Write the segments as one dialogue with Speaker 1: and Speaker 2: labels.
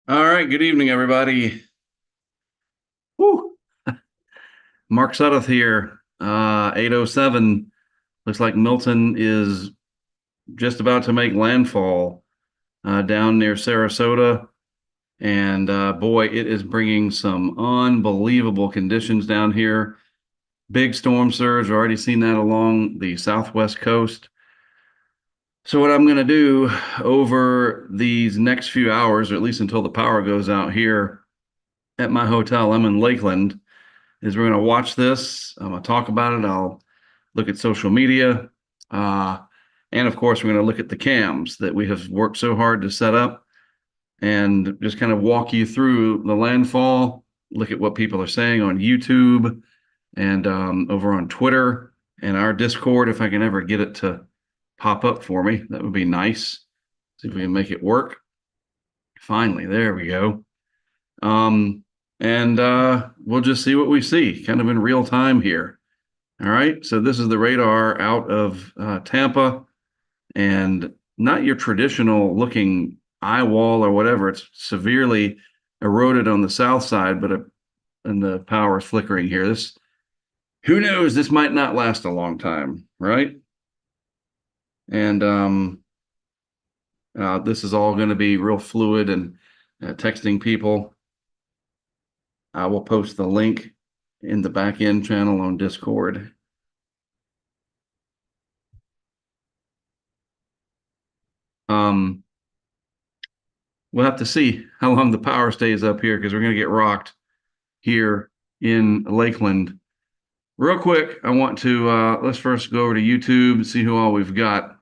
Speaker 1: All right, good evening, everybody. Woo. Mark Sudduth here. 8:07. Looks like Milton is just about to make landfall down near Sarasota. And boy, it is bringing some unbelievable conditions down here. Big storm surge. We've already seen that along the southwest coast. So what I'm going to do over these next few hours, or at least until the power goes out here at my hotel, I'm in Lakeland, is we're going to watch this. I'm going to talk about it. I'll look at social media. Uh, and of course, we're going to look at the cams that we have worked so hard to set up and just kind of walk you through the landfall, look at what people are saying on YouTube and over on Twitter and our Discord, if I can ever get it to pop up for me. That would be nice. See if we can make it work. Finally, there we go. And we'll just see what we see kind of in real time here. All right. So this is the radar out of Tampa, and not your traditional looking Eyewall or whatever. It's severely eroded on the south side, but and the power is flickering here. This, who knows? This might not last a long time, right? And this is all going to be real fluid and texting people. I will post the link in the back end channel on Discord. Um, we'll have to see how long the power stays up here because we're going to get rocked here in Lakeland. Real quick, I want to let's first go over to YouTube and see who all we've got.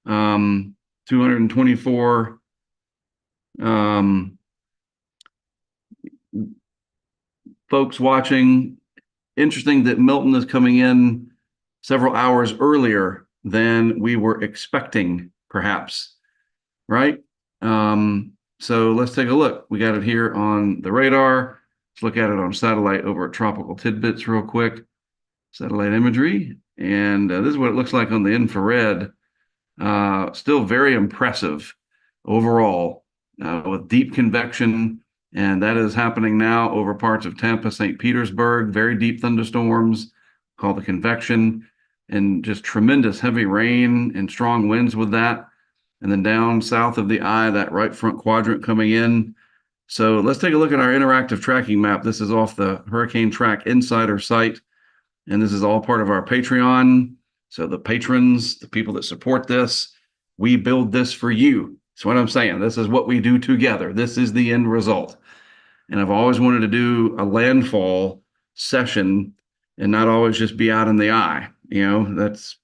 Speaker 1: 224 folks watching. Interesting that Milton is coming in several hours earlier than we were expecting, perhaps, right? So let's take a look. We got it here on the radar. Let's look at it on satellite over at Tropical Tidbits real quick. Satellite imagery. And this is what it looks like on the infrared. Still very impressive overall with deep convection. And that is happening now over parts of Tampa, St. Petersburg, very deep thunderstorms called the convection, and just tremendous heavy rain and strong winds with that. And then down south of the eye, that right front quadrant coming in. So let's take a look at our interactive tracking map. This is off the Hurricane Track Insider site, and this is all part of our Patreon. So the patrons, the people that support this, we build this for you. That's what I'm saying. This is what we do together. This is the end result. And I've always wanted to do a landfall session and not always just be out in the eye. That's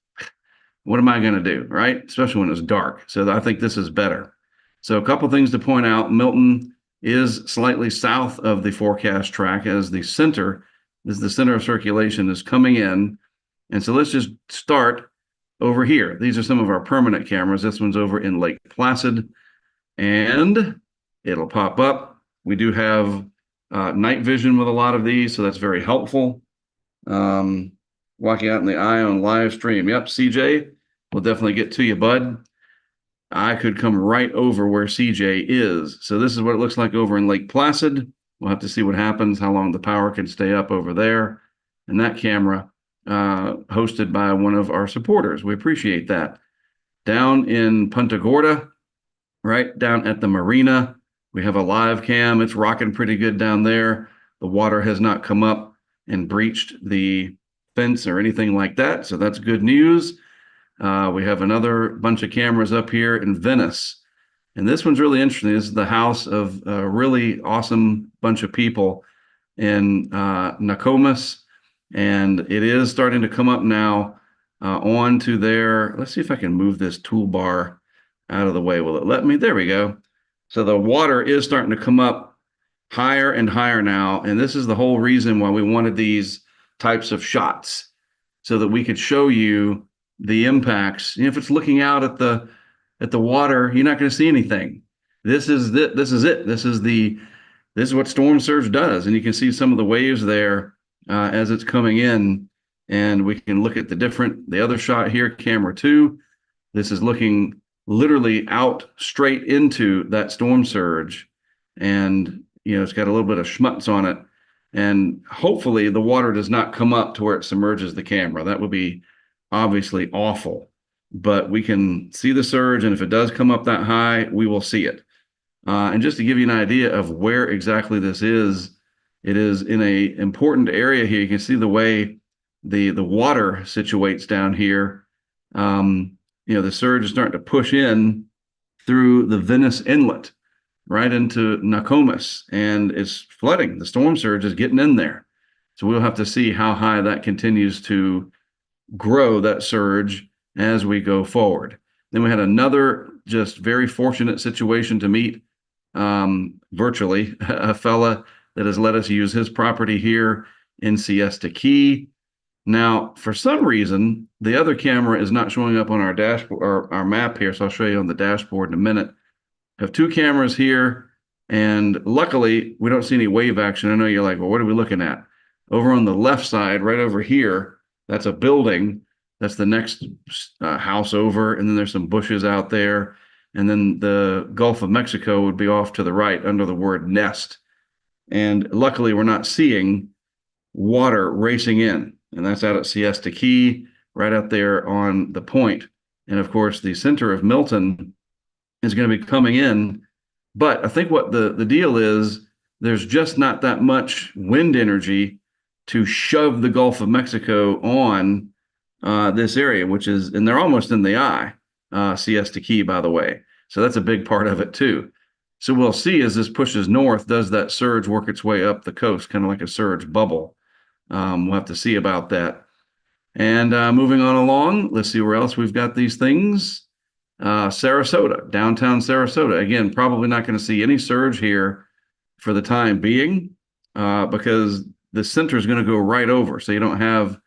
Speaker 1: what am I going to do, right? Especially when it's dark. So I think this is better. So a couple things to point out. Milton is slightly south of the forecast track as the center of circulation is coming in. And so let's just start over here. These are some of our permanent cameras. This one's over in Lake Placid, and it'll pop up. We do have night vision with a lot of these, so that's very helpful. Walking out in the eye on live stream. Yep, CJ, we'll definitely get to you, bud. I could come right over where CJ is. So this is what it looks like over in Lake Placid. We'll have to see what happens, how long the power can stay up over there. And that camera hosted by one of our supporters. We appreciate that. Down in Punta Gorda, right down at the marina, we have a live cam. It's rocking pretty good down there. The water has not come up and breached the fence or anything like that. So that's good news. We have another bunch of cameras up here in Venice. And this one's really interesting. This is the house of a really awesome bunch of people in Nokomis. And it is starting to come up now onto their, let's see if I can move this toolbar out of the way. Will it let me? There we go. So the water is starting to come up higher and higher now. And this is the whole reason why we wanted these types of shots, so that we could show you the impacts. If it's looking out at the water, you're not going to see anything. This is it. This is what storm surge does. And you can see some of the waves there as it's coming in. And we can look at the other shot here, camera 2. This is looking literally out straight into that storm surge. and it's got a little bit of schmutz on it. And hopefully the water does not come up to where it submerges the camera. That would be obviously awful. But we can see the surge, and if it does come up that high, we will see it. And just to give you an idea of where exactly this is, it is in a important area here. You can see the way the water situates down here. The surge is starting to push in through the Venice Inlet right into Nokomis, and it's flooding. The storm surge is getting in there. So we'll have to see how high that continues to grow, that surge, as we go forward. Then we had another just very fortunate situation to meet virtually a fella that has let us use his property here in Siesta Key. Now, for some reason, the other camera is not showing up on our dashboard or our map here, so I'll show you on the dashboard in a minute. I have two cameras here, and luckily, we don't see any wave action. I know you're like, well, what are we looking at? Over on the left side, right over here, that's a building. That's the next house over, and then there's some bushes out there. And then the Gulf of Mexico would be off to the right under the word nest. And luckily, we're not seeing water racing in. And that's out at Siesta Key, right out there on the point. And of course, the center of Milton is going to be coming in. But I think what the deal is, there's just not that much wind energy to shove the Gulf of Mexico on this area, and they're almost in the eye, Siesta Key, by the way. So that's a big part of it too. So we'll see as this pushes north, does that surge work its way up the coast, kind of like a surge bubble? We'll have to see about that. And moving on along, let's see where else we've got these things. Sarasota, downtown Sarasota. Again, probably not going to see any surge here for the time being because the center is going to go right over. So you don't have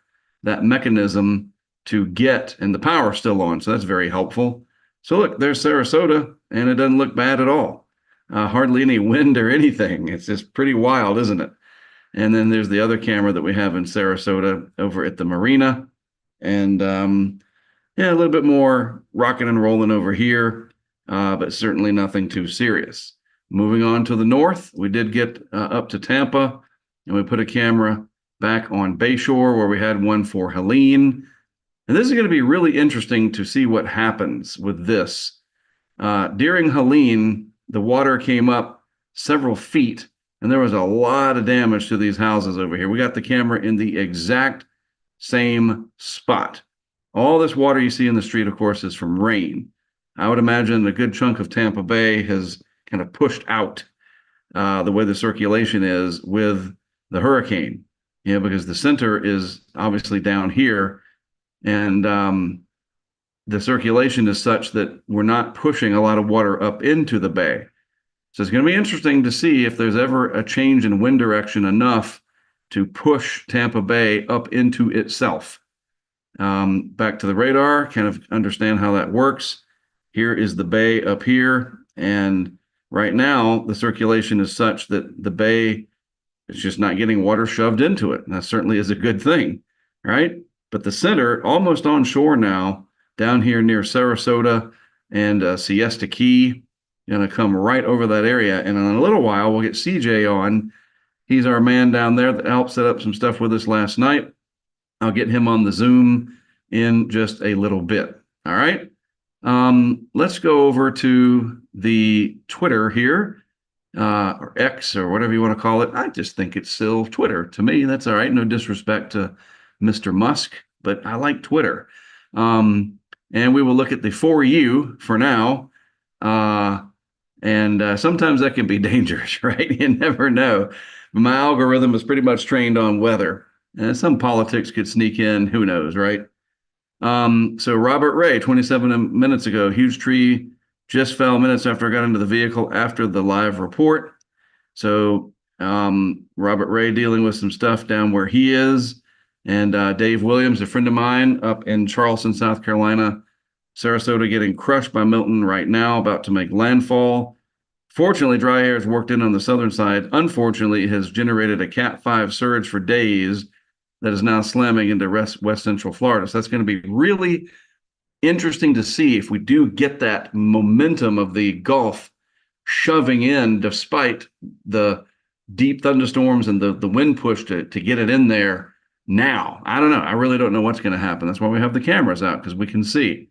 Speaker 1: that mechanism to get, and the power's still on. So that's very helpful. So look, there's Sarasota, and it doesn't look bad at all. Hardly any wind or anything. It's just pretty wild, isn't it? And then there's the other camera that we have in Sarasota over at the marina. And a little bit more rocking and rolling over here, but certainly nothing too serious. Moving on to the north, we did get up to Tampa, and we put a camera back on Bayshore where we had one for Helene. And this is going to be really interesting to see what happens with this. During Helene, the water came up several feet, and there was a lot of damage to these houses over here. We got the camera in the exact same spot. All this water you see in the street, of course, is from rain. I would imagine a good chunk of Tampa Bay has kind of pushed out the way the circulation is with the hurricane, because the center is obviously down here, and the circulation is such that we're not pushing a lot of water up into the bay. So it's going to be interesting to see if there's ever a change in wind direction enough to push Tampa Bay up into itself. Back to the radar, kind of understand how that works. Here is the bay up here, and right now the circulation is such that the bay is just not getting water shoved into it. And that certainly is a good thing, right? But the center, almost on shore now, down here near Sarasota and Siesta Key, going to come right over that area. And in a little while, we'll get CJ on. He's our man down there that helped set up some stuff with us last night. I'll get him on the Zoom in just a little bit. All right. Let's go over to the Twitter here, or X, or whatever you want to call it. I just think it's still Twitter. To me, that's all right. No disrespect to Mr. Musk, but I like Twitter. And we will look at the For You for now. And sometimes that can be dangerous, right? You never know. My algorithm is pretty much trained on weather. Some politics could sneak in. Who knows, right? So Robert Ray, 27 minutes ago, huge tree just fell minutes after I got into the vehicle after the live report. So Robert Ray dealing with some stuff down where he is. And Dave Williams, a friend of mine up in Charleston, South Carolina, Sarasota getting crushed by Milton right now, about to make landfall. Fortunately, dry air has worked in on the southern side. Unfortunately, it has generated a Cat 5 surge for days that is now slamming into west central Florida. So that's going to be really interesting to see if we do get that momentum of the Gulf shoving in despite the deep thunderstorms and the wind push to get it in there now. I don't know. I really don't know what's going to happen. That's why we have the cameras out, because we can see.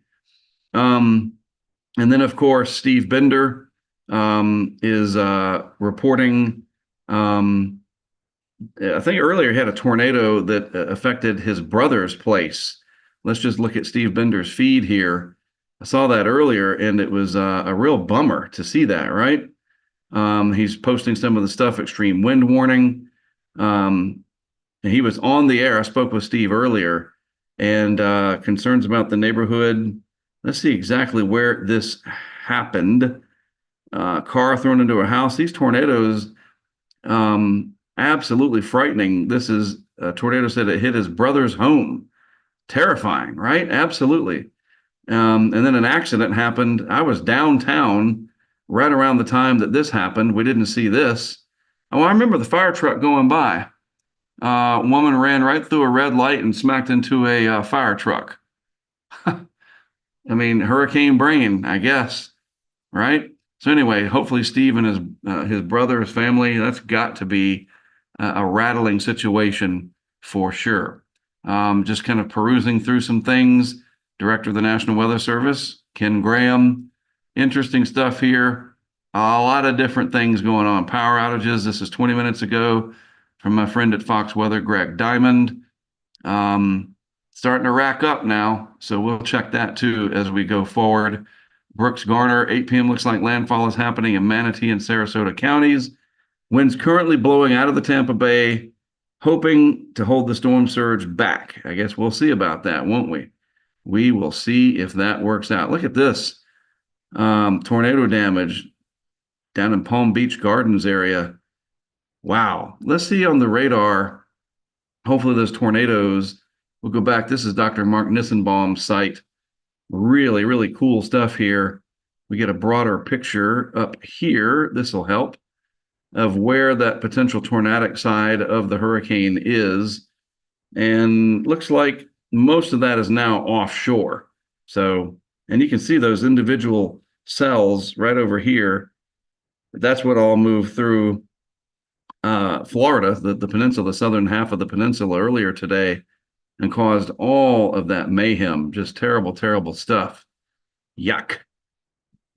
Speaker 1: And then, of course, Steve Bender is reporting. I think earlier he had a tornado that affected his brother's place. Let's just look at Steve Bender's feed here. I saw that earlier, and it was a real bummer to see that, right? He's posting some of the stuff, extreme wind warning. And he was on the air. I spoke with Steve earlier, and concerns about the neighborhood. Let's see exactly where this happened. Car thrown into a house. These tornadoes, absolutely frightening. This is a tornado said it hit his brother's home. Terrifying, right? Absolutely. And then an accident happened. I was downtown right around the time that this happened. We didn't see this. Oh, I remember the fire truck going by. A woman ran right through a red light and smacked into a fire truck. I mean, hurricane brain, I guess, right? So anyway, hopefully Steve and his brother, his family, that's got to be a rattling situation for sure. Just kind of perusing through some things. Director of the National Weather Service, Ken Graham. Interesting stuff here. A lot of different things going on. Power outages. This is 20 minutes ago from my friend at Fox Weather, Greg Diamond. Starting to rack up now, so we'll check that too as we go forward. Brooks Garner, 8 p.m. looks like landfall is happening in Manatee and Sarasota counties. Winds currently blowing out of the Tampa Bay, hoping to hold the storm surge back. I guess we'll see about that, won't we? We will see if that works out. Look at this tornado damage down in Palm Beach Gardens area. Wow. Let's see on the radar. Hopefully those tornadoes, we'll go back. This is Dr. Mark Nissenbaum's site. Really, really cool stuff here. We get a broader picture up here. This will help of where that potential tornadic side of the hurricane is. And looks like most of that is now offshore. So, and you can see those individual cells right over here. That's what all moved through Florida, the peninsula, the southern half of the peninsula earlier today, and caused all of that mayhem. Just terrible, terrible stuff. Yuck.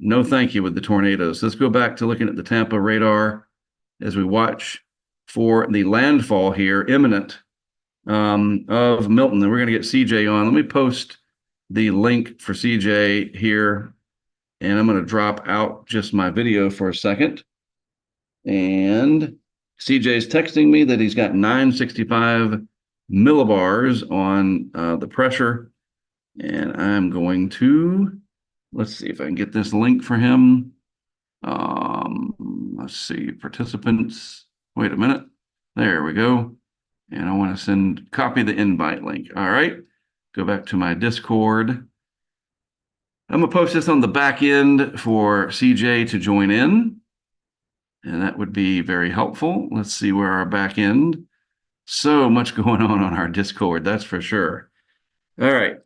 Speaker 1: No thank you with the tornadoes. Let's go back to looking at the Tampa radar as we watch for the landfall here, imminent, of Milton. And we're going to get CJ on. Let me post the link for CJ here, and I'm going to drop out just my video for a second. And CJ's texting me that he's got 965 millibars on the pressure. And I'm going to, let's see if I can get this link for him. Let's see, participants. Wait a minute. There we go. And I want to copy the invite link. All right. Go back to my Discord. I'm going to post this on the back end for CJ to join in. And that would be very helpful. Let's see where our back end. So much going on our Discord, that's for sure. All right.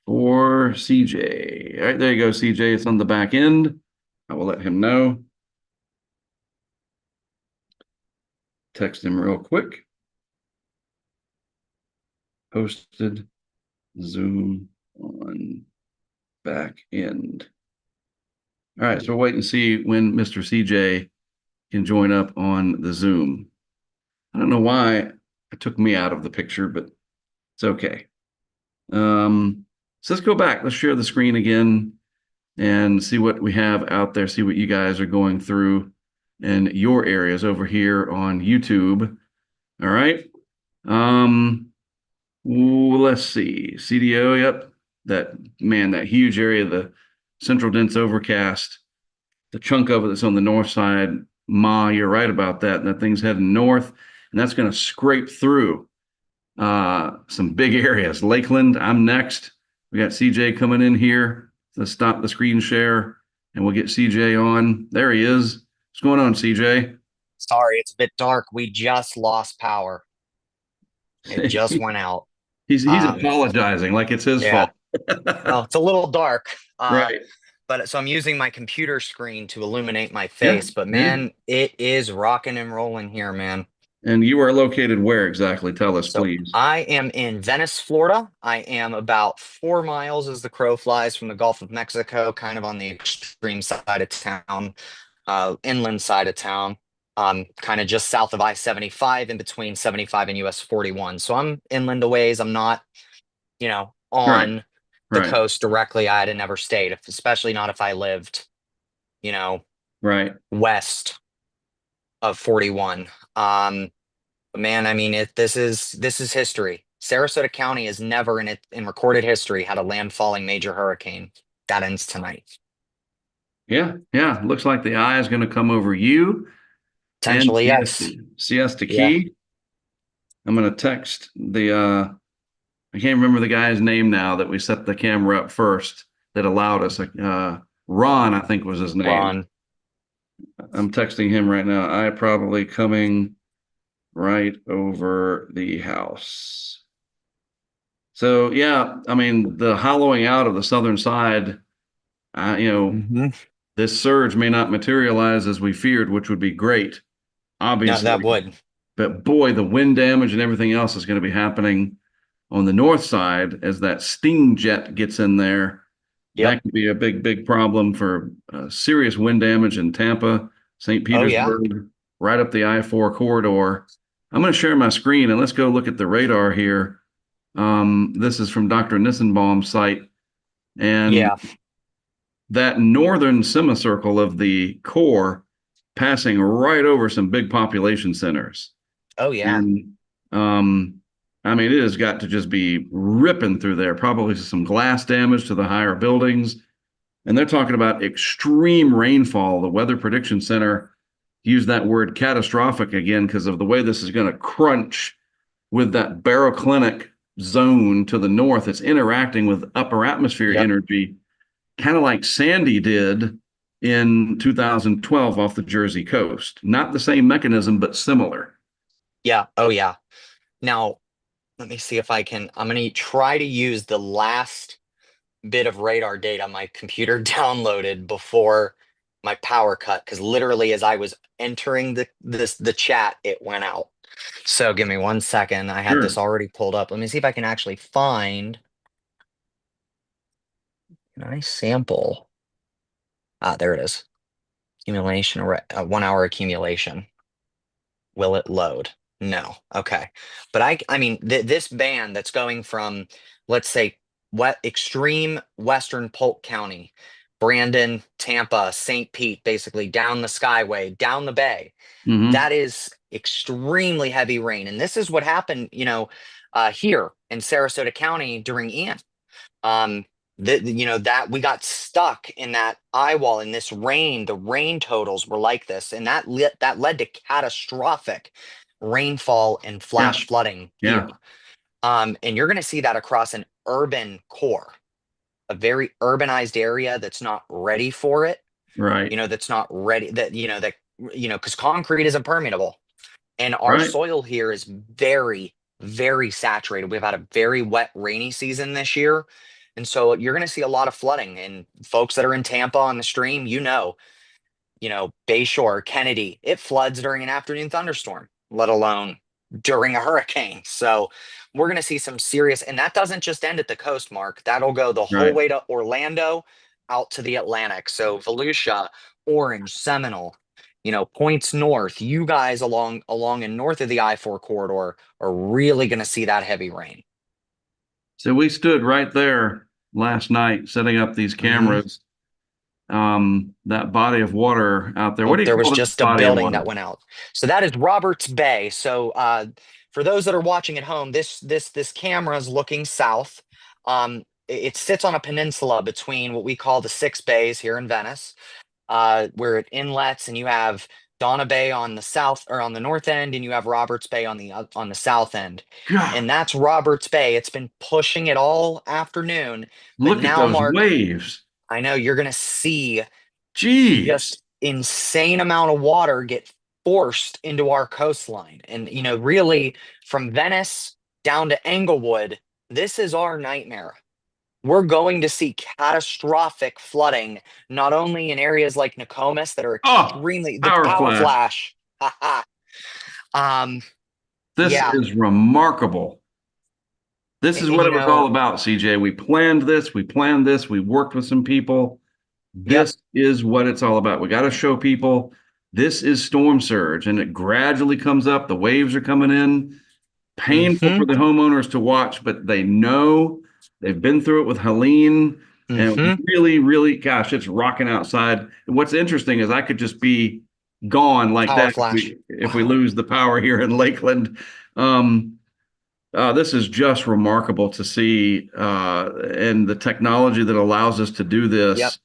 Speaker 1: For CJ. All right, there you go, CJ. It's on the back end. I will let him know. Text him real quick. Posted Zoom on back end. All right, so we'll wait and see when Mr. CJ can join up on the Zoom. I don't know why it took me out of the picture, but it's okay. So let's go back. Let's share the screen again and see what we have out there, see what you guys are going through in your areas over here on YouTube. All right. Let's see. CDO, yep. That huge area, the central dense overcast, the chunk of it that's on the north side. You're right about that. That thing's heading north, and that's going to scrape through some big areas. Lakeland, I'm next. We got CJ coming in here. Let's stop the screen share, and we'll get CJ on. There he is. What's going on, CJ?
Speaker 2: Sorry, it's a bit dark. We just lost power. It just went out.
Speaker 1: He's apologizing like it's his fault.
Speaker 2: Well, it's a little dark.
Speaker 1: Right.
Speaker 2: but so I'm using my computer screen to illuminate my
Speaker 1: Yeah,
Speaker 2: face. But
Speaker 1: yeah.
Speaker 2: man, it is rocking and rolling here, man.
Speaker 1: And you are located where exactly? Tell us,
Speaker 2: So
Speaker 1: please.
Speaker 2: I am in Venice, Florida. I am about 4 miles as the crow flies from the Gulf of Mexico, kind of on the extreme side of town, inland side of town, kind of just south of I-75, in between 75 and US 41. So I'm inland a ways. I'm not,
Speaker 1: Right,
Speaker 2: on the
Speaker 1: right,
Speaker 2: coast directly. I'd have never stayed, especially not if I lived, you know,
Speaker 1: right.
Speaker 2: west of 41. But man, I mean, this is history. Sarasota County has never in recorded history had a landfalling major hurricane. That ends tonight.
Speaker 1: Yeah, yeah. Looks like the eye is going to come over you and
Speaker 2: Potentially, yes.
Speaker 1: Siesta
Speaker 2: Yeah.
Speaker 1: Key. I'm going to text I can't remember the guy's name now that we set the camera up first that allowed us. Ron, I think was his name.
Speaker 2: Ron.
Speaker 1: I'm texting him right now. I probably coming right over the house. So yeah, I mean the hollowing out of the southern side, uh, you know,
Speaker 2: Hmm.
Speaker 1: this surge may not materialize as we feared, which would be great,
Speaker 2: No, that
Speaker 1: obviously.
Speaker 2: would.
Speaker 1: But boy, the wind damage and everything else is going to be happening on the north side as that steam jet gets in there.
Speaker 2: Yep.
Speaker 1: That could be a big, big problem for serious wind damage in Tampa, St.
Speaker 2: Oh yeah.
Speaker 1: Petersburg, right up the I-4 corridor. I'm going to share my screen and let's go look at the radar here. This is from Dr. Nissenbaum's site. And
Speaker 2: Yeah.
Speaker 1: that northern semicircle of the core passing right over some big population centers.
Speaker 2: Oh yeah.
Speaker 1: And I mean, it has got to just be ripping through there, probably some glass damage to the higher buildings. And they're talking about extreme rainfall. The Weather Prediction Center used that word catastrophic again because of the way this is going to crunch with that baroclinic zone to the north. It's interacting with upper atmosphere
Speaker 2: Yep.
Speaker 1: energy, kind of like Sandy did in 2012 off the Jersey coast. Not the same mechanism, but similar.
Speaker 2: Yeah. Oh yeah. Now, let me see if I can. I'm gonna try to use the last bit of radar data my computer downloaded before my power cut, because literally as I was entering the chat, it went out. So give me 1 second. I had this
Speaker 1: Sure.
Speaker 2: already pulled up. Let me see if I can actually find. Can I sample? Ah, there it is. Accumulation, 1 hour accumulation. Will it load? No. Okay. But I mean, this band that's going from, let's say, extreme western Polk County, Brandon, Tampa, St. Pete, basically down the Skyway, down the bay,
Speaker 1: Mm-hmm.
Speaker 2: that is extremely heavy rain. And this is what happened, here in Sarasota County during Ian. Um, that we got stuck in that eyewall in this rain. The rain totals were like this, and that led to catastrophic rainfall and
Speaker 1: Yeah.
Speaker 2: flash flooding here.
Speaker 1: Yeah.
Speaker 2: And you're going to see that across an urban core, a very urbanized area that's not ready for it.
Speaker 1: Right.
Speaker 2: That's not ready. Because concrete is impermeable, and our
Speaker 1: Right.
Speaker 2: soil here is very, very saturated. We've had a very wet, rainy season this year. And so you're going to see a lot of flooding. And folks that are in Tampa on the stream, Bayshore, Kennedy, it floods during an afternoon thunderstorm, let alone during a hurricane. So we're going to see some serious, and that doesn't just end at the coast, Mark. That'll go the whole
Speaker 1: Right.
Speaker 2: way to Orlando, out to the Atlantic. So Volusia, Orange, Seminole, points north. You guys along and north of the I-4 corridor are really going to see that heavy rain.
Speaker 1: So we stood right there last night setting up these
Speaker 2: Hmm.
Speaker 1: cameras. That body of water out there. What
Speaker 2: Oh,
Speaker 1: do you
Speaker 2: there was
Speaker 1: call this
Speaker 2: just a
Speaker 1: body of
Speaker 2: building that
Speaker 1: water?
Speaker 2: went out. So that is Roberts Bay. So for those that are watching at home, this camera is looking south. It sits on a peninsula between what we call the six bays here in Venice, where it inlets, and you have Donna Bay on the south or on the north end, and you have Roberts Bay on the south end.
Speaker 1: God,
Speaker 2: And that's Roberts Bay. It's been pushing it all afternoon, but
Speaker 1: look at
Speaker 2: now,
Speaker 1: those
Speaker 2: Mark,
Speaker 1: waves.
Speaker 2: I know you're gonna see
Speaker 1: Jeez.
Speaker 2: just insane amount of water get forced into our coastline. And really from Venice down to Englewood, this is our nightmare. we're going to see catastrophic flooding, not only in areas like Nokomis that are
Speaker 1: Oh,
Speaker 2: extremely the
Speaker 1: power
Speaker 2: power
Speaker 1: flash.
Speaker 2: flash. um,
Speaker 1: This
Speaker 2: yeah,
Speaker 1: is remarkable. This is
Speaker 2: and
Speaker 1: what
Speaker 2: you
Speaker 1: it was all
Speaker 2: know,
Speaker 1: about, CJ. We planned this. We planned this. We worked with some people.
Speaker 2: yep,
Speaker 1: This is what it's all about. We got to show people this is storm surge, and it gradually comes up. The waves are coming in. Painful
Speaker 2: mm-hmm,
Speaker 1: for the homeowners to watch, but they know they've been through it with Helene. And
Speaker 2: mm-hmm,
Speaker 1: really, really, gosh, it's rocking outside. And what's interesting is I could just be gone like
Speaker 2: power
Speaker 1: that
Speaker 2: flash.
Speaker 1: if we
Speaker 2: Wow.
Speaker 1: lose the power here in Lakeland. Um, this is just remarkable to see, and the technology that allows us to do
Speaker 2: Yep.
Speaker 1: this.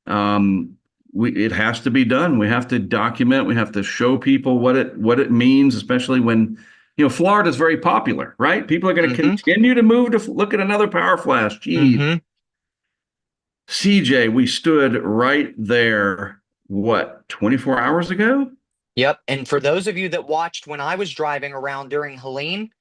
Speaker 1: Um, it has to be done. We have to document. We have to show people what it means, especially when Florida is very popular, right? People are going to
Speaker 2: Mm-hmm.
Speaker 1: continue to move to look at another power flash. Geez,
Speaker 2: Mm-hmm.
Speaker 1: CJ, we stood right there. What, 24 hours ago?
Speaker 2: Yep. And for those of you that watched when I was driving around during Helene,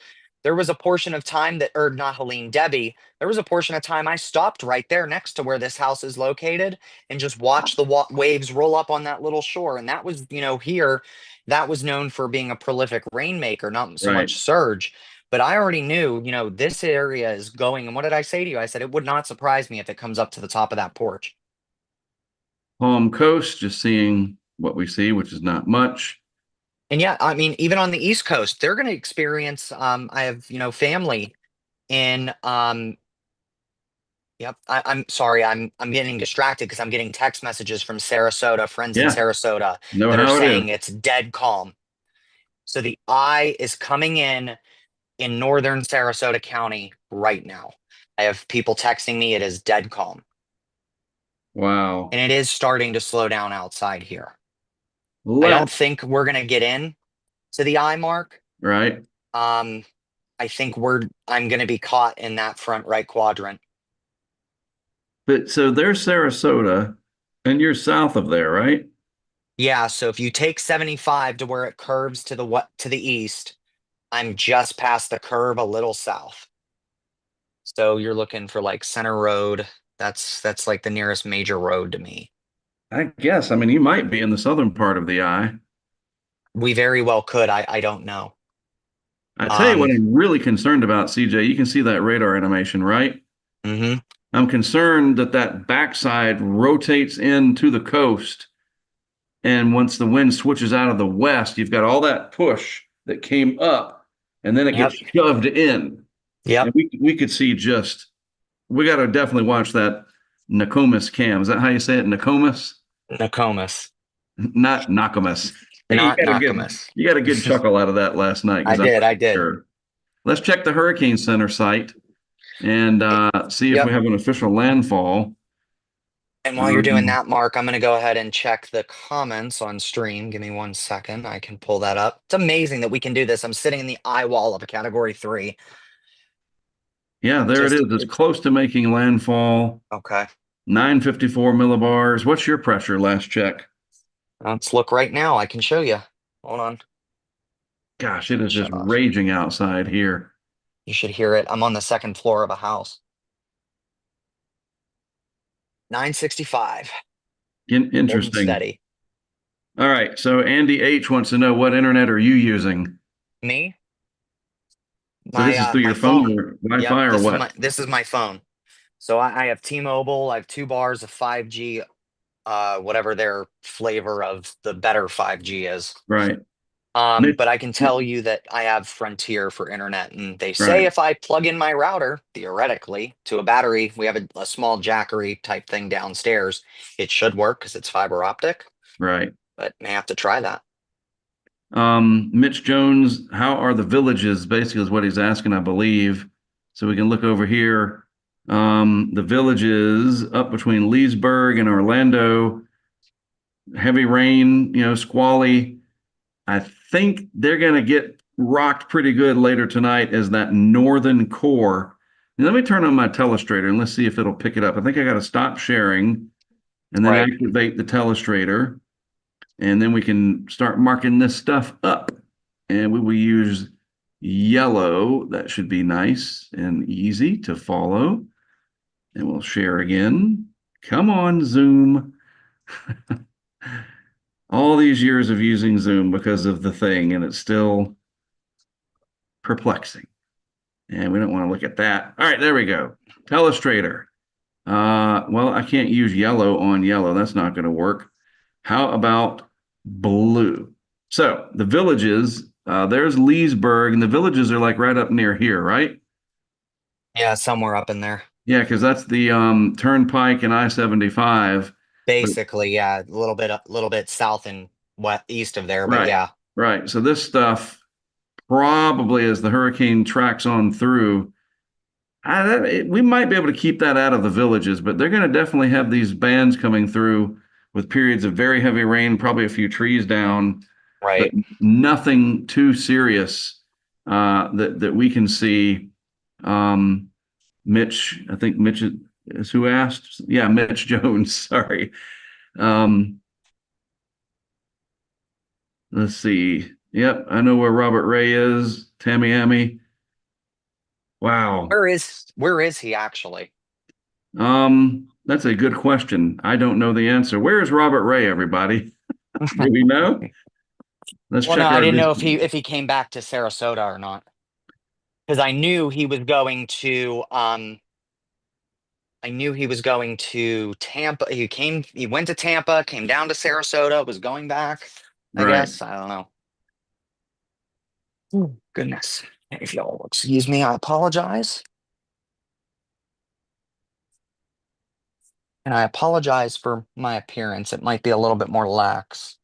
Speaker 2: there was a portion of time that, or not Helene, Debbie, there was a portion of time I stopped right there next to where this house is located and just watched the waves roll up on that little shore. And that was, here, that was known for being a prolific rainmaker, not so
Speaker 1: Right.
Speaker 2: much surge. But I already knew, this area is going. And what did I say to you? I said, it would not surprise me if it comes up to the top of that porch.
Speaker 1: Palm Coast, just seeing what we see, which is not much.
Speaker 2: And yeah, I mean, even on the East Coast, they're going to experience. I have family in. Yep, I'm sorry, I'm getting distracted because I'm getting text messages from Sarasota, friends in
Speaker 1: Yeah,
Speaker 2: Sarasota,
Speaker 1: know
Speaker 2: that are
Speaker 1: how it is.
Speaker 2: saying it's dead calm. So the eye is coming in northern Sarasota County right now. I have people texting me it is dead calm,
Speaker 1: Wow.
Speaker 2: and it is starting to slow down outside here. I
Speaker 1: Let,
Speaker 2: don't think we're going to get in to the eye mark.
Speaker 1: right?
Speaker 2: Um, I think I'm going to be caught in that front right quadrant.
Speaker 1: But so there's Sarasota, and you're south of there, right?
Speaker 2: Yeah, so if you take 75 to where it curves to the east, I'm just past the curve a little south. So you're looking for like Center Road. That's like the nearest major road to me.
Speaker 1: I guess. I mean, you might be in the southern part of the eye.
Speaker 2: We very well could. I don't know.
Speaker 1: I tell you what
Speaker 2: Um,
Speaker 1: I'm really concerned about, CJ. You can see that radar animation, right?
Speaker 2: mhm.
Speaker 1: I'm concerned that that backside rotates into the coast. And once the wind switches out of the west, you've got all that push that came up, and then it gets
Speaker 2: Yep.
Speaker 1: shoved in. And
Speaker 2: Yep.
Speaker 1: we could see just, we got to definitely watch that Nokomis cam. Is that how you say it? Nokomis?
Speaker 2: Nokomis,
Speaker 1: Not Nokomis. Hey,
Speaker 2: not Nokomis.
Speaker 1: you got a good chuckle out of that last night
Speaker 2: I
Speaker 1: because I
Speaker 2: did.
Speaker 1: wasn't
Speaker 2: I did.
Speaker 1: sure. Let's check the Hurricane Center site and see if we
Speaker 2: Yep.
Speaker 1: have an official landfall.
Speaker 2: And while you're doing
Speaker 1: Um,
Speaker 2: that, Mark, I'm going to go ahead and check the comments on stream. Give me 1 second. I can pull that up. It's amazing that we can do this. I'm sitting in the eye wall of a category 3.
Speaker 1: yeah, there it
Speaker 2: Just
Speaker 1: is. It's
Speaker 2: it's
Speaker 1: close to making landfall.
Speaker 2: okay.
Speaker 1: 954 millibars. What's your pressure last check?
Speaker 2: Let's look right now. I can show you. Hold on.
Speaker 1: Gosh, it is just
Speaker 2: Shut off.
Speaker 1: raging outside here.
Speaker 2: You should hear it. I'm on the second floor of a house. 965. Holding
Speaker 1: Interesting.
Speaker 2: steady.
Speaker 1: All right. So Andy H wants to know what internet are you using?
Speaker 2: Me?
Speaker 1: So
Speaker 2: My
Speaker 1: this is through
Speaker 2: my
Speaker 1: your phone
Speaker 2: phone.
Speaker 1: or
Speaker 2: Yep,
Speaker 1: Wi-Fi or what?
Speaker 2: this is my phone. So I have T-Mobile. I have 2 bars of 5G, whatever their flavor of the better 5G is.
Speaker 1: Right.
Speaker 2: But
Speaker 1: Mitch,
Speaker 2: I can tell you that I have Frontier for internet, and they say
Speaker 1: right,
Speaker 2: if I plug in my router, theoretically, to a battery, we have a small jackery type thing downstairs. It should work because it's fiber optic,
Speaker 1: right.
Speaker 2: but may have to try that.
Speaker 1: Mitch Jones, how are the villages? Basically, is what he's asking, I believe. So we can look over here. The villages up between Leesburg and Orlando, heavy rain, squally. I think they're going to get rocked pretty good later tonight as that northern core. Now, let me turn on my telestrator and let's see if it'll pick it up. I think I got to stop sharing and then
Speaker 2: Right.
Speaker 1: activate the telestrator, and then we can start marking this stuff up. And we will use yellow. That should be nice and easy to follow. And we'll share again. Come on, Zoom. All these years of using Zoom because of the thing, and it's still perplexing. And we don't want to look at that. All right, there we go. Telestrator. Well, I can't use yellow on yellow. That's not going to work. How about blue? So the villages, there's Leesburg, and the villages are like right up near here, right?
Speaker 2: Yeah, somewhere up in there.
Speaker 1: Yeah, because that's the Turnpike and I-75. But
Speaker 2: Basically, yeah, a little bit south and west east of there, but
Speaker 1: right,
Speaker 2: yeah,
Speaker 1: right. So this stuff probably as the hurricane tracks on through, we might be able to keep that out of the villages, but they're going to definitely have these bands coming through with periods of very heavy rain, probably a few trees down, but
Speaker 2: right.
Speaker 1: nothing too serious that we can see. Um, Mitch, I think Mitch is who asked. Yeah, Mitch Jones. Sorry. Um, let's see. Yep, I know where Robert Ray is. Tamiami. Wow.
Speaker 2: Where is he actually?
Speaker 1: That's a good question. I don't know the answer. Where is Robert Ray, everybody? Do we know? Let's
Speaker 2: Well, no,
Speaker 1: check
Speaker 2: I
Speaker 1: our
Speaker 2: didn't know if he
Speaker 1: Discord.
Speaker 2: if he came back to Sarasota or not. Because I knew he was going to Tampa. He went to Tampa, came down to Sarasota, was going back, I
Speaker 1: Right.
Speaker 2: guess. I don't know. Oh, goodness. If y'all will excuse me, I apologize. And I apologize for my appearance. It might be a little bit more lax.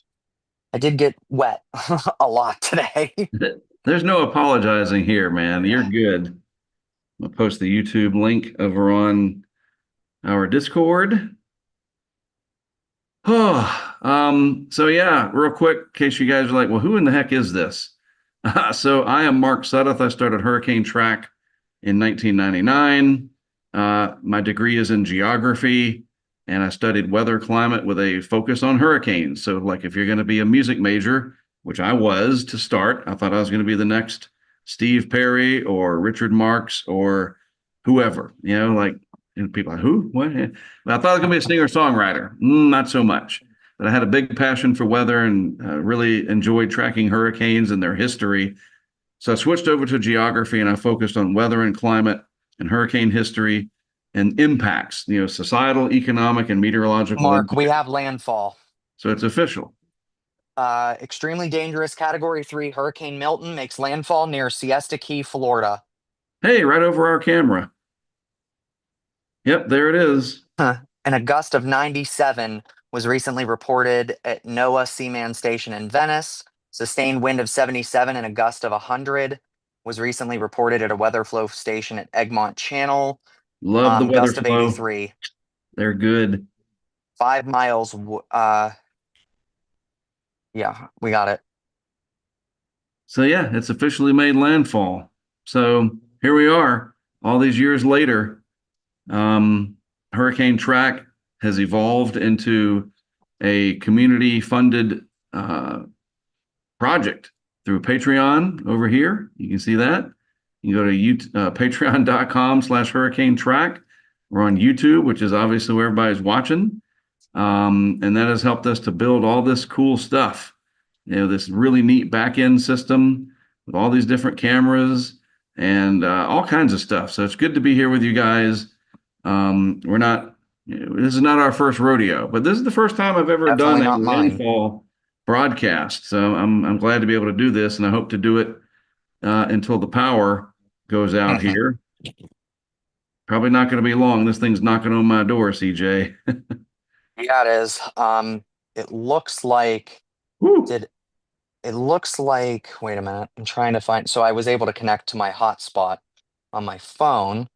Speaker 2: I did get wet a lot today.
Speaker 1: There's no apologizing here, man. You're
Speaker 2: Yeah.
Speaker 1: good. I'll post the YouTube link over on our Discord. Oh, so yeah, real quick, in case you guys are like, well, who in the heck is this? So I am Mark Sudduth. I started Hurricane Track in 1999. My degree is in geography, and I studied weather climate with a focus on hurricanes. So, like, if you're going to be a music major, which I was to start, I thought I was going to be the next Steve Perry or Richard Marx or whoever, like, and people are like, who? What? But I thought I was going to be a singer-songwriter. Not so much. But I had a big passion for weather and really enjoyed tracking hurricanes and their history. So I switched over to geography and I focused on weather and climate and hurricane history and impacts, societal, economic, and meteorological
Speaker 2: Mark, we
Speaker 1: impacts.
Speaker 2: have landfall.
Speaker 1: So it's official.
Speaker 2: Extremely dangerous Category 3 Hurricane Milton makes landfall near Siesta Key, Florida.
Speaker 1: Hey, right over our camera. Yep, there it is.
Speaker 2: Huh. And a gust of 97 was recently reported at NOAA Seaman Station in Venice. Sustained wind of 77 and a gust of 100 was recently reported at a weather flow station at Egmont Channel.
Speaker 1: Love the weather
Speaker 2: Gust of
Speaker 1: flow.
Speaker 2: 83,
Speaker 1: They're good.
Speaker 2: 5 miles. Yeah, we got it.
Speaker 1: So yeah, it's officially made landfall. So here we are, all these years later. Um, Hurricane Track has evolved into a community funded project through Patreon over here. You can see that. You can go to patreon.com/hurricane track. We're on YouTube, which is obviously where everybody's watching. And that has helped us to build all this cool stuff. This really neat back end system with all these different cameras and all kinds of stuff. So it's good to be here with you guys. We're not, this is not our first rodeo, but this is the first time I've ever
Speaker 2: Definitely
Speaker 1: done a
Speaker 2: not mine.
Speaker 1: landfall broadcast. So I'm glad to be able to do this, and I hope to do it until the power goes out here. Probably not going to be long. This thing's knocking on my door, CJ.
Speaker 2: Yeah, it is. It looks like
Speaker 1: Woo.
Speaker 2: did it looks like wait a minute. I'm trying to find so I was able to connect to my hotspot on my phone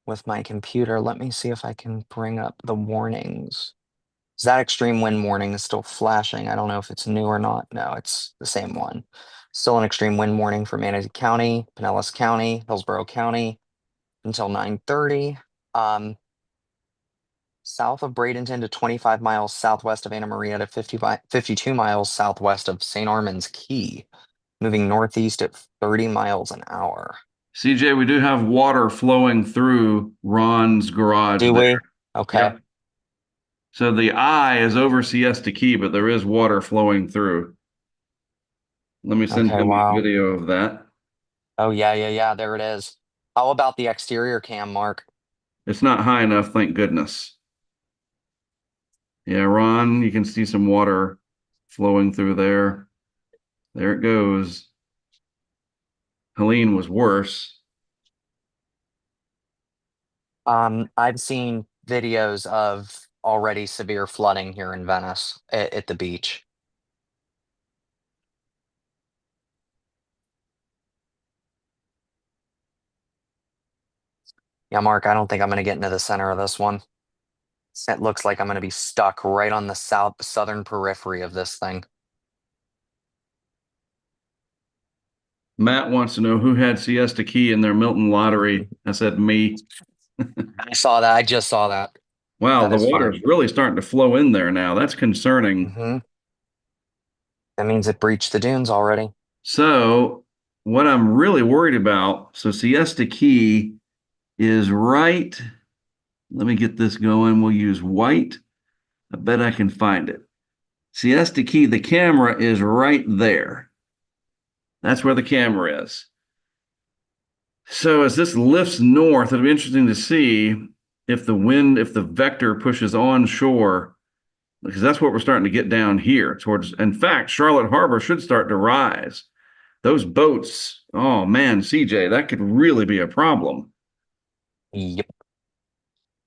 Speaker 2: with my computer. Let me see if I can bring up the warnings. Is that extreme wind warning is still flashing? I don't know if it's new or not. No, it's the same one. Still an extreme wind warning for Manatee County, Pinellas County, Hillsborough County until 9:30. Um, South of Bradenton to 25 miles southwest of Anna Maria to 52 miles southwest of St. Armand's Key, moving northeast at 30 miles an hour.
Speaker 1: CJ, we do have water flowing through Ron's garage
Speaker 2: Do
Speaker 1: there.
Speaker 2: we? Okay.
Speaker 1: Yep. So the eye is over Siesta Key, but there is water flowing through. Let me send
Speaker 2: Okay,
Speaker 1: him a
Speaker 2: wow.
Speaker 1: video of that.
Speaker 2: Oh, yeah, yeah, yeah. There it is. How about the exterior cam, Mark?
Speaker 1: It's not high enough, thank goodness. Yeah, Ron, you can see some water flowing through there. There it goes. Helene was worse.
Speaker 2: I've seen videos of already severe flooding here in Venice at the beach. Yeah, Mark, I don't think I'm going to get into the center of this one. It looks like I'm going to be stuck right on the southern periphery of this thing.
Speaker 1: Matt wants to know who had Siesta Key in their Milton lottery. I said me.
Speaker 2: I saw that. I just saw that.
Speaker 1: Wow,
Speaker 2: That
Speaker 1: the
Speaker 2: is
Speaker 1: water
Speaker 2: funny.
Speaker 1: is really starting to flow in there now. That's concerning.
Speaker 2: Hmm. That means it breached the dunes already.
Speaker 1: So, what I'm really worried about, so Siesta Key is right. Let me get this going. We'll use white. I bet I can find it. Siesta Key, the camera is right there. That's where the camera is. So as this lifts north, it'll be interesting to see if the wind, if the vector pushes onshore, because that's what we're starting to get down here towards. In fact, Charlotte Harbor should start to rise. Those boats, oh man, CJ, that could really be a problem.
Speaker 2: Yep.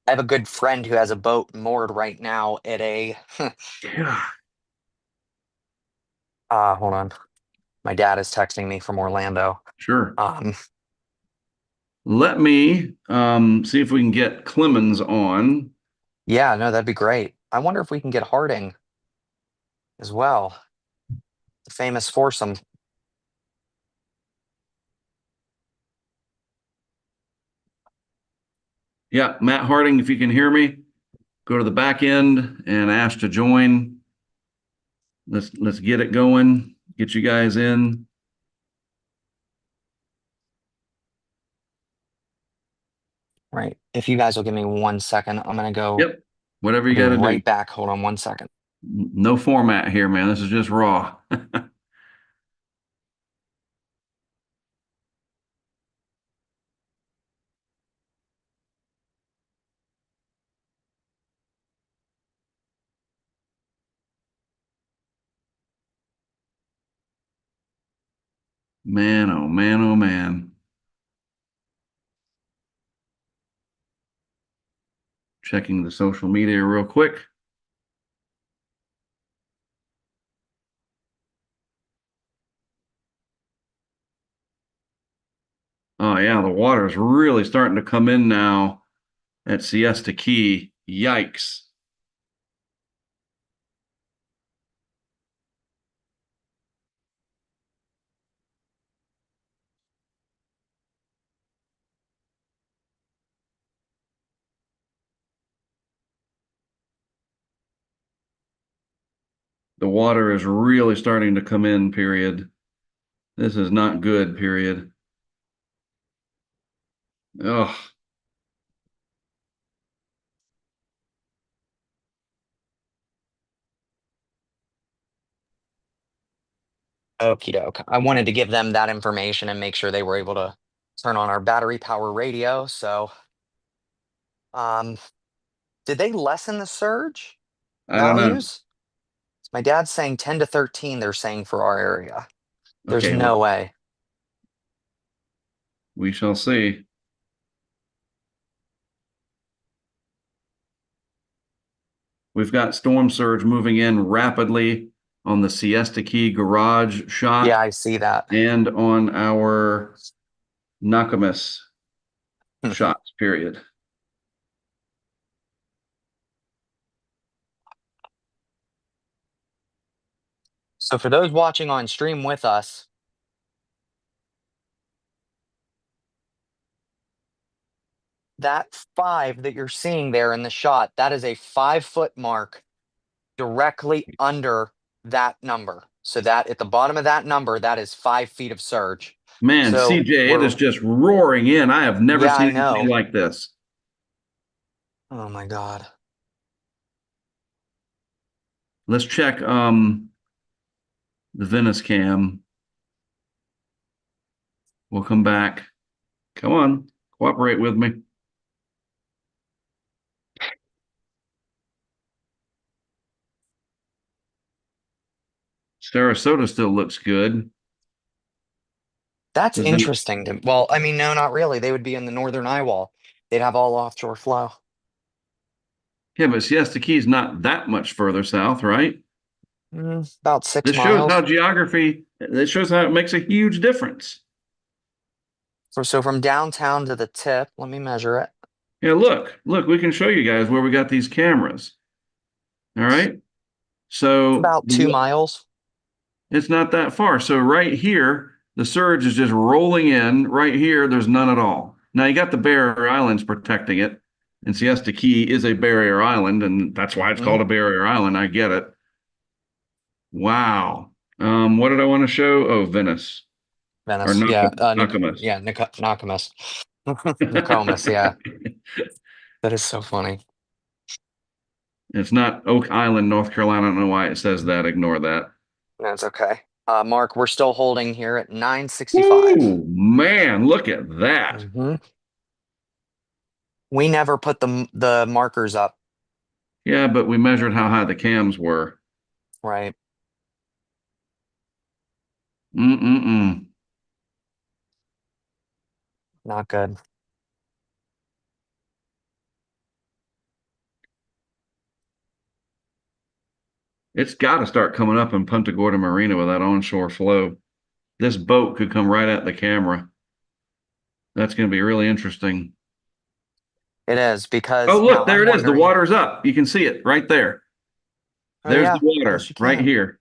Speaker 2: I have a good friend who has a boat moored right now at a
Speaker 1: Yeah,
Speaker 2: hold on. My dad is texting me from Orlando.
Speaker 1: sure.
Speaker 2: Um,
Speaker 1: Let me see if we can get Clemens on.
Speaker 2: yeah, no, that'd be great. I wonder if we can get Harding as well. The famous foursome.
Speaker 1: Yeah, Matt Harding, if you can hear me, go to the back end and ask to join. Let's get it going. Get you guys in.
Speaker 2: Right. If you guys will give me 1 second, I'm gonna go.
Speaker 1: Yep. Whatever you
Speaker 2: I'll be
Speaker 1: got to do.
Speaker 2: right back. Hold on 1 second.
Speaker 1: No format here, man. This is just raw. Man, oh man, oh man. Checking the social media real quick. Oh yeah, the water is really starting to come in now at Siesta Key. Yikes. The water is really starting to come in, period. This is not good, period. Oh,
Speaker 2: Okie doke. I wanted to give them that information and make sure they were able to turn on our battery power radio. So, um, did they lessen the surge
Speaker 1: I don't know.
Speaker 2: values? My dad's saying 10 to 13, they're saying for our area. There's
Speaker 1: Okay,
Speaker 2: no way.
Speaker 1: we shall see. We've got storm surge moving in rapidly on the Siesta Key garage
Speaker 2: Yeah,
Speaker 1: shot
Speaker 2: I see that.
Speaker 1: and on our Nakamas shots, period.
Speaker 2: So for those watching on stream with us, that 5 that you're seeing there in the shot, that is a 5 foot mark directly under that number. So that at the bottom of that number, that is 5 feet of surge.
Speaker 1: Man,
Speaker 2: So
Speaker 1: CJ, it is just roaring in. I have never
Speaker 2: yeah,
Speaker 1: seen
Speaker 2: I
Speaker 1: anything
Speaker 2: know.
Speaker 1: like this.
Speaker 2: Oh my God.
Speaker 1: Let's check the Venice cam. We'll come back. Come on, cooperate with me. Sarasota still looks good.
Speaker 2: That's
Speaker 1: But then,
Speaker 2: interesting to, well, I mean, no, not really. They would be in the northern Eyewall. They'd have all offshore flow.
Speaker 1: yeah, but Siesta Key is not that much further south, right?
Speaker 2: About six
Speaker 1: This shows how
Speaker 2: miles.
Speaker 1: geography, this shows how it makes a huge difference.
Speaker 2: So from downtown to the tip, let me measure it.
Speaker 1: Yeah, look, we can show you guys where we got these cameras. All right.
Speaker 2: It's
Speaker 1: So
Speaker 2: about 2 miles.
Speaker 1: it's not that far. So right here, the surge is just rolling in. Right here, there's none at all. Now you got the barrier islands protecting it, and Siesta Key is a barrier island, and that's why it's
Speaker 2: Hmm.
Speaker 1: called a barrier island. I get it. Wow. What did I want to show? Oh, Venice or
Speaker 2: Venice. Yeah.
Speaker 1: Nakamas.
Speaker 2: Yeah. Nokomis. Nokomis. Yeah. That is so funny.
Speaker 1: It's not Oak Island, North Carolina. I don't know why it says that. Ignore that.
Speaker 2: That's okay. Mark, we're still holding here at 965.
Speaker 1: Ooh, man, look at that.
Speaker 2: Hmm. We never put the markers up,
Speaker 1: Yeah, but we measured how high the cams were.
Speaker 2: right?
Speaker 1: Mm-mm-mm.
Speaker 2: Not good.
Speaker 1: It's got to start coming up in Punta Gorda Marina with that onshore flow. This boat could come right at the camera. That's going to be really interesting.
Speaker 2: It is
Speaker 1: Oh,
Speaker 2: because now
Speaker 1: look, there
Speaker 2: I'm
Speaker 1: it is. The
Speaker 2: wondering.
Speaker 1: water's up. You can see it right there.
Speaker 2: Oh
Speaker 1: There's the
Speaker 2: yeah, yes
Speaker 1: water
Speaker 2: you
Speaker 1: right
Speaker 2: can.
Speaker 1: here.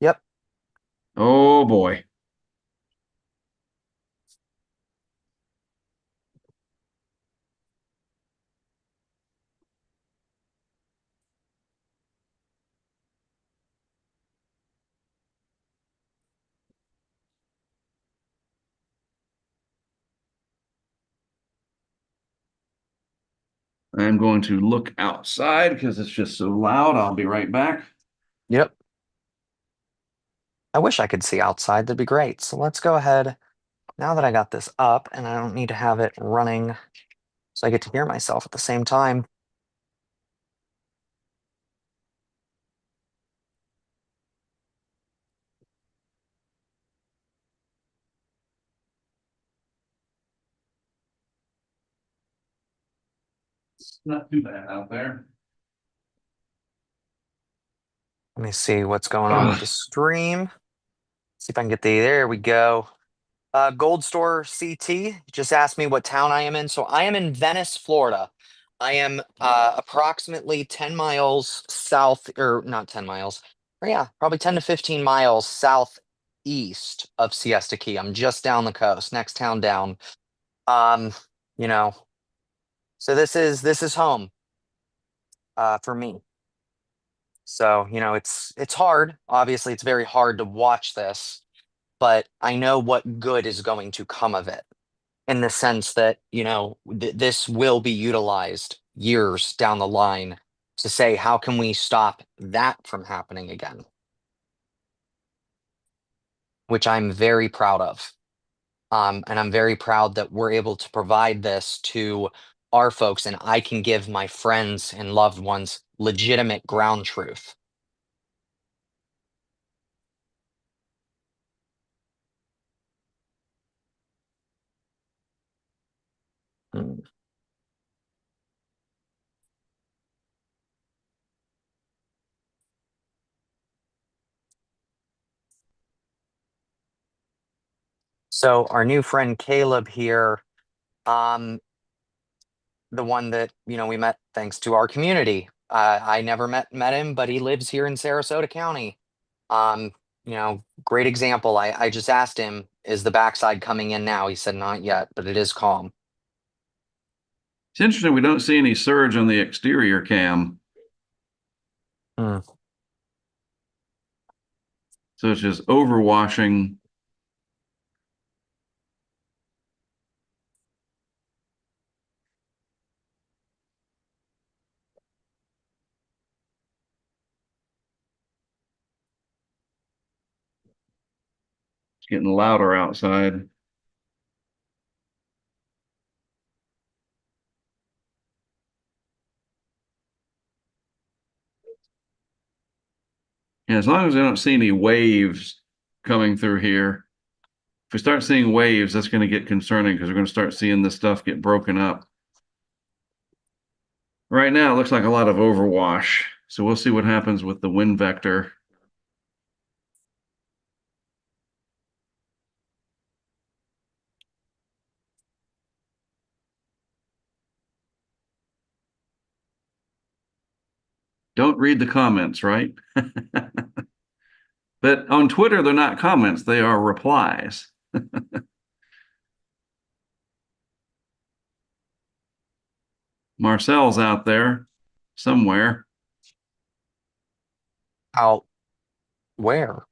Speaker 2: Yep.
Speaker 1: Oh boy. I'm going to look outside because it's just so loud. I'll be right back.
Speaker 2: Yep. I wish I could see outside. That'd be great. So let's go ahead. Now that I got this up and I don't need to have it running so I get to hear myself at the same time.
Speaker 1: It's not too bad out there.
Speaker 2: Let me see what's going on with
Speaker 1: Ugh.
Speaker 2: the stream. See if I can get there we go. Gold Store CT just asked me what town I am in. So I am in Venice, Florida. I am approximately 10 miles south, or not 10 miles. Or yeah, probably 10 to 15 miles southeast of Siesta Key. I'm just down the coast, next town down. Um, you know, so this is home for me. So, it's hard. Obviously, it's very hard to watch this, but I know what good is going to come of it in the sense that, this will be utilized years down the line to say, how can we stop that from happening again? Which I'm very proud of. And I'm very proud that we're able to provide this to our folks, and I can give my friends and loved ones legitimate ground truth. Mm. So our new friend Caleb here, um, the one that we met thanks to our community. I never met him, but he lives here in Sarasota County. Um, great example. I just asked him, "Is the backside coming in now?" He said, "Not yet, but it is calm."
Speaker 1: It's interesting. We don't see any surge on the exterior cam.
Speaker 2: Hmm.
Speaker 1: So it's just overwashing. Getting louder outside. Yeah, as long as I don't see any waves coming through here. If we start seeing waves, that's going to get concerning because we're going to start seeing this stuff get broken up. Right now, it looks like a lot of overwash. So we'll see what happens with the wind vector. Don't read the comments, right? But on Twitter, they're not comments, they are replies. Marcel's out there somewhere.
Speaker 2: Out where?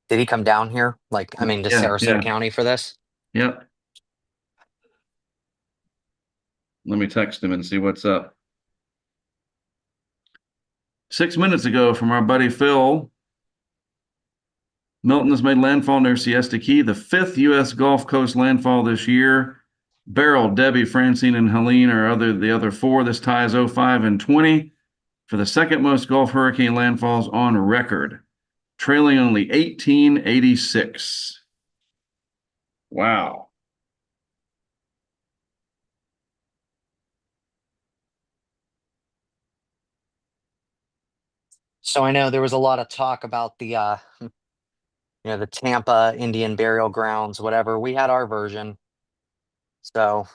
Speaker 2: Did he come down here? Like, I mean, to
Speaker 1: Yeah,
Speaker 2: Sarasota
Speaker 1: yeah,
Speaker 2: County for this?
Speaker 1: yep. Let me text him and see what's up. 6 minutes ago from our buddy Phil, Milton has made landfall near Siesta Key, the fifth U.S. Gulf Coast landfall this year. Beryl, Debbie, Francine, and Helene are the other four. This ties 05 and 20 for the second most Gulf hurricane landfalls on record, trailing only 1886. Wow.
Speaker 2: So I know there was a lot of talk about the Tampa Indian burial grounds, whatever. We had our version. So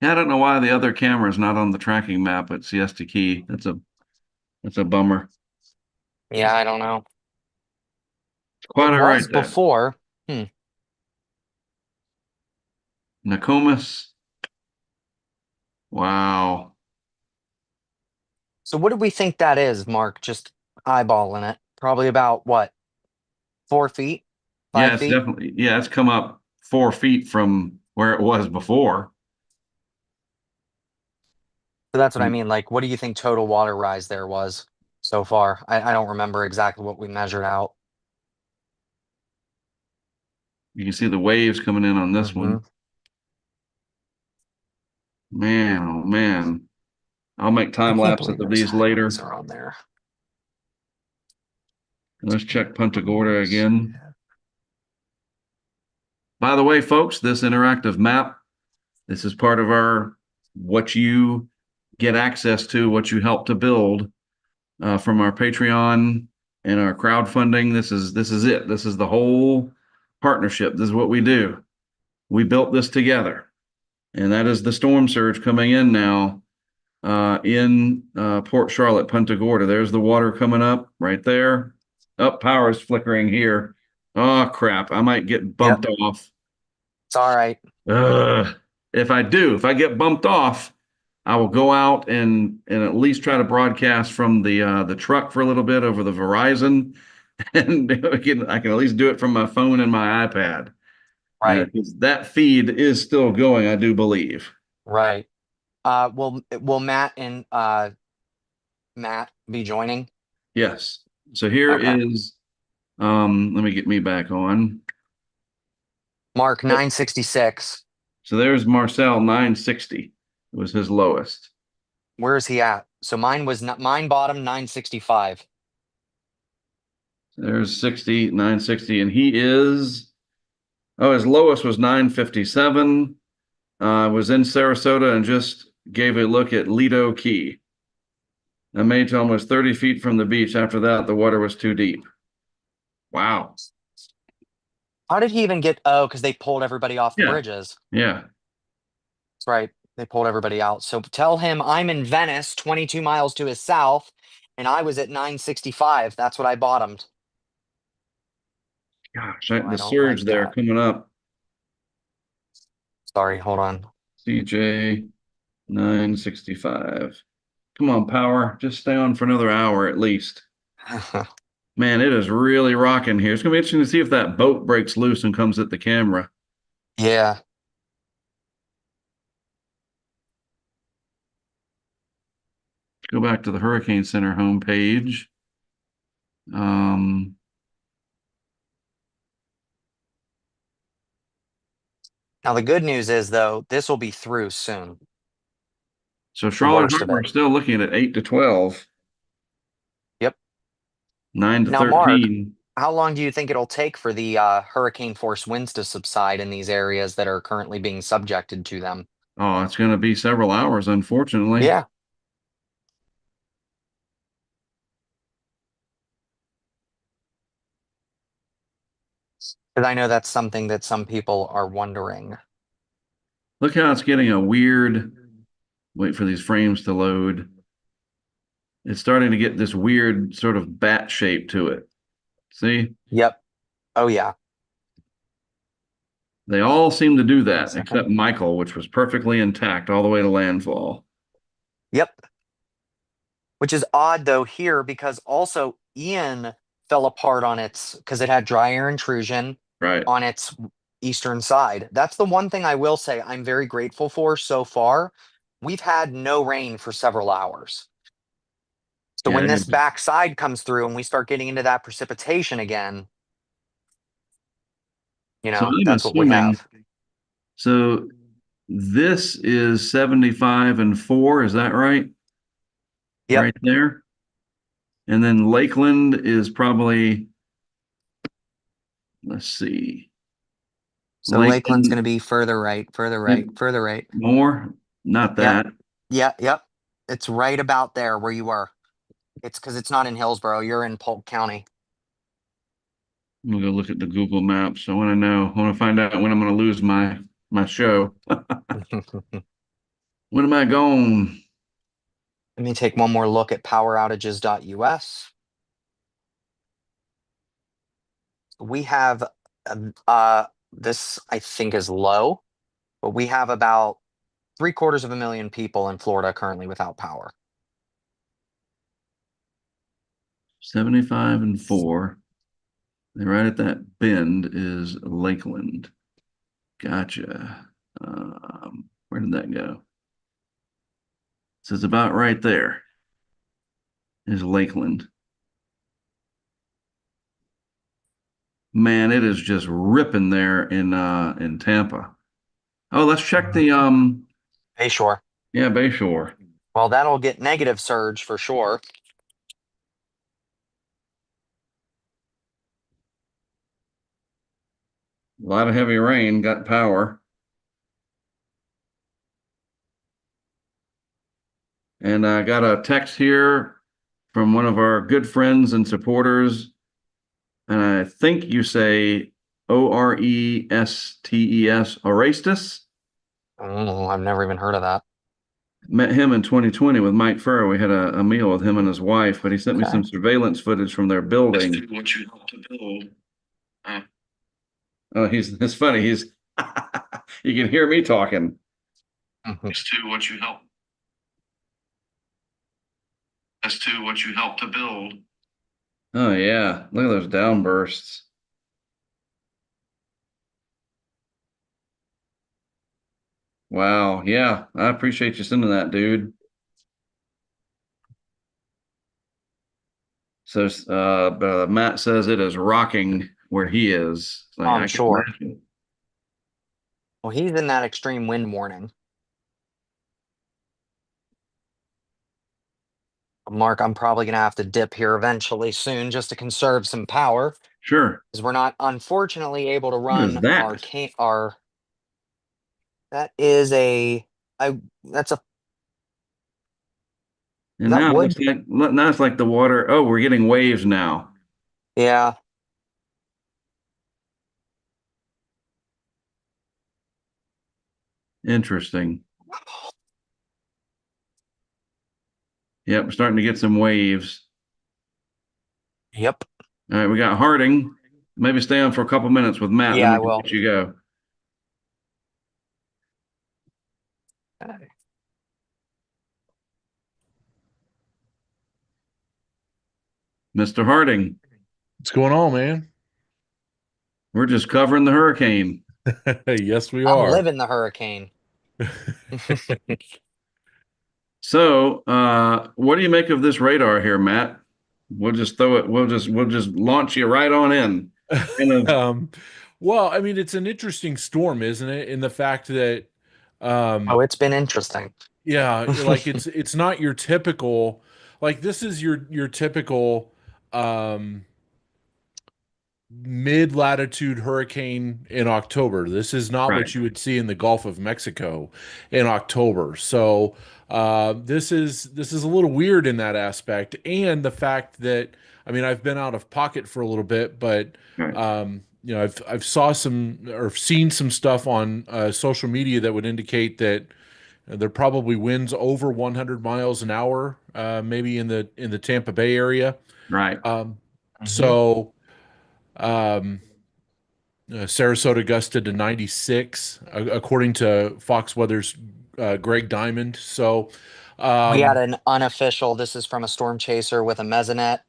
Speaker 1: Yeah, I don't know why the other camera is not on the tracking map at Siesta Key. That's a bummer.
Speaker 2: yeah, I don't know. It
Speaker 1: Quite all right
Speaker 2: was
Speaker 1: there.
Speaker 2: before. Hmm.
Speaker 1: Nokomis. Wow.
Speaker 2: So what do we think that is, Mark? Just eyeballing it. Probably about what, 4 feet,
Speaker 1: Yeah,
Speaker 2: five
Speaker 1: it's
Speaker 2: feet?
Speaker 1: definitely, yeah, it's come up 4 feet from where it was before.
Speaker 2: So that's what I mean. Like, what do you think total water rise there was so far? I don't remember exactly what we measured out.
Speaker 1: You can see the waves coming in on this
Speaker 2: Hmm.
Speaker 1: one. Man, oh man. I'll make
Speaker 2: I
Speaker 1: time
Speaker 2: can't
Speaker 1: lapses
Speaker 2: believe
Speaker 1: of
Speaker 2: those
Speaker 1: these
Speaker 2: highlights
Speaker 1: later.
Speaker 2: are on there.
Speaker 1: Let's check Punta Gorda again. By the way, folks, this interactive map, this is part of our what you get access to, what you help to build from our Patreon and our crowdfunding. This is it. This is the whole partnership. This is what we do. We built this together, and that is the storm surge coming in now in Port Charlotte, Punta Gorda. There's the water coming up right there. Up, power is flickering here. Oh crap! I might get
Speaker 2: Yep,
Speaker 1: bumped off.
Speaker 2: it's all right.
Speaker 1: Ugh. If I get bumped off, I will go out and at least try to broadcast from the truck for a little bit over the Verizon, and I can at least do it from my phone and my iPad.
Speaker 2: Right,
Speaker 1: 'Cause that feed is still going, I do believe.
Speaker 2: right. Will Matt and Matt be joining?
Speaker 1: Yes. So here
Speaker 2: Okay.
Speaker 1: is let me get me back on.
Speaker 2: Mark
Speaker 1: Oh,
Speaker 2: 966.
Speaker 1: so there's Marcel 960. It was his lowest.
Speaker 2: Where is he at? So mine was not mine bottom 965.
Speaker 1: There's 60, 960, and he is his lowest was 957. Was in Sarasota and just gave a look at Lido Key. I made to almost 30 feet from the beach. After that, the water was too deep. Wow.
Speaker 2: How did he even get? Oh, because they pulled everybody off the
Speaker 1: Yeah.
Speaker 2: bridges.
Speaker 1: Yeah.
Speaker 2: That's right. They pulled everybody out. So tell him I'm in Venice, 22 miles to his south, and I was at 965. That's what I bottomed.
Speaker 1: Gosh,
Speaker 2: So I
Speaker 1: the
Speaker 2: don't
Speaker 1: surge
Speaker 2: like
Speaker 1: there
Speaker 2: that.
Speaker 1: coming up.
Speaker 2: Sorry, hold on.
Speaker 1: CJ. 965. Come on, power. Just stay on for another hour at least. Man, it is really rocking here. It's gonna be interesting to see if that boat breaks loose and comes at the camera.
Speaker 2: Yeah.
Speaker 1: Go back to the Hurricane Center homepage. Um,
Speaker 2: Now the good news is though, this will be through soon.
Speaker 1: so
Speaker 2: The
Speaker 1: Charlotte
Speaker 2: worst of
Speaker 1: Harbor
Speaker 2: it.
Speaker 1: is still looking at 8 to 12,
Speaker 2: Yep.
Speaker 1: 9 to
Speaker 2: Now, Mark,
Speaker 1: 13.
Speaker 2: how long do you think it'll take for the hurricane force winds to subside in these areas that are currently being subjected to them?
Speaker 1: Oh, it's gonna be several hours, unfortunately.
Speaker 2: Yeah. Because I know that's something that some people are wondering.
Speaker 1: Look how it's getting a weird, wait for these frames to load. It's starting to get this weird sort of bat shape to it. See?
Speaker 2: Yep. Oh, yeah.
Speaker 1: They all seem to do
Speaker 2: One
Speaker 1: that
Speaker 2: second.
Speaker 1: except Michael, which was perfectly intact all the way to landfall.
Speaker 2: Yep. Which is odd though here because also Ian fell apart on its because it had dry air intrusion
Speaker 1: Right.
Speaker 2: on its eastern side. That's the one thing I will say I'm very grateful for so far. We've had no rain for several hours. So
Speaker 1: Yeah.
Speaker 2: when this back side comes through and we start getting into that precipitation again,
Speaker 1: So I'm
Speaker 2: that's what we
Speaker 1: assuming,
Speaker 2: have.
Speaker 1: so this is 75 and 4, is that right?
Speaker 2: Yep.
Speaker 1: Right there. And then Lakeland is probably, let's see,
Speaker 2: So Lakeland's going to
Speaker 1: Lakeland
Speaker 2: be further right, further right, further right.
Speaker 1: more, not
Speaker 2: Yep.
Speaker 1: that.
Speaker 2: Yep. It's right about there where you are. It's because it's not in Hillsborough. You're in Polk County.
Speaker 1: I'm gonna go look at the Google Maps. I want to know. I want to find out when I'm going to lose my show.
Speaker 2: Let
Speaker 1: When am I going?
Speaker 2: me take one more look at poweroutages.us. We have this, I think, is low, but we have about 750,000 people in Florida currently without power.
Speaker 1: 75 and 4. And right at that bend is Lakeland. Gotcha. Where did that go? So it's about right there is Lakeland. Man, it is just ripping there in Tampa. Oh, let's check the
Speaker 2: Bayshore.
Speaker 1: yeah, Bayshore.
Speaker 2: Well, that'll get negative surge for sure.
Speaker 1: A lot of heavy rain, got power. And I got a text here from one of our good friends and supporters. And I think you say Orestes, Orestes.
Speaker 2: Oh, I've never even heard of that.
Speaker 1: Met him in 2020 with Mike Furrow. We had a meal with him and his wife, but he sent me
Speaker 2: Okay.
Speaker 1: some surveillance footage from their building. What you helped to build. Oh, it's funny. He's you can hear me talking. As to what you helped. As to what you helped to build. Oh yeah, look at those downbursts. Wow, yeah, I appreciate you sending that, dude. So Matt says it is rocking where he is. Like
Speaker 2: I'm
Speaker 1: I can
Speaker 2: sure.
Speaker 1: imagine.
Speaker 2: Well, he's in that extreme wind warning. Mark, I'm probably going to have to dip here eventually soon just to conserve some power
Speaker 1: Sure.
Speaker 2: because we're not unfortunately able to
Speaker 1: What is
Speaker 2: run our
Speaker 1: that?
Speaker 2: can our that is a I that's a is
Speaker 1: And
Speaker 2: that
Speaker 1: now
Speaker 2: wood?
Speaker 1: it's like the water. Oh, we're getting waves now.
Speaker 2: Yeah.
Speaker 1: Interesting. Yep, we're starting to get some waves.
Speaker 2: Yep.
Speaker 1: All right, we got Harding. Maybe stay on for a couple minutes with Matt, then
Speaker 2: Yeah,
Speaker 1: we
Speaker 2: I
Speaker 1: can
Speaker 2: will.
Speaker 1: let you go.
Speaker 2: Okay.
Speaker 1: Mr. Harding.
Speaker 3: What's going on, man?
Speaker 1: We're just covering the hurricane.
Speaker 3: Yes, we
Speaker 2: I'm
Speaker 3: are.
Speaker 2: living the hurricane.
Speaker 1: So, what do you make of this radar here, Matt? We'll just throw it. We'll just launch you right on in. Kind of
Speaker 3: Um, well, I mean, it's an interesting storm, isn't it? In the fact that,
Speaker 2: Oh,
Speaker 3: um,
Speaker 2: it's been interesting.
Speaker 3: yeah, like it's not your typical, like this is your typical, um, mid-latitude hurricane in October. This is not
Speaker 1: right,
Speaker 3: what you would see in the Gulf of Mexico in October. So this is a little weird in that aspect, and the fact that I mean I've been out of pocket for a little bit, but
Speaker 1: right,
Speaker 3: I've saw some or seen some stuff on social media that would indicate that there are probably winds over 100 miles an hour, maybe in the Tampa Bay area.
Speaker 1: right.
Speaker 3: Um,
Speaker 2: Mhm.
Speaker 3: so. Um, Sarasota gusted to 96, according to Fox Weather's Greg Diamond. So,
Speaker 2: We had
Speaker 3: um,
Speaker 2: an unofficial, this is from a storm chaser with a mesonet,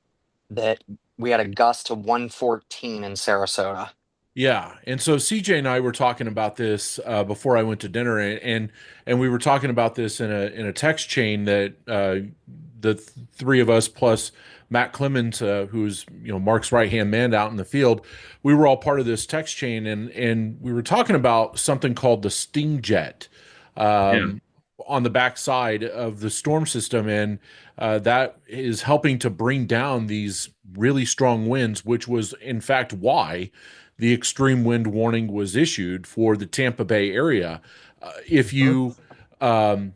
Speaker 2: that we had a gust to 114 in Sarasota.
Speaker 3: yeah. And so CJ and I were talking about this before I went to dinner, and we were talking about this in a text chain that the three of us plus Matt Clemens, who's Mark's right hand man out in the field, we were all part of this text chain, and we were talking about something called the Sting Jet.
Speaker 1: Yeah,
Speaker 3: Um, on the backside of the storm system, and that is helping to bring down these really strong winds, which was in fact why the extreme wind warning was issued for the Tampa Bay area. If
Speaker 2: Mhm.
Speaker 3: um,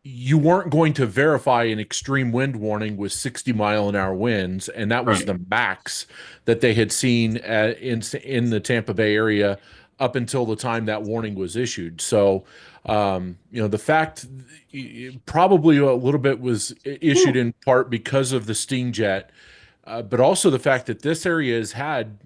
Speaker 3: you weren't going to verify an extreme wind warning with 60-mile-an-hour winds, and that was
Speaker 1: right.
Speaker 3: the max that they had seen in the Tampa Bay area up until the time that warning was issued. So, the fact probably a little bit was issued in part because of the Sting Jet, but also the fact that this area has had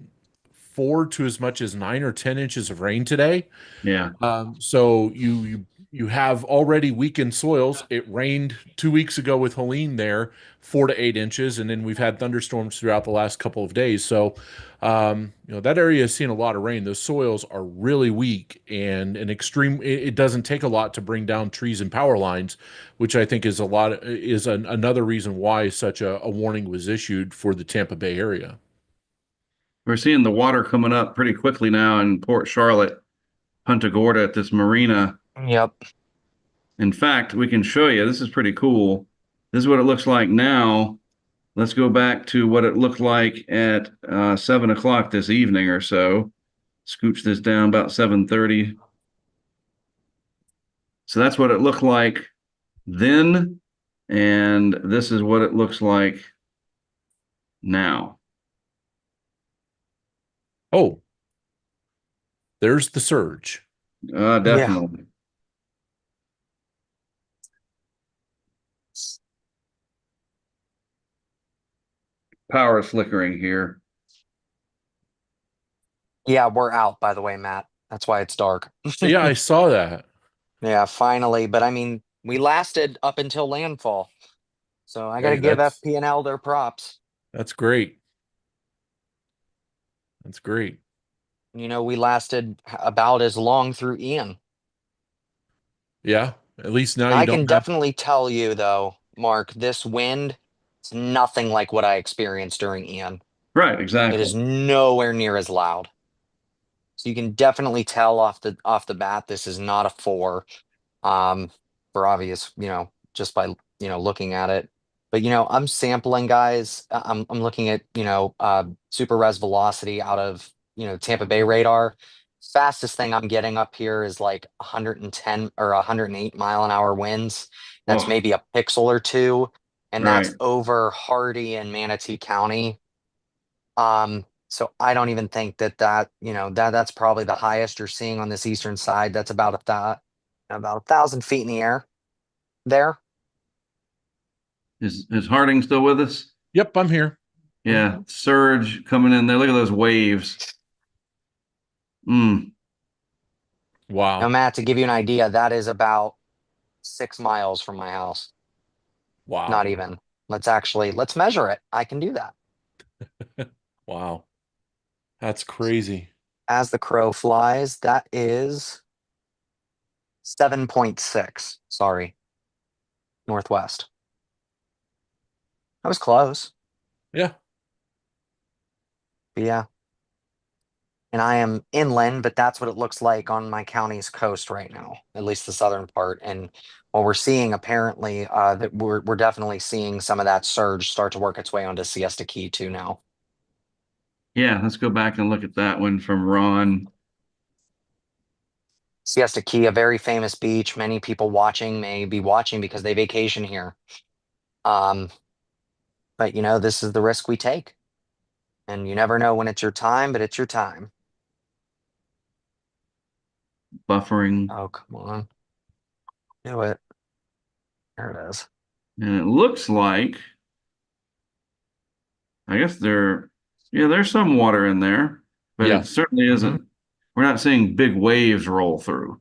Speaker 3: 4 to as much as 9 or 10 inches of rain today.
Speaker 1: Yeah.
Speaker 3: So you have already weakened soils. It rained 2 weeks ago with Helene there, 4 to 8 inches, and then we've had thunderstorms throughout the last couple of days. So, that area has seen a lot of rain. Those soils are really weak, and an extreme. It doesn't take a lot to bring down trees and power lines, which I think is another reason why such a warning was issued for the Tampa Bay area.
Speaker 1: We're seeing the water coming up pretty quickly now in Port Charlotte, Punta Gorda at this marina.
Speaker 2: Yep.
Speaker 1: In fact, we can show you. This is pretty cool. This is what it looks like now. Let's go back to what it looked like at 7 o'clock this evening or so. Scooch this down about 7:30. So that's what it looked like then, and this is what it looks like now.
Speaker 3: Oh, there's the surge.
Speaker 2: Yeah.
Speaker 1: Definitely. Power flickering here.
Speaker 2: Yeah, we're out, by the way, Matt. That's why it's dark.
Speaker 3: Yeah, I saw that.
Speaker 2: Yeah, finally. But I mean, we lasted up until landfall. So I got to
Speaker 3: Hey,
Speaker 2: give
Speaker 3: that's
Speaker 2: FP&L their props.
Speaker 3: that's great. That's great.
Speaker 2: We lasted about as long through Ian.
Speaker 3: Yeah, at least now you
Speaker 2: I can
Speaker 3: don't have.
Speaker 2: definitely tell you, though, Mark, this wind, it's nothing like what I experienced during Ian.
Speaker 1: Right,
Speaker 2: It is
Speaker 1: exactly.
Speaker 2: nowhere near as loud. So you can definitely tell off the bat this is not a four. um, for obvious, just by looking at it. But I'm sampling guys. I'm looking at super res velocity out of Tampa Bay radar. Fastest thing I'm getting up here is like 110 or 108 mile an hour winds. That's
Speaker 1: Oh,
Speaker 2: maybe a pixel or two, and that's
Speaker 1: right.
Speaker 2: over Hardy and Manatee County. So I don't even think that's probably the highest you're seeing on this eastern side. That's about 1,000 feet in the air there.
Speaker 1: Is Harding still with us?
Speaker 3: Yep, I'm here.
Speaker 1: Yeah, surge coming in there. Look at those waves. Mm,
Speaker 2: Now,
Speaker 3: Wow.
Speaker 2: Matt, to give you an idea, that is about 6 miles from my house. Not
Speaker 3: Wow.
Speaker 2: even. Let's measure it. I can do that.
Speaker 3: Wow. That's crazy.
Speaker 2: As the crow flies, that is 7.6. Sorry, northwest. I was close.
Speaker 3: Yeah.
Speaker 2: But yeah. And I am inland, but that's what it looks like on my county's coast right now, at least the southern part. And what we're seeing apparently, that we're definitely seeing some of that surge start to work its way onto Siesta Key too now.
Speaker 1: Yeah, let's go back and look at that one from Ron.
Speaker 2: Siesta Key, a very famous beach. Many people watching may be watching because they vacation here. Um, but you know, this is the risk we take. And you never know when it's your time, but it's your time.
Speaker 1: Buffering.
Speaker 2: Oh, come on. Do it. There it is.
Speaker 1: And it looks like, I guess there's some water in there, but
Speaker 3: Yeah.
Speaker 1: it certainly isn't. We're not seeing big waves roll through.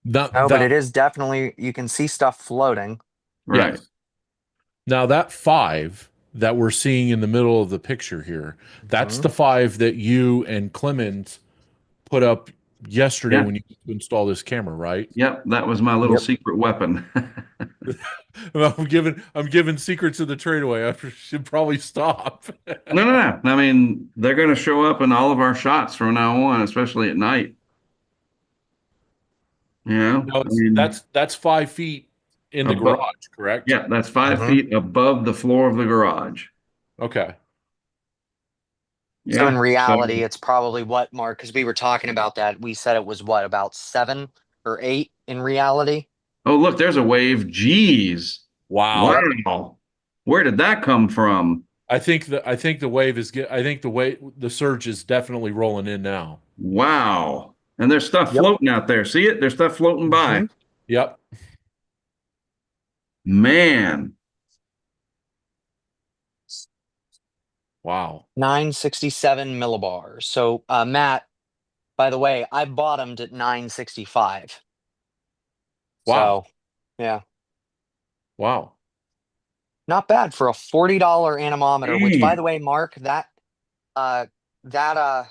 Speaker 3: That
Speaker 2: Oh, but it
Speaker 3: that
Speaker 2: is definitely, you can see stuff floating.
Speaker 1: Right.
Speaker 3: yes. Now that 5 that we're seeing in the middle of the picture here, that's
Speaker 2: Mhm.
Speaker 3: the 5 that you and Clemens put up yesterday
Speaker 1: Yeah.
Speaker 3: when you install this camera, right?
Speaker 1: Yep. That was my little
Speaker 2: Yep.
Speaker 1: secret weapon.
Speaker 3: I'm giving secrets of the trade away. I should probably stop.
Speaker 1: No, no, no. I mean, they're going to show up in all of our shots from now on, especially at night. You know,
Speaker 3: No,
Speaker 1: I mean,
Speaker 3: that's 5 feet in the
Speaker 1: above,
Speaker 3: garage, correct?
Speaker 1: yeah, that's 5 feet
Speaker 2: Mhm.
Speaker 1: above the floor of the garage.
Speaker 3: Okay.
Speaker 2: So in
Speaker 1: Yeah. So,
Speaker 2: reality, it's probably what, Mark, because we were talking about that. We said it was what, about 7 or 8 in reality?
Speaker 1: oh, look, there's a wave. Jeez.
Speaker 3: Wow.
Speaker 2: Yep.
Speaker 1: Wow. Where did that come from?
Speaker 3: I think the wave is get I think the surge is definitely rolling in now.
Speaker 1: Wow. And there's stuff
Speaker 2: Yep.
Speaker 1: floating out there. See it? There's stuff floating by.
Speaker 2: Hmm.
Speaker 3: Yep.
Speaker 1: Man.
Speaker 3: Wow.
Speaker 2: 967 millibars. So, Matt, by the way, I bottomed at 965.
Speaker 3: Wow.
Speaker 2: So, yeah,
Speaker 3: Wow.
Speaker 2: not bad for a $40 anemometer, which by the
Speaker 1: Man.
Speaker 2: way, Mark, uh that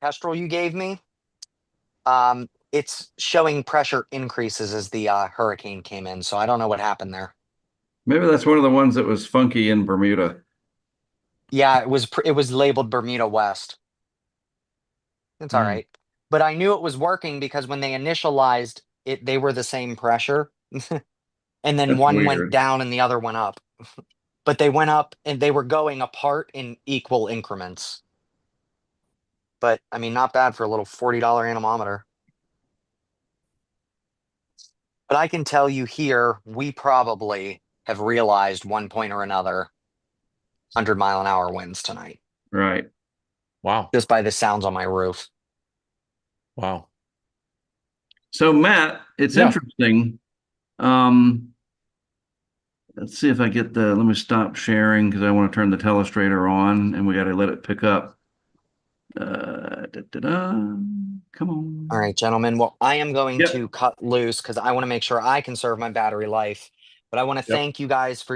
Speaker 2: Kestrel you gave me, it's showing pressure increases as the hurricane came in. So I don't know what happened there.
Speaker 1: Maybe that's one of the ones that was funky in Bermuda.
Speaker 2: Yeah, it was labeled Bermuda West. It's all
Speaker 3: Mm,
Speaker 2: right. But I knew it was working because when they initialized it, they were the same pressure. And then
Speaker 1: That's
Speaker 2: one went
Speaker 1: weird.
Speaker 2: down and the other went up. But they went up and they were going apart in equal increments. But I mean, not bad for a little $40 anemometer. But I can tell you here, we probably have realized one point or another 100-mile-an-hour winds tonight,
Speaker 1: Right.
Speaker 3: wow.
Speaker 2: just by the sounds on my roof.
Speaker 3: Wow.
Speaker 1: So, Matt, it's
Speaker 3: Yeah.
Speaker 1: interesting. Um, let's see if I get let me stop sharing because I want to turn the telestrator on and we got to let it pick up. Da. Come
Speaker 2: All
Speaker 1: on.
Speaker 2: right, gentlemen. Well, I am going
Speaker 1: Yep.
Speaker 2: to cut loose because I want to make sure I conserve my battery life. But I want to
Speaker 3: Yep.
Speaker 2: thank you guys for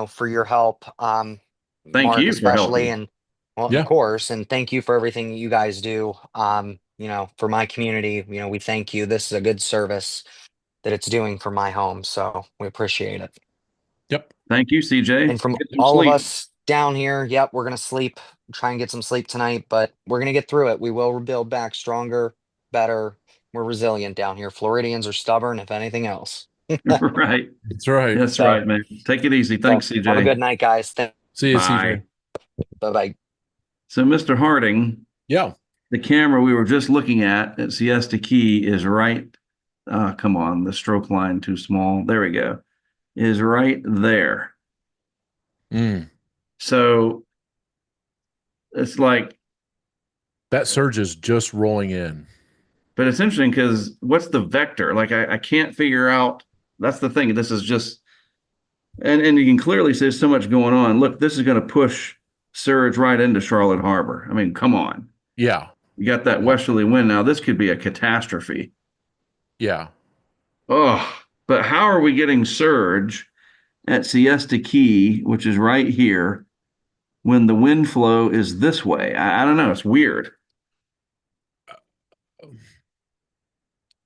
Speaker 2: for your help.
Speaker 1: Thank
Speaker 2: Mark
Speaker 1: you for
Speaker 2: especially,
Speaker 1: helping.
Speaker 2: and well, of
Speaker 3: Yeah.
Speaker 2: course, and thank you for everything you guys do. For my community, we thank you. This is a good service that it's doing for my home, so we appreciate it.
Speaker 3: Yep.
Speaker 1: Thank you, CJ.
Speaker 2: And from
Speaker 1: Get some
Speaker 2: all of
Speaker 1: sleep.
Speaker 2: us down here, yep, we're gonna sleep, try and get some sleep tonight, but we're gonna get through it. We will rebuild back stronger, better. We're resilient down here. Floridians are stubborn, if anything else.
Speaker 1: Right.
Speaker 3: That's right.
Speaker 1: That's
Speaker 2: So,
Speaker 1: right, man. Take it easy.
Speaker 2: so
Speaker 1: Thanks,
Speaker 2: have a
Speaker 1: CJ.
Speaker 2: good night, guys.
Speaker 3: See you,
Speaker 1: Bye.
Speaker 3: CJ.
Speaker 2: Bye bye.
Speaker 1: So, Mr. Harding,
Speaker 3: Yeah.
Speaker 1: the camera we were just looking at Siesta Key is right. Come on, the stroke line too small. There we go. Is right there.
Speaker 3: Mm.
Speaker 1: So it's like,
Speaker 3: That surge is just rolling in.
Speaker 1: but it's interesting because what's the vector? Like I can't figure out. That's the thing. This is just, and you can clearly see there's so much going on. Look, this is going to push surge right into Charlotte Harbor. I mean, come on.
Speaker 3: Yeah.
Speaker 1: You got that
Speaker 3: Yep.
Speaker 1: westerly wind now. This could be a catastrophe.
Speaker 3: Yeah.
Speaker 1: Oh, but how are we getting surge at Siesta Key, which is right here? when the wind flow is this way. I don't know. It's weird.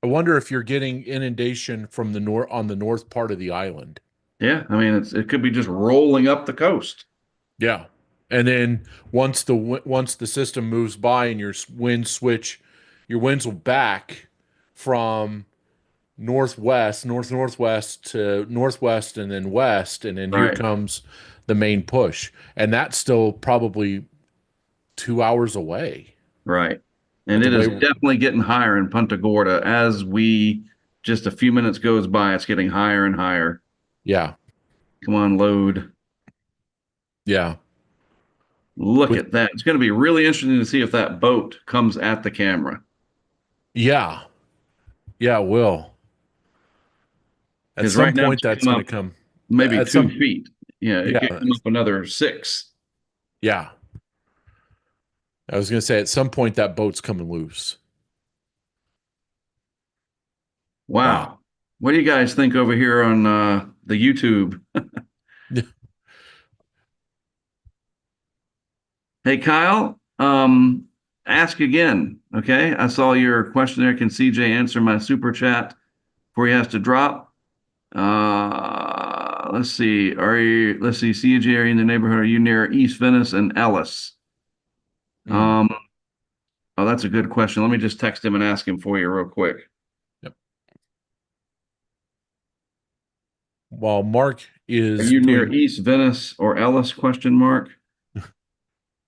Speaker 3: I wonder if you're getting inundation from the north on the north part of the island.
Speaker 1: Yeah, I mean, it could be just rolling up the coast.
Speaker 3: Yeah. And then once the system moves by and your winds will back from northwest to northwest and then west, and then here
Speaker 1: Right,
Speaker 3: comes the main push. And that's still probably 2 hours away.
Speaker 1: right. And
Speaker 3: But the
Speaker 1: it is
Speaker 3: way,
Speaker 1: definitely getting higher in Punta Gorda as we just a few minutes goes by. It's getting higher and higher.
Speaker 3: yeah,
Speaker 1: Come on, load.
Speaker 3: yeah,
Speaker 1: Look
Speaker 3: with,
Speaker 1: at that. It's going to be really interesting to see if that boat comes at the camera.
Speaker 3: yeah, yeah, it will. At
Speaker 1: Because
Speaker 3: some
Speaker 1: right now
Speaker 3: point,
Speaker 1: it's
Speaker 3: that's
Speaker 1: come
Speaker 3: going
Speaker 1: up
Speaker 3: to come.
Speaker 1: maybe
Speaker 3: At
Speaker 1: 2 feet. Yeah, it could
Speaker 3: yeah,
Speaker 1: come up another 6.
Speaker 3: yeah. I was going to say at some point that boat's coming loose. Wow.
Speaker 1: Wow. What do you guys think over here on the YouTube? Hey, Kyle, ask again. Okay. I saw your question there. Can CJ answer my super chat before he has to drop? Let's see. Let's see, CJ, are you in the neighborhood? Are you near East Venice and Ellis?
Speaker 3: Mm.
Speaker 1: Um, oh, that's a good question. Let me just text him and ask him for you real quick.
Speaker 3: Yep. While Mark
Speaker 1: Are
Speaker 3: is
Speaker 1: you near
Speaker 3: doing,
Speaker 1: East Venice or Ellis? Question mark.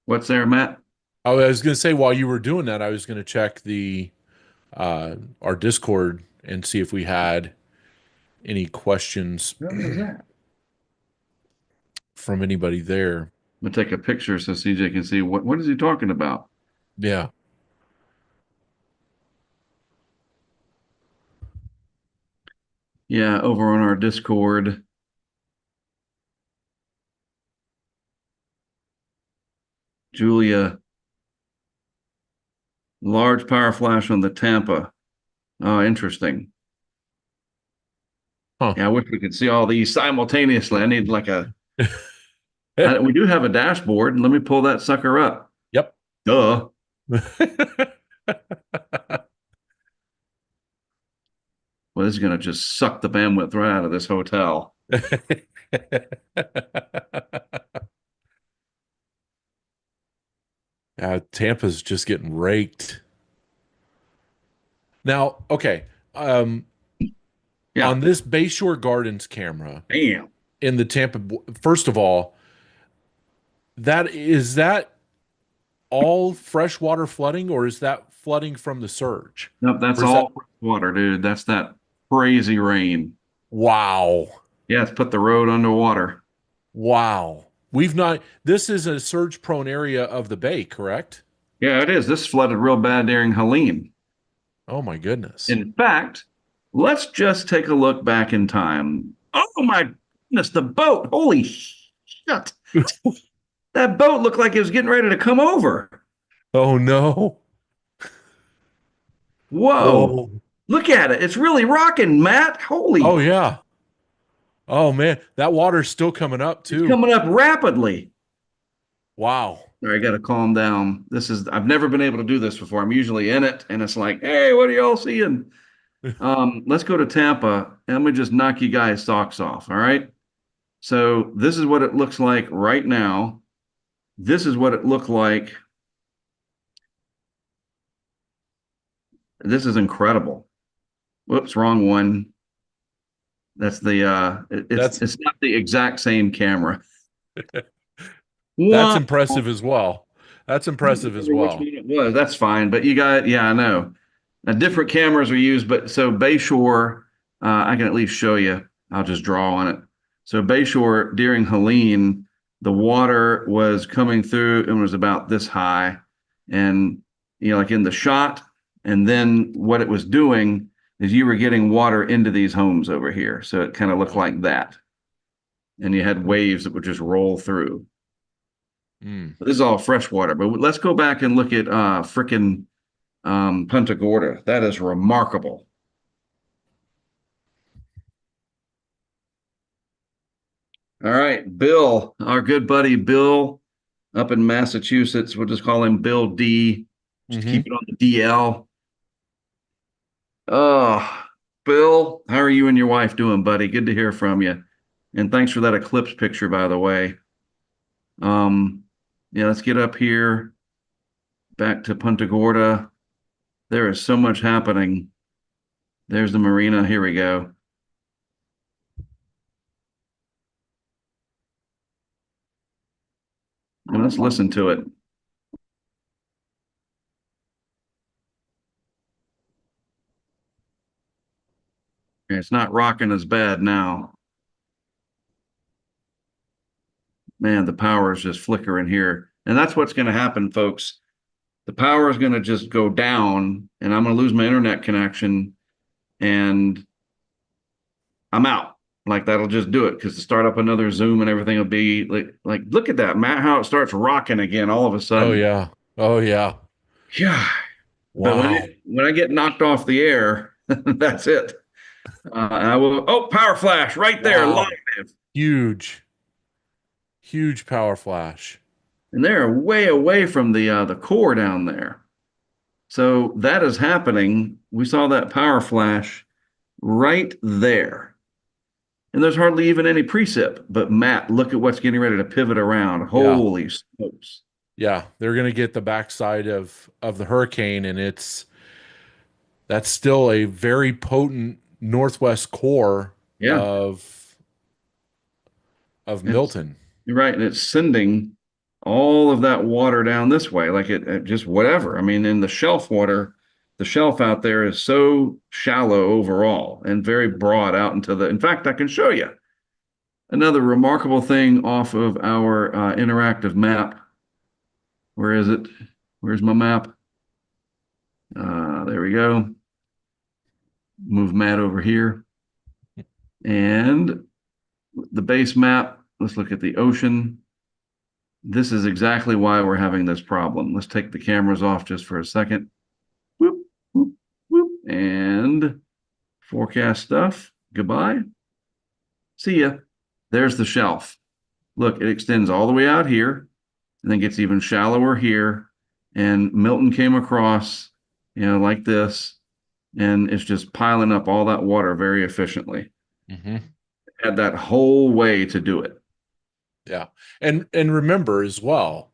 Speaker 1: What's there, Matt?
Speaker 3: I was going to say while you were doing that, I was going to check the our Discord and see if we had any questions
Speaker 1: What is that?
Speaker 3: from anybody there.
Speaker 1: I'm gonna take a picture so CJ can see what is he talking about.
Speaker 3: Yeah.
Speaker 1: Yeah, over on our Discord. Julia, large power flash on the Tampa. Oh, interesting.
Speaker 3: Huh.
Speaker 1: Yeah, I wish we could see all these simultaneously. I need like we do have a dashboard. Let me pull that sucker up.
Speaker 3: Yep.
Speaker 1: Duh. Well, this is gonna just suck the bandwidth right out of this hotel.
Speaker 3: Tampa's just getting raked. Now, okay. Um,
Speaker 1: Yeah.
Speaker 3: on this Bayshore Gardens camera
Speaker 1: Damn.
Speaker 3: in the Tampa, first of all, that all freshwater flooding, or is that flooding from the surge?
Speaker 1: Nope, that's
Speaker 3: Or is that
Speaker 1: all water, dude. That's that crazy rain.
Speaker 3: wow?
Speaker 1: Yeah, it's put the road underwater.
Speaker 3: Wow. We've not, this is a surge prone area of the bay, correct?
Speaker 1: Yeah, it is. This flooded real bad during Helene.
Speaker 3: Oh my goodness.
Speaker 1: In fact, let's just take a look back in time. Oh my goodness, the boat. Holy shit. That boat looked like it was getting ready to come over.
Speaker 3: Oh no.
Speaker 1: Whoa.
Speaker 3: Whoa.
Speaker 1: Look at it. It's really rocking, Matt.
Speaker 3: Oh
Speaker 1: Holy,
Speaker 3: yeah. Oh man, that water's still coming up
Speaker 1: it's
Speaker 3: too.
Speaker 1: coming up rapidly.
Speaker 3: Wow.
Speaker 1: All right, I got to calm down. I've never been able to do this before. I'm usually in it and it's like, hey, what are y'all seeing? Let's go to Tampa and let me just knock you guys' socks off. All right. So this is what it looks like right now. This is what it looked like. This is incredible. Whoops, wrong one. That's
Speaker 3: That's
Speaker 1: it's not the exact same camera.
Speaker 3: that's
Speaker 1: Wow.
Speaker 3: impressive as well. That's
Speaker 1: I don't
Speaker 3: impressive as
Speaker 1: remember which one
Speaker 3: well.
Speaker 1: it was. That's fine. But yeah, I know. Now, different cameras are used, but so Bayshore, I can at least show you. I'll just draw on it. So Bayshore during Helene, the water was coming through and was about this high, and like in the shot, and then what it was doing is you were getting water into these homes over here, so it kind of looked like that, and you had waves that would just roll through.
Speaker 3: Mm.
Speaker 1: This is all fresh water, but let's go back and look at frickin' Punta Gorda. That is remarkable. All right, Bill, our good buddy Bill up in Massachusetts. We'll just call him Bill D. Just keep it on the DL. Oh, Bill, how are you and your wife doing, buddy? Good to hear from you. And thanks for that eclipse picture, by the way. Yeah, let's get up here back to Punta Gorda. There is so much happening. There's the marina. Here we go. And let's listen to it. It's not rocking as bad now. Man, the power is just flickering here. And that's what's going to happen, folks. The power is going to just go down, and I'm going to lose my internet connection, and I'm out. Like, that'll just do it, because to start up another Zoom and everything will be like look at that, Matt, how it starts rocking again all of a sudden.
Speaker 3: Oh yeah. Oh yeah.
Speaker 1: Yeah. But
Speaker 3: Wow.
Speaker 1: when I get knocked off the air, that's it. I will. Oh, power flash right there,
Speaker 3: Wow.
Speaker 1: live.
Speaker 3: Huge power flash.
Speaker 1: And they're way away from the core down there. So that is happening. We saw that power flash right there. And there's hardly even any precip. But Matt, look at what's getting ready to pivot around. Holy smokes.
Speaker 3: Yeah, they're going to get the backside of the hurricane, and that's still a very potent northwest core
Speaker 1: Yeah.
Speaker 3: of Milton.
Speaker 1: You're right. And it's sending all of that water down this way, like it just whatever. I mean, in the shelf water, the shelf out there is so shallow overall and very broad out into in fact, I can show you another remarkable thing off of our interactive map. Where is it? Where's my map? There we go. Move Matt over here. And the base map, let's look at the ocean. This is exactly why we're having this problem. Let's take the cameras off just for a second. Whoop, whoop, whoop. And forecast stuff. Goodbye. See ya. There's the shelf. Look, it extends all the way out here and then gets even shallower here. And Milton came across, like this, and it's just piling up all that water very efficiently. Had that whole way to do it.
Speaker 3: Yeah. And remember as well,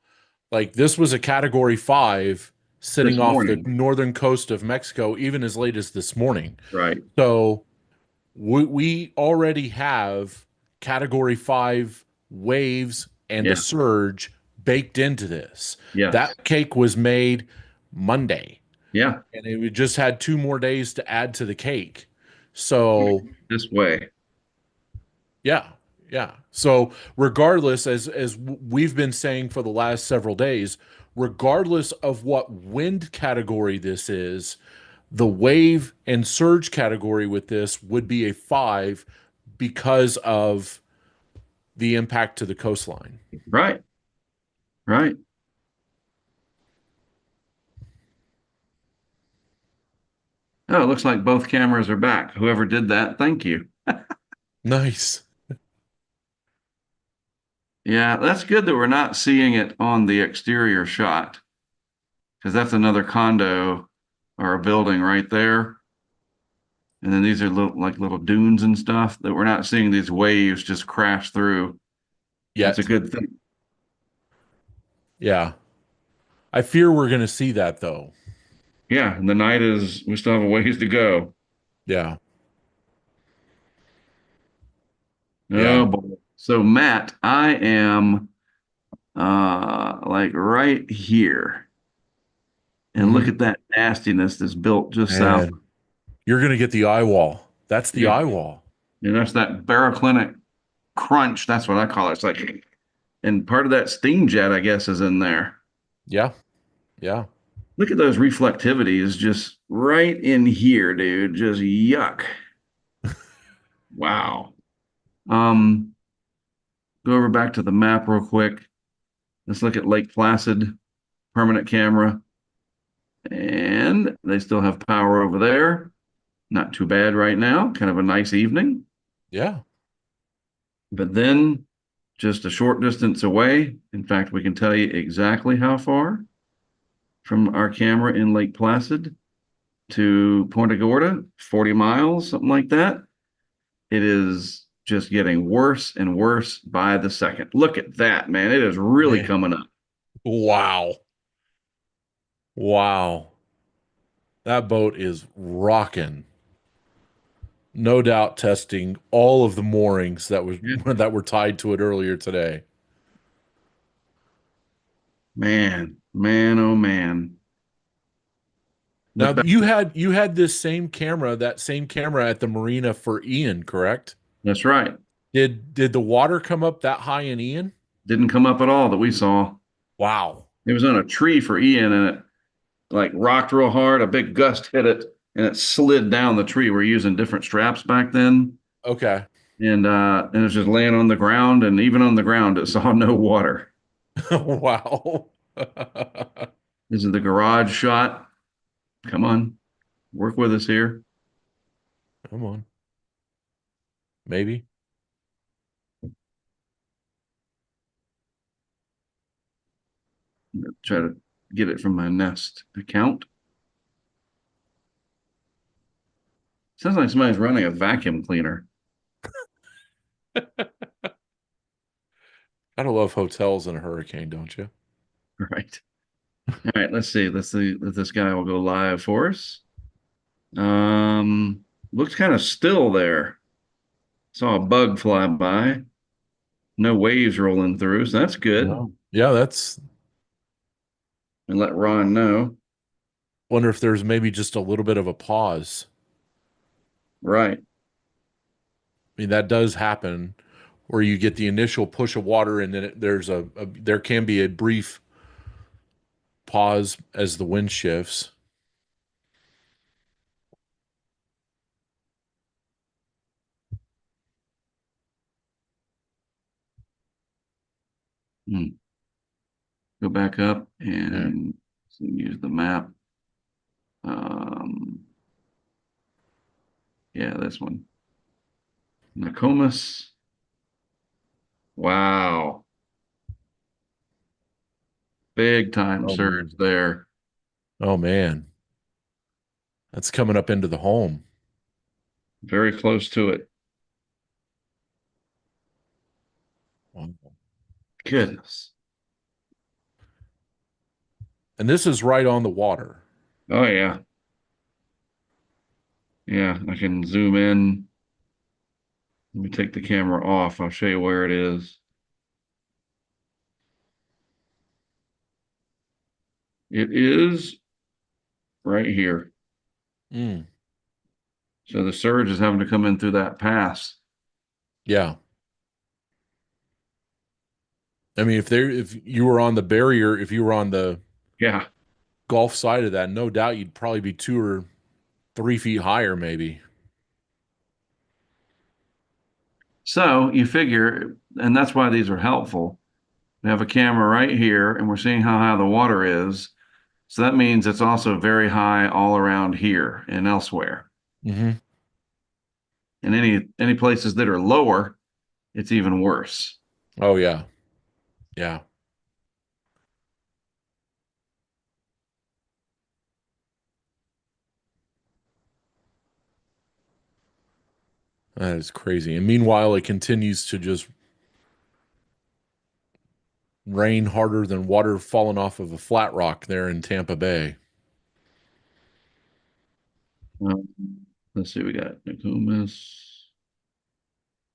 Speaker 3: like this was a category 5 sitting off the northern coast of Mexico even as late as this morning.
Speaker 1: Right.
Speaker 3: So we already have category 5 waves and a surge baked into this.
Speaker 1: Yeah.
Speaker 3: That cake was made Monday.
Speaker 1: Yeah.
Speaker 3: And it just had 2 more days to add to the cake. So
Speaker 1: this way.
Speaker 3: Yeah. Yeah. So regardless, as we've been saying for the last several days, regardless of what wind category this is, the wave and surge category with this would be a 5 because of the impact to the coastline.
Speaker 1: Right. Right. Oh, it looks like both cameras are back. Whoever did that, thank you.
Speaker 3: Nice.
Speaker 1: Yeah, that's good that we're not seeing it on the exterior shot, because that's another condo or a building right there. And then these are little dunes and stuff that we're not seeing these waves just crash through. Yeah, that's a good thing.
Speaker 3: Yeah. I fear we're going to see that though.
Speaker 1: Yeah, and the night we still have a ways to go.
Speaker 3: Yeah.
Speaker 1: Oh boy. So Matt, I am like right here. And look at that nastiness that's built just south.
Speaker 3: You're going to get the Eyewall. That's the Eyewall.
Speaker 1: And that's that baroclinic crunch. That's what I call it. It's like, and part of that steam jet, I guess, is in there.
Speaker 3: Yeah. Yeah.
Speaker 1: Look at those reflectivities just right in here, dude. Just yuck. Wow. Go over back to the map real quick. Let's look at Lake Placid, permanent camera. And they still have power over there. Not too bad right now. Kind of a nice evening.
Speaker 3: Yeah.
Speaker 1: But then just a short distance away. In fact, we can tell you exactly how far from our camera in Lake Placid to Punta Gorda, 40 miles, something like that. It is just getting worse and worse by the second. Look at that, man. It is really
Speaker 3: Man.
Speaker 1: coming up.
Speaker 3: Wow. Wow. That boat is rocking. No doubt testing all of the moorings that was
Speaker 1: Yeah.
Speaker 3: that were tied to it earlier today.
Speaker 1: Man, man, oh man.
Speaker 3: Now
Speaker 1: Look back.
Speaker 3: you had this same camera, that same camera at the marina for Ian, correct?
Speaker 1: That's right.
Speaker 3: Did the water come up that high in Ian?
Speaker 1: Didn't come up at all that we saw.
Speaker 3: Wow.
Speaker 1: It was on a tree for Ian and it like rocked real hard. A big gust hit it and it slid down the tree. We're using different straps back then.
Speaker 3: Okay.
Speaker 1: And it was just laying on the ground. And even on the ground, it saw no water.
Speaker 3: Wow.
Speaker 1: This is the garage shot. Come on, work with us here.
Speaker 3: Come on. Maybe.
Speaker 1: Try to get it from my Nest account. Sounds like somebody's running a vacuum cleaner.
Speaker 3: Gotta love hotels in a hurricane, don't you?
Speaker 1: Right. All right, let's see. Let's see if this guy will go live for us. Looks kind of still there. Saw a bug fly by. No waves rolling through, so that's good.
Speaker 3: Yeah, that's
Speaker 1: And let Ron know.
Speaker 3: wonder if there's maybe just a little bit of a pause.
Speaker 1: Right.
Speaker 3: I mean, that does happen where you get the initial push of water and then there's there can be a brief pause as the wind shifts.
Speaker 1: Hmm. Go back up and use the map. Um, yeah, this one. Nokomis. Wow. Big time
Speaker 3: Oh
Speaker 1: surge
Speaker 3: man.
Speaker 1: there.
Speaker 3: Oh man. That's coming up into the home.
Speaker 1: Very close to it.
Speaker 3: Wow.
Speaker 1: Goodness.
Speaker 3: And this is right on the water.
Speaker 1: Oh, yeah. Yeah, I can zoom in. Let me take the camera off. I'll show you where it is. It is right here.
Speaker 3: Mm,
Speaker 1: So the surge is having to come in through that pass.
Speaker 3: yeah. I mean, if you were on the barrier, if you were on the
Speaker 1: Yeah.
Speaker 3: Gulf side of that, no doubt you'd probably be 2 or 3 feet higher, maybe.
Speaker 1: So you figure, and that's why these are helpful. We have a camera right here, and we're seeing how high the water is. So that means it's also very high all around here and elsewhere.
Speaker 3: Mm-hmm.
Speaker 1: And any places that are lower, it's even worse.
Speaker 3: Oh yeah. Yeah. That is crazy. And meanwhile, it continues to just rain harder than water falling off of a flat rock there in Tampa Bay.
Speaker 1: Um, let's see, we got Nokomis.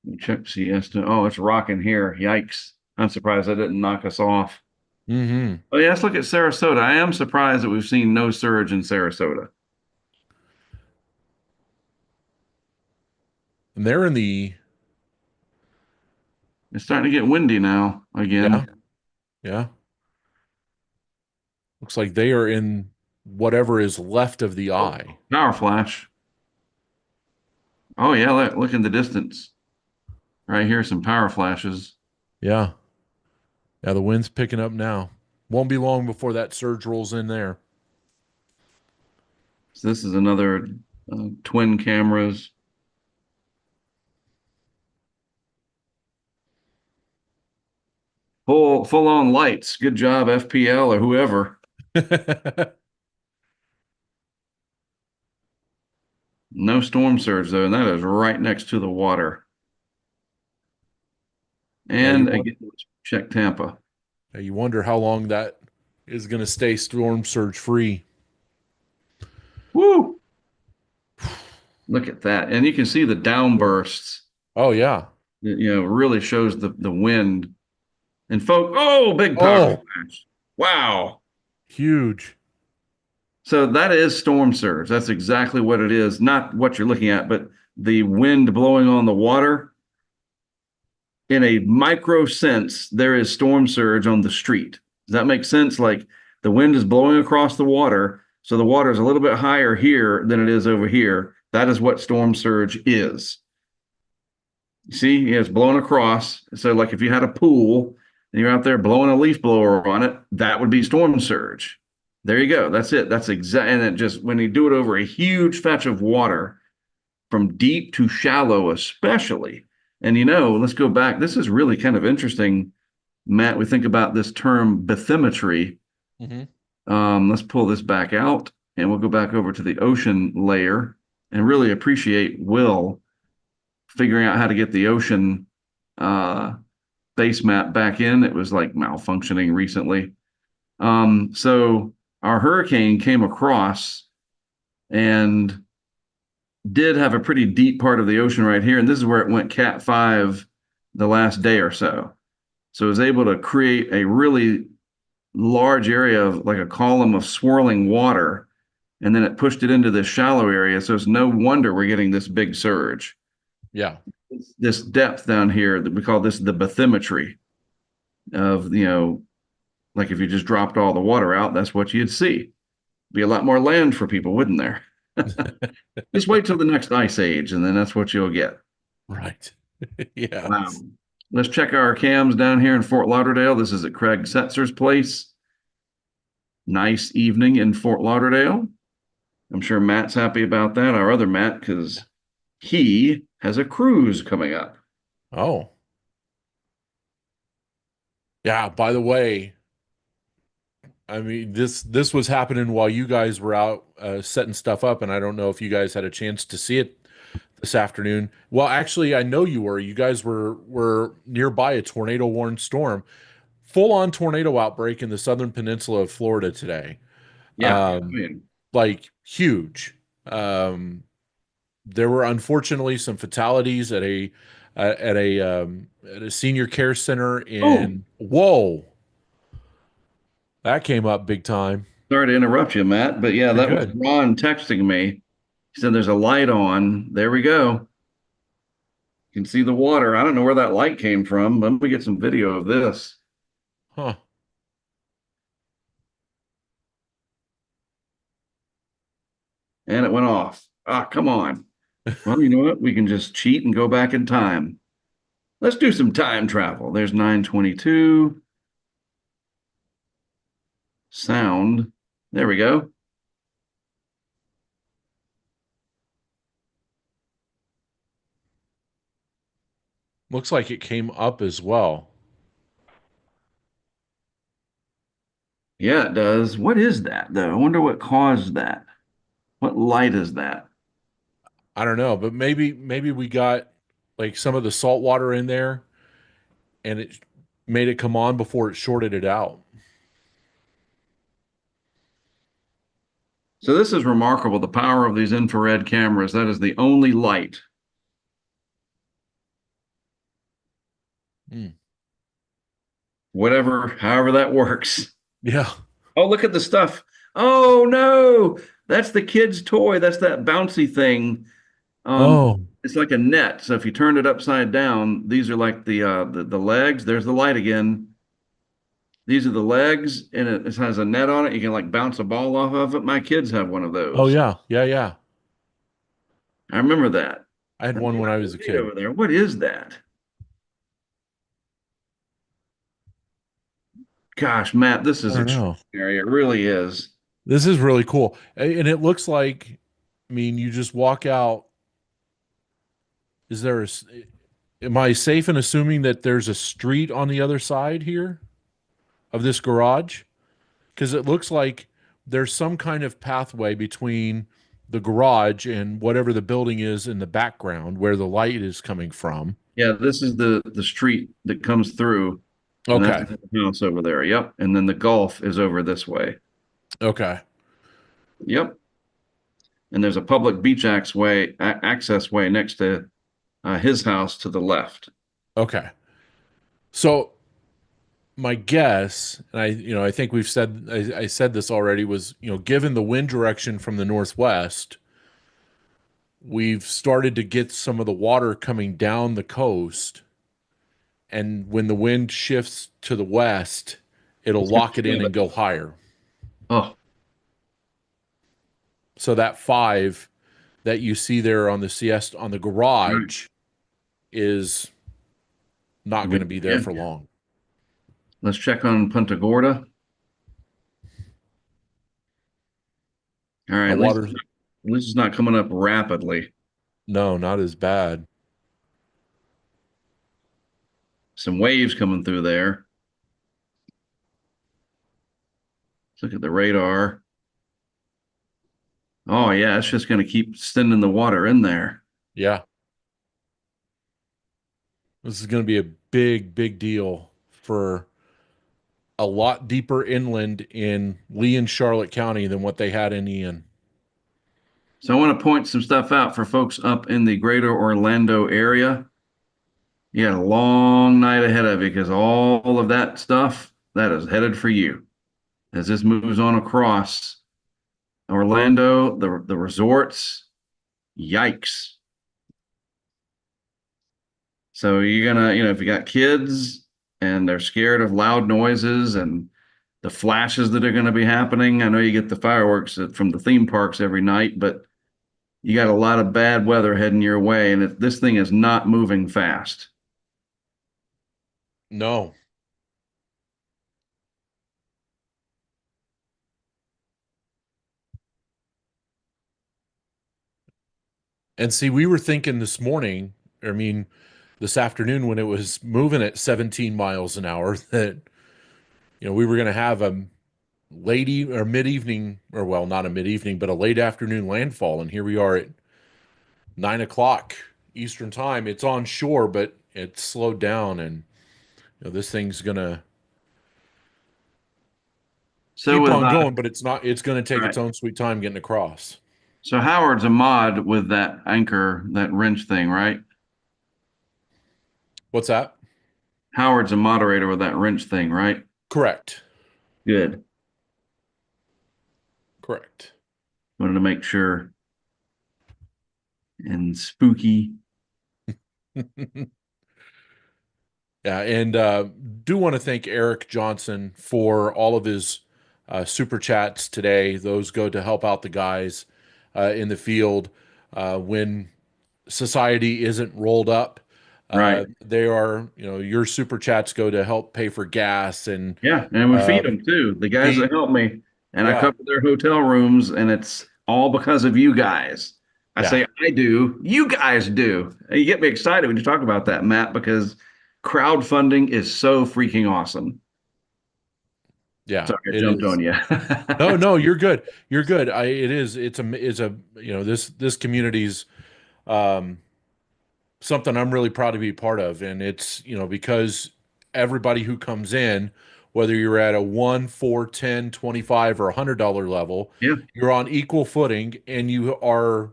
Speaker 1: We check Siesta. Oh, it's rocking here. Yikes. I'm surprised that didn't knock us off.
Speaker 3: Mm-hmm.
Speaker 1: Oh, yeah, let's look at Sarasota. I am surprised that we've seen no surge in Sarasota.
Speaker 3: And they're in the
Speaker 1: It's starting to get windy now
Speaker 3: yeah,
Speaker 1: again.
Speaker 3: yeah. Looks like they are in whatever is left of the
Speaker 1: Oh,
Speaker 3: eye.
Speaker 1: power flash. Oh, yeah, look in the distance. Right here, some power flashes.
Speaker 3: Yeah. Yeah, the wind's picking up now. Won't be long before that surge rolls in there.
Speaker 1: So this is another twin cameras. Full on lights. Good job, FPL or whoever. No storm surge though, and that is right next to the water.
Speaker 3: Yeah, you
Speaker 1: And again, let's check Tampa.
Speaker 3: you wonder how long that is going to stay storm surge free.
Speaker 1: Woo! Look at that. And you can see the downbursts.
Speaker 3: Oh yeah.
Speaker 1: Really shows the wind. And big power
Speaker 3: Oh,
Speaker 1: flash. Wow.
Speaker 3: huge.
Speaker 1: So that is storm surge. That's exactly what it is. Not what you're looking at, but the wind blowing on the water. In a micro sense, there is storm surge on the street. Does that make sense? Like the wind is blowing across the water, so the water is a little bit higher here than it is over here. That is what storm surge is. See, yeah, it's blowing across. So, like if you had a pool and you're out there blowing a leaf blower on it, that would be storm surge. There you go. That's it. That's exact. And it just when you do it over a huge fetch of water, from deep to shallow, especially. And let's go back. This is really kind of interesting, Matt. We think about this term bathymetry. Let's pull this back out and we'll go back over to the ocean layer and really appreciate Will figuring out how to get the ocean base map back in. It was like malfunctioning recently. So our hurricane came across and did have a pretty deep part of the ocean right here. And this is where it went Cat 5 the last day or so. So it was able to create a really large area of like a column of swirling water. And then it pushed it into this shallow area. So it's no wonder we're getting this big surge.
Speaker 3: Yeah.
Speaker 1: This depth down here that we call this the bathymetry of, like if you just dropped all the water out, that's what you'd see. Be a lot more land for people, wouldn't there? Just wait till the next ice age, and then that's what you'll get.
Speaker 3: Right. Yeah.
Speaker 1: Wow. Let's check our cams down here in Fort Lauderdale. This is at Craig Setzer's place. Nice evening in Fort Lauderdale. I'm sure Matt's happy about that, our other Matt, because he has a cruise coming up.
Speaker 3: Oh. Yeah, by the way, I mean this was happening while you guys were out setting stuff up, and I don't know if you guys had a chance to see it this afternoon. Well, actually, I know you were. You guys were nearby a tornado-warned storm, full-on tornado outbreak in the southern peninsula of Florida today.
Speaker 1: Yeah,
Speaker 3: Like huge. There were unfortunately some fatalities at a senior care center in whoa. That came up big time.
Speaker 1: sorry to interrupt you, Matt, but yeah,
Speaker 3: You're
Speaker 1: that was
Speaker 3: good.
Speaker 1: Ron texting me. He said there's a light on. There we go. You can see the water. I don't know where that light came from. Let me get some video of this.
Speaker 3: Huh.
Speaker 1: And it went off. Ah, come on. Well, you know what? We can just cheat and go back in time. Let's do some time travel. There's 922. Sound. There we go.
Speaker 3: Looks like it came up as well.
Speaker 1: Yeah, it does. What is that, though? I wonder what caused that. What light is that?
Speaker 3: I don't know, but maybe we got like some of the salt water in there and it made it come on before it shorted it out.
Speaker 1: So this is remarkable, the power of these infrared cameras. That is the only light. Whatever, however that works.
Speaker 3: Yeah.
Speaker 1: Oh, look at the stuff. Oh no, that's the kid's toy. That's that bouncy thing.
Speaker 3: Oh.
Speaker 1: It's like a net. So if you turn it upside down, these are like the legs. There's the light again. These are the legs, and it has a net on it. You can like bounce a ball off of it. My kids have one of those.
Speaker 3: Oh yeah. Yeah, yeah.
Speaker 1: I remember that.
Speaker 3: I had one when I was a kid.
Speaker 1: Over there. What is that? Gosh, Matt, this is
Speaker 3: I don't know.
Speaker 1: extraordinary. It really is.
Speaker 3: This is really cool. And it looks like, I mean, you just walk out. Is there Am I safe in assuming that there's a street on the other side here of this garage? Because it looks like there's some kind of pathway between the garage and whatever the building is in the background where the light is coming from.
Speaker 1: Yeah, this is the street that comes through, and that's
Speaker 3: Okay.
Speaker 1: the house over there. Yep. And then the Gulf is over this way.
Speaker 3: Okay.
Speaker 1: Yep. And there's a public beach access way next to his house to the left.
Speaker 3: Okay. So my guess, and I think I said this already, was, given the wind direction from the northwest, we've started to get some of the water coming down the coast. And when the wind shifts to the west, it'll
Speaker 1: It's gonna
Speaker 3: lock it in
Speaker 1: shove
Speaker 3: and
Speaker 1: it.
Speaker 3: go higher.
Speaker 1: Oh,
Speaker 3: So that 5 that you see there on the siesta on the
Speaker 1: right.
Speaker 3: garage is not going to be there
Speaker 1: Yeah.
Speaker 3: for long.
Speaker 1: Let's check on Punta Gorda. All right.
Speaker 3: The water,
Speaker 1: At least it's not coming up rapidly.
Speaker 3: no, not as bad.
Speaker 1: Some waves coming through there. Let's look at the radar. Oh, yeah. It's just going to keep sending the water in there.
Speaker 3: Yeah. This is going to be a big, big deal for a lot deeper inland in Lee and Charlotte County than what they had in Ian.
Speaker 1: So I want to point some stuff out for folks up in the greater Orlando area. You got a long night ahead of you because all of that stuff that is headed for you as this moves on across Orlando, the resorts. Yikes. So you're gonna, if you got kids and they're scared of loud noises and the flashes that are going to be happening. I know you get the fireworks from the theme parks every night, but you got a lot of bad weather heading your way, and this thing is not moving fast.
Speaker 3: No. And see, we were thinking this morning, I mean, this afternoon when it was moving at 17 miles an hour, that, we were going to have a late or mid-evening, or well, not a mid-evening, but a late afternoon landfall. And here we are at 9 o'clock Eastern time. It's on shore, but it's slowed down, and this thing's gonna
Speaker 1: So
Speaker 3: keep
Speaker 1: with
Speaker 3: on going, but it's not. It's gonna
Speaker 1: all
Speaker 3: take its
Speaker 1: right.
Speaker 3: own sweet time getting across.
Speaker 1: So Howard's a mod with that anchor, that wrench thing, right?
Speaker 3: What's that?
Speaker 1: Howard's a moderator with that wrench thing, right?
Speaker 3: Correct.
Speaker 1: Good.
Speaker 3: Correct.
Speaker 1: Wanted to make sure. And spooky.
Speaker 3: Yeah, and do want to thank Eric Johnson for all of his super chats today. Those go to help out the guys in the field when society isn't rolled up.
Speaker 1: Right.
Speaker 3: They are, your super chats go to help pay for gas and
Speaker 1: Yeah, and we feed
Speaker 3: uh,
Speaker 1: them too. The guys that
Speaker 3: feed.
Speaker 1: help me, and I
Speaker 3: Yeah,
Speaker 1: cover their hotel rooms, and it's all because of you guys. I
Speaker 3: yeah,
Speaker 1: say I do, you guys do. And you get me excited when you talk about that, Matt, because crowdfunding is so freaking awesome.
Speaker 3: yeah.
Speaker 1: Sorry, I
Speaker 3: It
Speaker 1: jumped
Speaker 3: is.
Speaker 1: on you.
Speaker 3: No, no, you're good. You're good. It is. It's a. This community's um, something I'm really proud to be part of. And it's, because everybody who comes in, whether you're at a 1, 4, 10, 25, or $100 level,
Speaker 1: Yeah.
Speaker 3: you're on equal footing and you are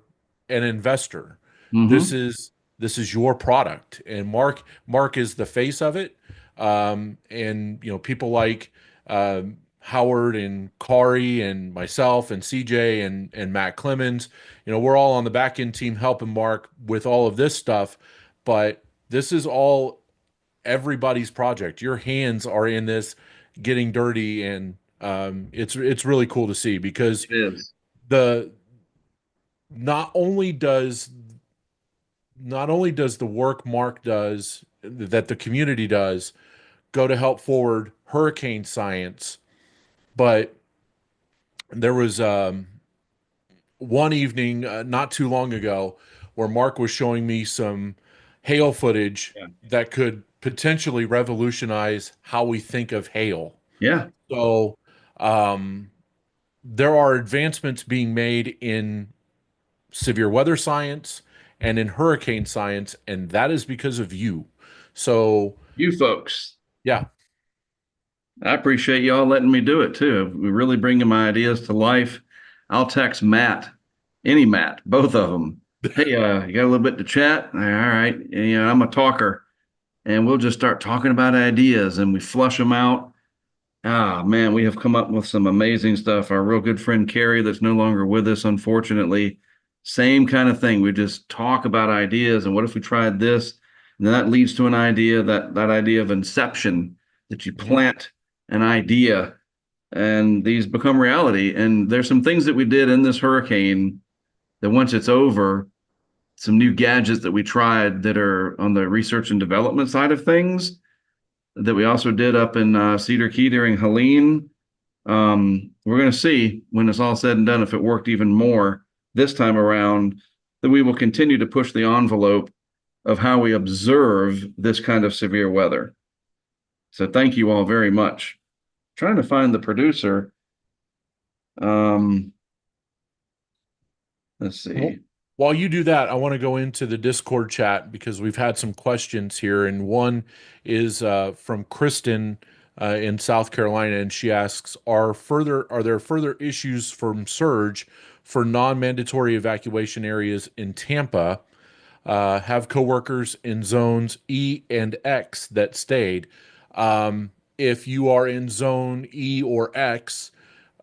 Speaker 3: an investor. This
Speaker 1: Mm-hmm.
Speaker 3: is this is your product. And Mark is the face of it. And people like Howard and Kari and myself and CJ and Matt Clemens, we're all on the back end team helping Mark with all of this stuff, but this is all everybody's project. Your hands are in this, getting dirty, and it's really cool to see because
Speaker 1: It is.
Speaker 3: the not only does the work Mark does, that the community does, go to help forward hurricane science, but there was one evening not too long ago where Mark was showing me some hail footage
Speaker 1: Yeah.
Speaker 3: that could potentially revolutionize how we think of hail.
Speaker 1: Yeah.
Speaker 3: So, um, there are advancements being made in severe weather science and in hurricane science, and that is because of you. So,
Speaker 1: You folks.
Speaker 3: yeah.
Speaker 1: I appreciate y'all letting me do it too. We're really bringing my ideas to life. I'll text Matt, any Matt, both of them. Hey, you got a little bit to chat? All right. I'm a talker, and we'll just start talking about ideas and we flush them out. Ah, man, we have come up with some amazing stuff. Our real good friend Carrie, that's no longer with us, unfortunately, same kind of thing. We just talk about ideas and what if we tried this? And then that leads to an idea, that idea of inception, that you
Speaker 3: Mhm.
Speaker 1: plant an idea and these become reality. And there's some things that we did in this hurricane that once it's over, some new gadgets that we tried that are on the research and development side of things that we also did up in Cedar Key during Helene. We're going to see when it's all said and done if it worked even more this time around, that we will continue to push the envelope of how we observe this kind of severe weather. So thank you all very much. Trying to find the producer. Um, let's
Speaker 3: Well,
Speaker 1: see.
Speaker 3: while you do that, I want to go into the Discord chat because we've had some questions here, and one is from Kristen in South Carolina, and she asks, are there further issues from surge for non-mandatory evacuation areas in Tampa? Have coworkers in zones E and X that stayed. If you are in zone E or X,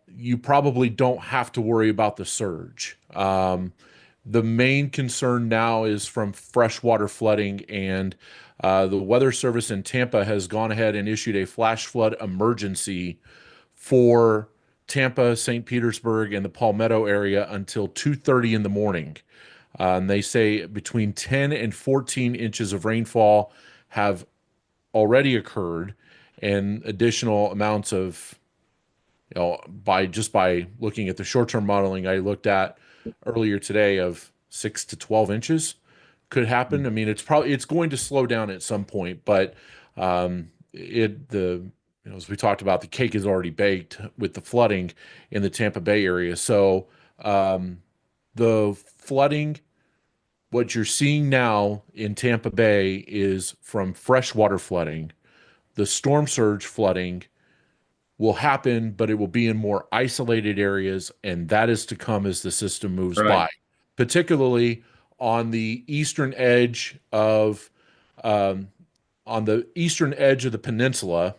Speaker 3: you probably don't have to worry about the surge. The main concern now is from freshwater flooding, and the Weather Service in Tampa has gone ahead and issued a flash flood emergency for Tampa, St. Petersburg, and the Palmetto area until 2:30 in the morning. And they say between 10 and 14 inches of rainfall have already occurred, and additional amounts of, by looking at the short-term modeling I looked at earlier today of 6 to 12 inches could happen. I mean, it's going to slow down at some point, but as we talked about, the cake is already baked with the flooding in the Tampa Bay area. So the flooding, what you're seeing now in Tampa Bay is from freshwater flooding. The storm surge flooding will happen, but it will be in more isolated areas, and that is to come as the system moves
Speaker 1: Right.
Speaker 3: by, particularly on the eastern edge of um, the peninsula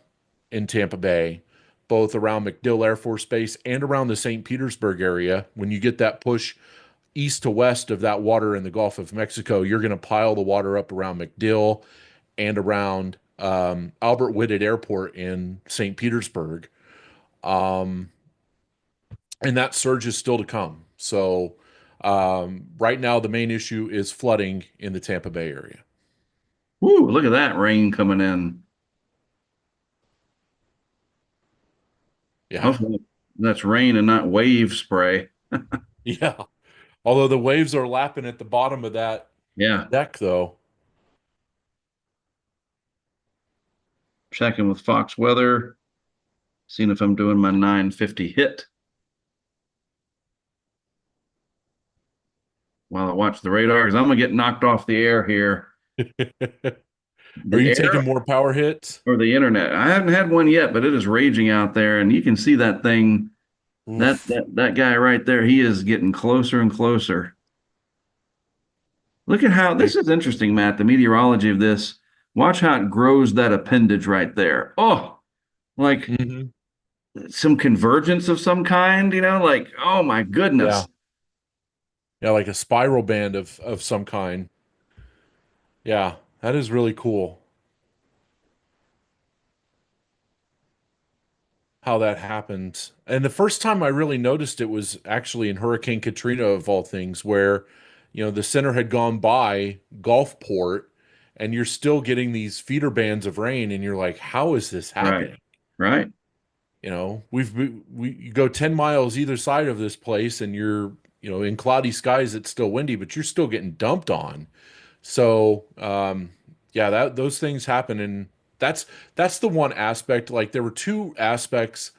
Speaker 3: in Tampa Bay, both around MacDill Air Force Base and around the St. Petersburg area. When you get that push east to west of that water in the Gulf of Mexico, you're going to pile the water up around MacDill and around Albert Whitted Airport in St. Petersburg. Um, and that surge is still to come. So, right now, the main issue is flooding in the Tampa Bay area.
Speaker 1: Woo, look at that rain coming in.
Speaker 3: Yeah.
Speaker 1: Hopefully that's rain and not wave spray.
Speaker 3: Yeah. Although the waves are lapping at the bottom of that
Speaker 1: Yeah.
Speaker 3: deck, though.
Speaker 1: Checking with Fox Weather, seeing if I'm doing my 950 hit while I watch the radar, because I'm gonna get knocked off the air here.
Speaker 3: Are
Speaker 1: The
Speaker 3: you
Speaker 1: air
Speaker 3: taking more power hits?
Speaker 1: or the internet. I haven't had one yet, but it is raging out there, and you can see that thing. That
Speaker 3: Oof.
Speaker 1: that that guy right there, he is getting closer and closer. Look at how
Speaker 3: I,
Speaker 1: this is interesting, Matt. The meteorology of this. Watch how it grows that appendage right there. Oh, like
Speaker 3: Mhm.
Speaker 1: some convergence of some kind, like, oh my
Speaker 3: Yeah.
Speaker 1: goodness.
Speaker 3: Yeah, like a spiral band of some kind. Yeah, that is really cool how that happened. And the first time I really noticed it was actually in Hurricane Katrina, of all things, where, the center had gone by Gulfport, and you're still getting these feeder bands of rain, and you're like, how is this
Speaker 1: Right.
Speaker 3: happening?
Speaker 1: Right.
Speaker 3: You go 10 miles either side of this place, and you're, in cloudy skies, it's still windy, but you're still getting dumped on. So yeah, those things happen, and that's the one aspect. Like there were two aspects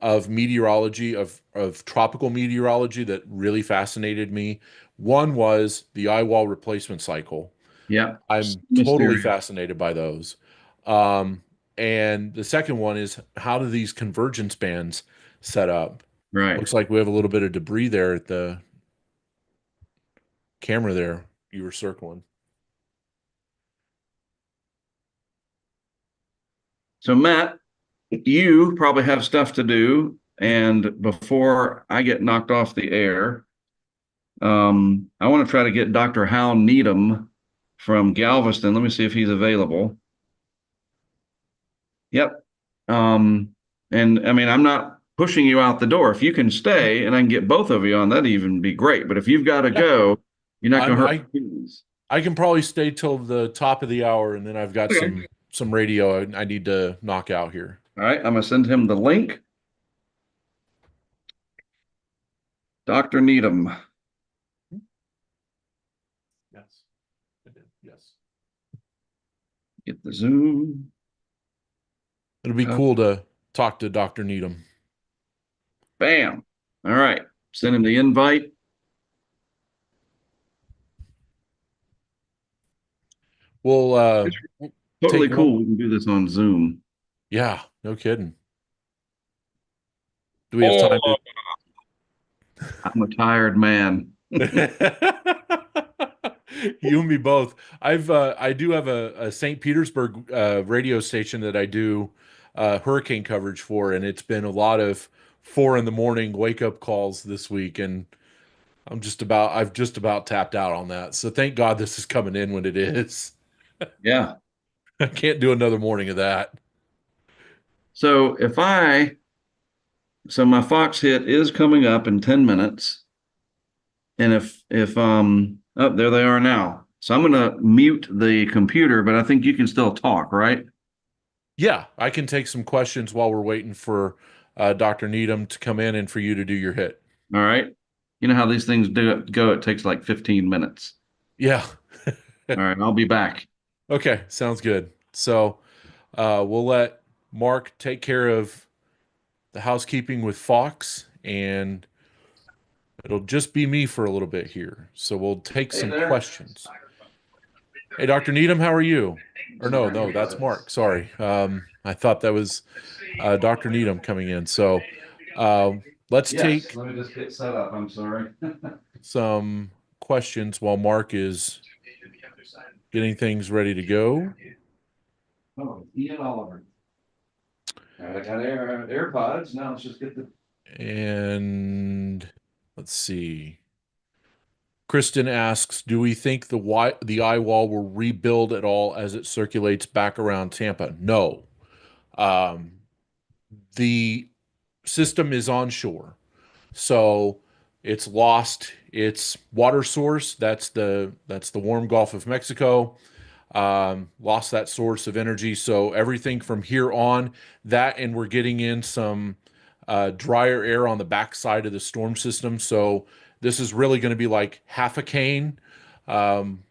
Speaker 3: of meteorology of tropical meteorology that really fascinated me. One was the Eyewall replacement cycle.
Speaker 1: Yeah.
Speaker 3: I'm totally
Speaker 1: Mysterious.
Speaker 3: fascinated by those. Um, and the second one is how do these convergence bands set up?
Speaker 1: Right.
Speaker 3: Looks like we have a little bit of debris there at the camera there you were circling.
Speaker 1: So Matt, you probably have stuff to do. And before I get knocked off the air, I want to try to get Dr. Hal Needham from Galveston. Let me see if he's available. Yep. And I mean, I'm not pushing you out the door. If you can stay and I can get both of you on, that'd even be great. But if you've got to
Speaker 3: Yeah,
Speaker 1: go, you're not going
Speaker 3: I'm
Speaker 1: to hurt
Speaker 3: I
Speaker 1: my feelings.
Speaker 3: I can probably stay till the top of the hour, and then I've got
Speaker 1: Okay.
Speaker 3: some radio I need to knock out here.
Speaker 1: All right. I'm going to send him the link. Dr. Needham.
Speaker 3: Yes, I did. Yes.
Speaker 1: Get the Zoom.
Speaker 3: It'll be cool to talk to Dr. Needham.
Speaker 1: Bam. All right. Send him the invite.
Speaker 3: We'll
Speaker 1: Totally
Speaker 3: take
Speaker 1: cool.
Speaker 3: one.
Speaker 1: We can do this on Zoom.
Speaker 3: Yeah, no kidding. Do we have
Speaker 1: Oh,
Speaker 3: time to?
Speaker 1: I'm a tired man.
Speaker 3: You and me both. I do have a St. Petersburg radio station that I do hurricane coverage for, and it's been a lot of 4 in the morning wake up calls this week, and I've just about tapped out on that. So thank God this is coming in when it is.
Speaker 1: Yeah.
Speaker 3: I can't do another morning of that.
Speaker 1: So so my Fox hit is coming up in 10 minutes. And oh, there they are now. So I'm going to mute the computer, but I think you can still talk, right?
Speaker 3: Yeah, I can take some questions while we're waiting for Dr. Needham to come in and for you to do your hit.
Speaker 1: All right. You know how these things go. It takes like 15 minutes.
Speaker 3: Yeah.
Speaker 1: All right. I'll be back.
Speaker 3: Okay, sounds good. So we'll let Mark take care of the housekeeping with Fox, and it'll just be me for a little bit here. So we'll take
Speaker 1: Hey
Speaker 3: some
Speaker 1: there.
Speaker 3: questions. Hey, Dr. Needham, how are you? Or no, that's Mark. Sorry. I thought that was Dr. Needham coming in. So let's
Speaker 1: Yes.
Speaker 3: take
Speaker 1: Let me just get set up. I'm sorry.
Speaker 3: some questions while Mark is getting things ready to go.
Speaker 1: Oh, Ian Oliver. All right, I got AirPods. Now let's just get the.
Speaker 3: And let's see. Kristen asks, do we think the eye wall will rebuild at all as it circulates back around Tampa? No. Um, the system is onshore. So it's lost its water source. That's the warm Gulf of Mexico. Lost that source of energy. So everything from here on, that and we're getting in some drier air on the backside of the storm system. So this is really going to be like half a cane, um,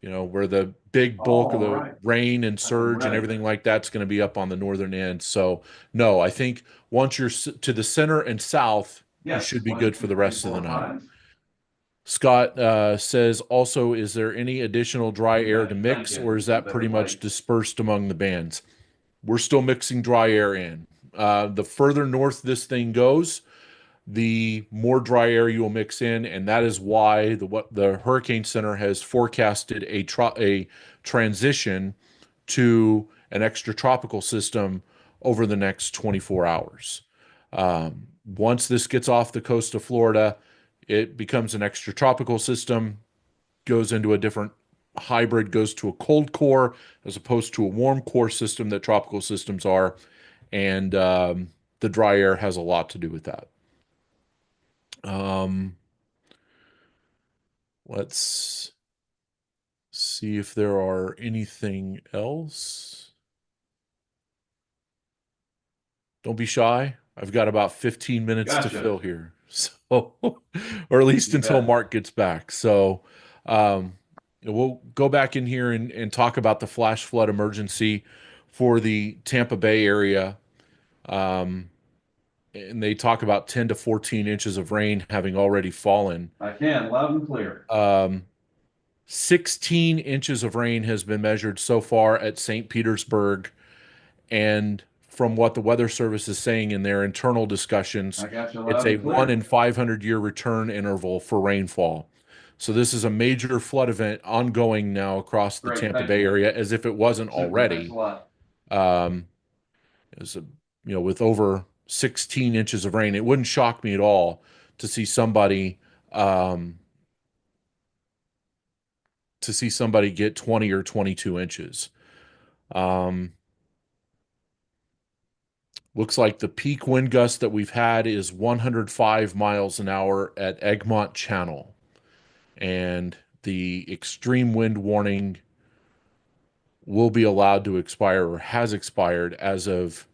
Speaker 3: where the big bulk of
Speaker 1: All
Speaker 3: the
Speaker 1: right.
Speaker 3: rain and
Speaker 1: I'm
Speaker 3: surge and
Speaker 1: ready.
Speaker 3: everything like that's going to be up on the northern end. So no, I think once you're to the center and south, you
Speaker 1: Yes.
Speaker 3: should be
Speaker 1: One,
Speaker 3: good for
Speaker 1: two,
Speaker 3: the
Speaker 1: three,
Speaker 3: rest of the
Speaker 1: four,
Speaker 3: night.
Speaker 1: five.
Speaker 3: Scott says also, is there any additional dry air to
Speaker 1: Thank
Speaker 3: mix,
Speaker 1: you.
Speaker 3: or is that
Speaker 1: Better
Speaker 3: pretty much
Speaker 1: light.
Speaker 3: dispersed among the bands? We're still mixing dry air in. The further north this thing goes, the more dry air you will mix in, and that is why the Hurricane Center has forecasted a transition to an extratropical system over the next 24 hours. Once this gets off the coast of Florida, it becomes an extratropical system, goes into a different hybrid, goes to a cold core as opposed to a warm core system that tropical systems are, and the dry air has a lot to do with that. Um, let's see if there are anything else. Don't be shy. I've got about 15 minutes to
Speaker 1: Gotcha.
Speaker 3: fill here. So, or at least
Speaker 1: You
Speaker 3: until
Speaker 1: bet.
Speaker 3: Mark gets back. So, um, we'll go back in here and talk about the flash flood emergency for the Tampa Bay area. And they talk about 10 to 14 inches of rain having already fallen.
Speaker 1: I can, loud and clear.
Speaker 3: 16 inches of rain has been measured so far at St. Petersburg. And from what the Weather Service is saying in their internal discussions,
Speaker 1: I got you
Speaker 3: it's
Speaker 1: loud
Speaker 3: a
Speaker 1: and clear.
Speaker 3: 1 in 500 year return interval for rainfall. So this is a major flood event ongoing now across the
Speaker 1: Great,
Speaker 3: Tampa
Speaker 1: thank
Speaker 3: Bay
Speaker 1: you.
Speaker 3: area, as if it wasn't
Speaker 1: Super,
Speaker 3: already.
Speaker 1: thanks a lot.
Speaker 3: As a, with over 16 inches of rain, it wouldn't shock me at all to see somebody get 20 or 22 inches. Looks like the peak wind gust that we've had is 105 miles an hour at Egmont Channel. And the extreme wind warning will be allowed to expire, or has expired, as of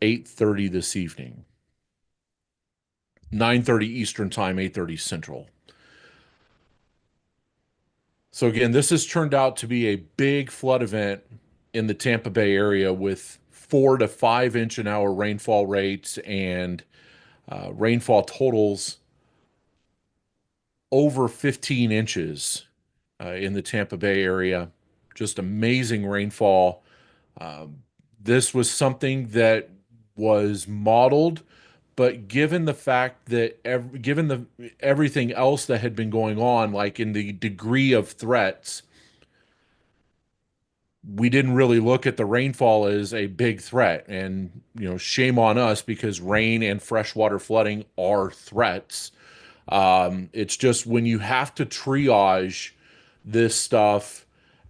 Speaker 3: 8:30 this evening. 9:30 Eastern Time, 8:30 Central. So again, this has turned out to be a big flood event in the Tampa Bay area with 4 to 5 inch an hour rainfall rates and rainfall totals over 15 inches in the Tampa Bay area. Just amazing rainfall. This was something that was modeled, but given the fact that everything else that had been going on, like in the degree of threats, we didn't really look at the rainfall as a big threat. And, shame on us, because rain and freshwater flooding are threats. It's just when you have to triage this stuff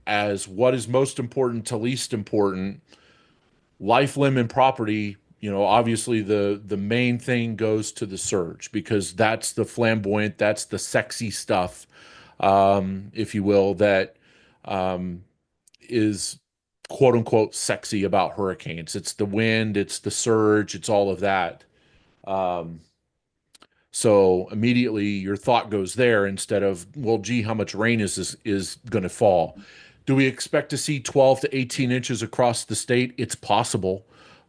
Speaker 3: as what is most important to least important, life, limb, and property, obviously the main thing goes to the surge, because that's the flamboyant, that's the sexy stuff, if you will, that is quote unquote sexy about hurricanes. It's the wind, it's the surge, it's all of that. So immediately your thought goes there instead of, well, gee, how much rain is going to fall? Do we expect to see 12 to 18 inches across the state? It's possible.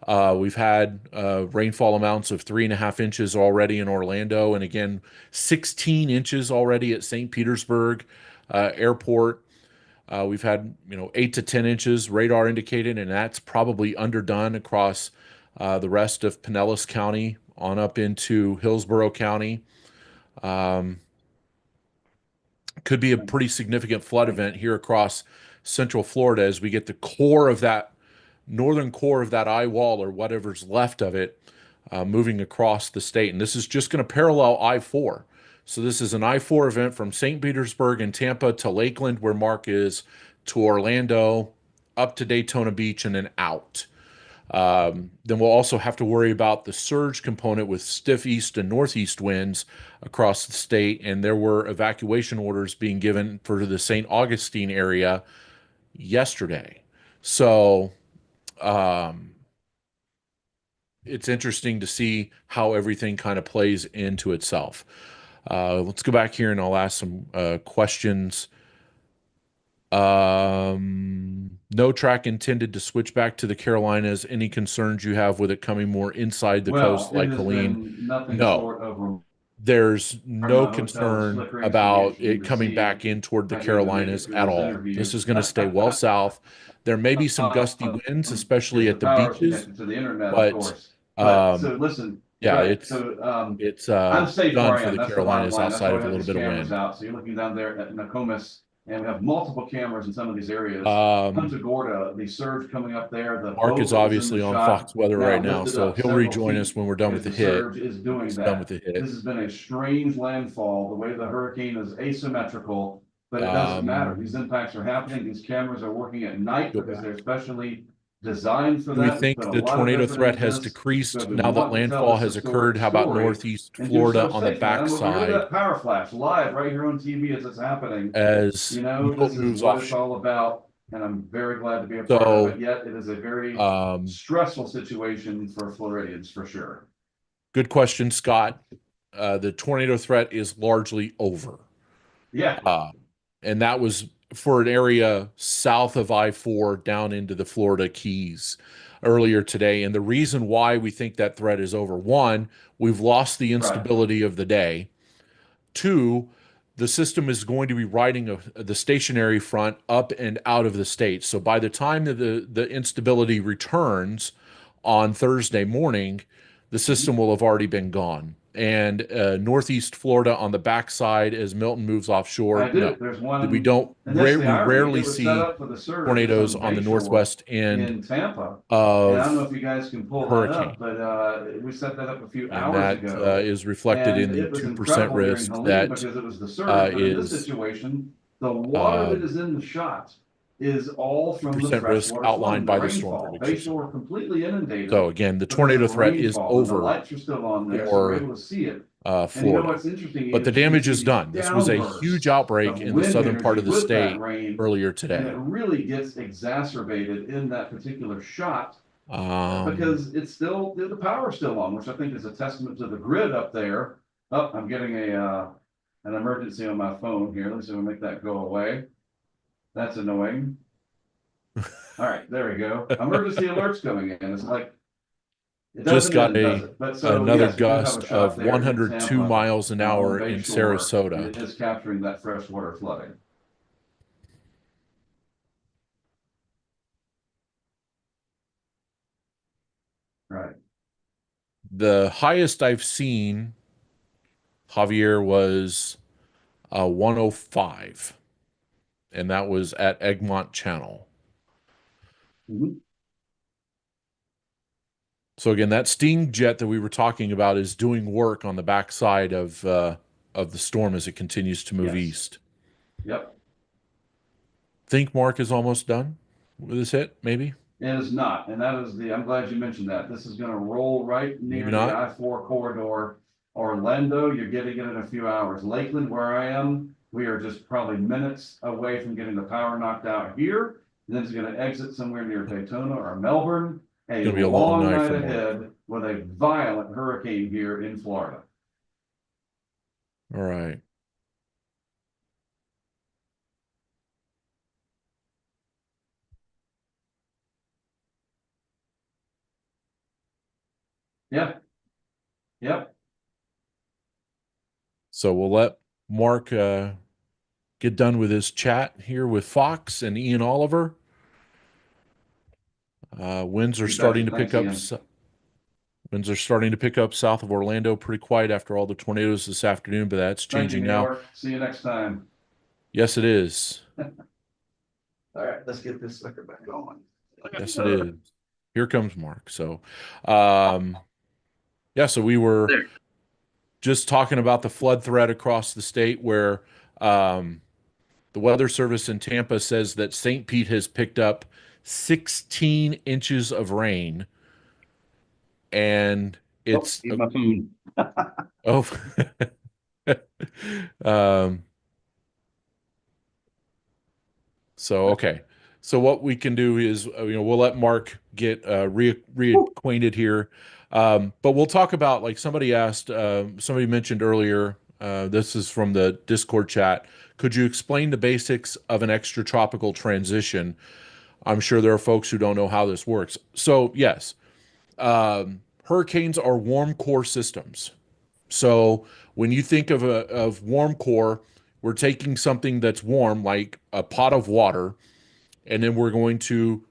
Speaker 3: We've had rainfall amounts of 3.5 inches already in Orlando, and again, 16 inches already at St. Petersburg Airport. We've had 8 to 10 inches radar indicated, and that's probably underdone across the rest of Pinellas County on up into Hillsborough County. Could be a pretty significant flood event here across Central Florida as we get the core of that northern core of that Eyewall, or whatever's left of it, moving across the state. And this is just going to parallel I-4. So this is an I-4 event from St. Petersburg and Tampa to Lakeland, where Mark is, to Orlando, up to Daytona Beach, and then out. Then we'll also have to worry about the surge component with stiff east and northeast winds across the state. And there were evacuation orders being given for the St. Augustine area yesterday. So it's interesting to see how everything kind of plays into itself. Let's go back here and I'll ask some questions. No track intended to switch back to the Carolinas. Any concerns you have with it coming more inside the coast like Helene? No, there's no concern about it coming back in toward the Carolinas at all. This is going to stay well south. There may be some gusty winds, especially at the beaches, but
Speaker 1: so listen,
Speaker 3: yeah,
Speaker 1: right.
Speaker 3: it's
Speaker 1: I'm safe
Speaker 3: done
Speaker 1: where I
Speaker 3: for
Speaker 1: am.
Speaker 3: the
Speaker 1: That's the bottom
Speaker 3: Carolinas
Speaker 1: line. That's why
Speaker 3: outside
Speaker 1: we
Speaker 3: of a
Speaker 1: have
Speaker 3: little
Speaker 1: these
Speaker 3: bit of
Speaker 1: cameras
Speaker 3: wind.
Speaker 1: out. So you're looking down there at Nokomis, and we have multiple cameras in some of these areas. Punta Gorda, the surge coming up there. The
Speaker 3: Mark
Speaker 1: boat
Speaker 3: is
Speaker 1: that was in
Speaker 3: obviously
Speaker 1: the
Speaker 3: on
Speaker 1: shot
Speaker 3: Fox Weather right now,
Speaker 1: lifted
Speaker 3: so
Speaker 1: up
Speaker 3: he'll
Speaker 1: several
Speaker 3: rejoin us
Speaker 1: feet
Speaker 3: when we're done with
Speaker 1: because
Speaker 3: the hit.
Speaker 1: surge is doing
Speaker 3: He's
Speaker 1: that.
Speaker 3: done with the hit.
Speaker 1: This has been a strange landfall. The way the hurricane is asymmetrical, but it doesn't matter. These impacts are happening. These cameras are working at night because they're specially designed for
Speaker 3: Do we
Speaker 1: that.
Speaker 3: think the tornado threat has decreased now that landfall has occurred? How about northeast Florida on the backside
Speaker 1: power flash live right here on TV as it's happening?
Speaker 3: as
Speaker 1: Milton
Speaker 3: Milton
Speaker 1: is
Speaker 3: moves
Speaker 1: what it's
Speaker 3: offshore?
Speaker 1: all about, and I'm very glad to be a part of it. Yet it is a very
Speaker 3: Um,
Speaker 1: stressful situation for Floridians for sure.
Speaker 3: Good question, Scott. The tornado threat is largely over.
Speaker 1: Yeah.
Speaker 3: And that was for an area south of I-4 down into the Florida Keys earlier today. And the reason why we think that threat is over, one, we've lost the
Speaker 1: Right.
Speaker 3: instability of the day. Two, the system is going to be riding the stationary front up and out of the state. So by the time that the instability returns on Thursday morning, the system will have already been gone. And Northeast Florida on the backside as Milton moves offshore,
Speaker 1: I
Speaker 3: no.
Speaker 1: do. There's
Speaker 3: We
Speaker 1: one,
Speaker 3: don't
Speaker 1: and that's the
Speaker 3: we
Speaker 1: irony.
Speaker 3: rarely
Speaker 1: It was set
Speaker 3: see
Speaker 1: up for the surge just
Speaker 3: tornadoes
Speaker 1: on
Speaker 3: on the
Speaker 1: Bayshore
Speaker 3: northwest end
Speaker 1: in Tampa. And I don't know
Speaker 3: of
Speaker 1: if you guys can pull that
Speaker 3: hurricane.
Speaker 1: up, but we set that up a few
Speaker 3: And
Speaker 1: hours
Speaker 3: that
Speaker 1: ago.
Speaker 3: is reflected in
Speaker 1: And
Speaker 3: the
Speaker 1: it was
Speaker 3: 2%
Speaker 1: incredible during
Speaker 3: risk
Speaker 1: Helene
Speaker 3: that
Speaker 1: because it was the surge. But in this
Speaker 3: is
Speaker 1: situation, the water
Speaker 3: uh,
Speaker 1: that is in the shot is all from the
Speaker 3: 2% risk
Speaker 1: freshwater
Speaker 3: outlined
Speaker 1: flooding, the
Speaker 3: by the Storm
Speaker 1: rainfall.
Speaker 3: Prediction Center.
Speaker 1: Bayshore completely inundated
Speaker 3: So again, the
Speaker 1: because
Speaker 3: tornado
Speaker 1: of
Speaker 3: threat is
Speaker 1: rainfall, and the
Speaker 3: over
Speaker 1: lights are still on there, so we're
Speaker 3: for
Speaker 1: able to see it. And you know
Speaker 3: Florida.
Speaker 1: what's interesting
Speaker 3: But the
Speaker 1: is you can
Speaker 3: damage
Speaker 1: see
Speaker 3: is
Speaker 1: these
Speaker 3: done. This was a huge
Speaker 1: downbursts
Speaker 3: outbreak
Speaker 1: of
Speaker 3: in the
Speaker 1: wind
Speaker 3: southern part
Speaker 1: energy
Speaker 3: of the
Speaker 1: with that
Speaker 3: state
Speaker 1: rain,
Speaker 3: earlier
Speaker 1: and
Speaker 3: today.
Speaker 1: it really gets exacerbated in that particular shot
Speaker 3: Um,
Speaker 1: because it's still the power's still on, which I think is a testament to the grid up there. Oh, I'm getting a an emergency on my phone here. Let's see if we make that go away. That's annoying. All right, there we go. Emergency alerts coming in. It's like it
Speaker 3: just
Speaker 1: doesn't
Speaker 3: got
Speaker 1: end, does it? But so
Speaker 3: another
Speaker 1: yes, we do have
Speaker 3: gust
Speaker 1: a shot
Speaker 3: of
Speaker 1: there in
Speaker 3: 102
Speaker 1: Tampa
Speaker 3: miles an
Speaker 1: on
Speaker 3: hour in
Speaker 1: Bayshore, and
Speaker 3: Sarasota.
Speaker 1: it is capturing that freshwater flooding. Right.
Speaker 3: The highest I've seen, Javier, was 105, and that was at Egmont Channel.
Speaker 1: Mhm.
Speaker 3: So again, that Sting jet that we were talking about is doing work on the backside of the storm as it continues to move
Speaker 1: Yes.
Speaker 3: east.
Speaker 1: Yep.
Speaker 3: Think Mark is almost done with his hit, maybe?
Speaker 1: It is not, and that is I'm glad you mentioned that. This is gonna roll right
Speaker 3: Maybe
Speaker 1: near the
Speaker 3: not.
Speaker 1: I-4 corridor. Orlando, you're getting it in a few hours. Lakeland, where I am, we are just probably minutes away from getting the power knocked out here. And then it's gonna exit somewhere near Daytona or Melbourne.
Speaker 3: It's
Speaker 1: A
Speaker 3: gonna be a long
Speaker 1: long
Speaker 3: night
Speaker 1: night
Speaker 3: for Mark.
Speaker 1: ahead with a violent hurricane here in Florida.
Speaker 3: All right.
Speaker 1: Yeah, yep.
Speaker 3: So we'll let Mark get done with his chat here with Fox and Ian Oliver. Winds are
Speaker 1: You
Speaker 3: starting
Speaker 1: betcha.
Speaker 3: to pick
Speaker 1: Thanks,
Speaker 3: up.
Speaker 1: Ian.
Speaker 3: Winds are starting to pick up south of Orlando. Pretty quiet after all the tornadoes this afternoon, but that's
Speaker 1: Thank you,
Speaker 3: changing
Speaker 1: New
Speaker 3: now.
Speaker 1: York. See you next time.
Speaker 3: Yes, it is.
Speaker 1: All right, let's get this sucker back going.
Speaker 3: Yes, it is. Here comes Mark. So, yeah, so we were
Speaker 1: There.
Speaker 3: just talking about the flood threat across the state where the Weather Service in Tampa says that St. Pete has picked up 16 inches of rain, and
Speaker 1: Oh,
Speaker 3: it's
Speaker 1: need my phone.
Speaker 3: oh, um, so okay. So what we can do is, we'll let Mark get reacquainted here, but we'll talk about, like somebody asked, somebody mentioned earlier. This is from the Discord chat. Could you explain the basics of an extratropical transition? I'm sure there are folks who don't know how this works. So yes, hurricanes are warm core systems. So when you think of warm core, we're taking something that's warm, like a pot of water, and then we're going to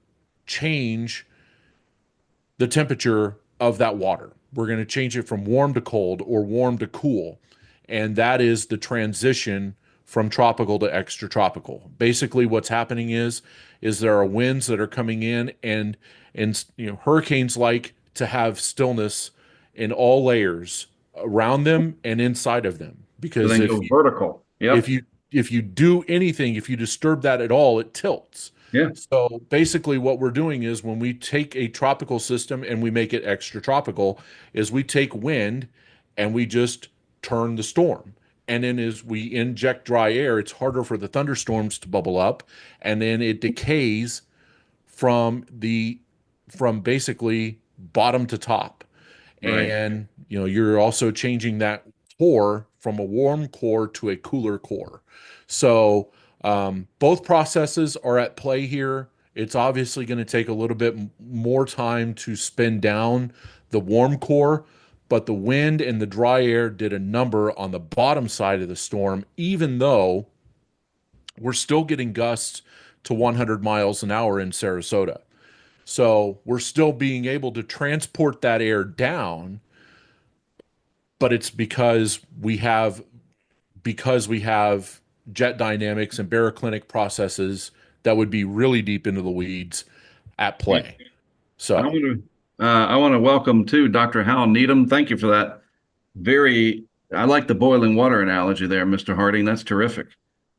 Speaker 3: change the temperature of that water. We're going to change it from warm to cold or warm to cool. And that is the transition from tropical to extratropical. Basically, what's happening is there are winds that are coming in, and hurricanes like to have stillness in all layers around them and inside of them.
Speaker 1: So
Speaker 3: Because
Speaker 1: then go vertical.
Speaker 3: if
Speaker 1: Yep.
Speaker 3: you if you do anything, if you disturb that at all, it tilts.
Speaker 1: Yeah.
Speaker 3: So basically what we're doing is when we take a tropical system and we make it extratropical, is we take wind and we just turn the storm. And then as we inject dry air, it's harder for the thunderstorms to bubble up, and then it decays from basically bottom to top.
Speaker 1: Right.
Speaker 3: And you're also changing that core from a warm core to a cooler core. So Both processes are at play here. It's obviously going to take a little bit more time to spin down the warm core, but the wind and the dry air did a number on the bottom side of the storm, even though we're still getting gusts to 100 miles an hour in Sarasota. So we're still being able to transport that air down, but it's because we have jet dynamics and baroclinic processes that would be really deep into the weeds at play. So
Speaker 1: I want to welcome too Dr. Hal Needham. Thank you for that. I like the boiling water analogy there, Mr. Harding. That's terrific.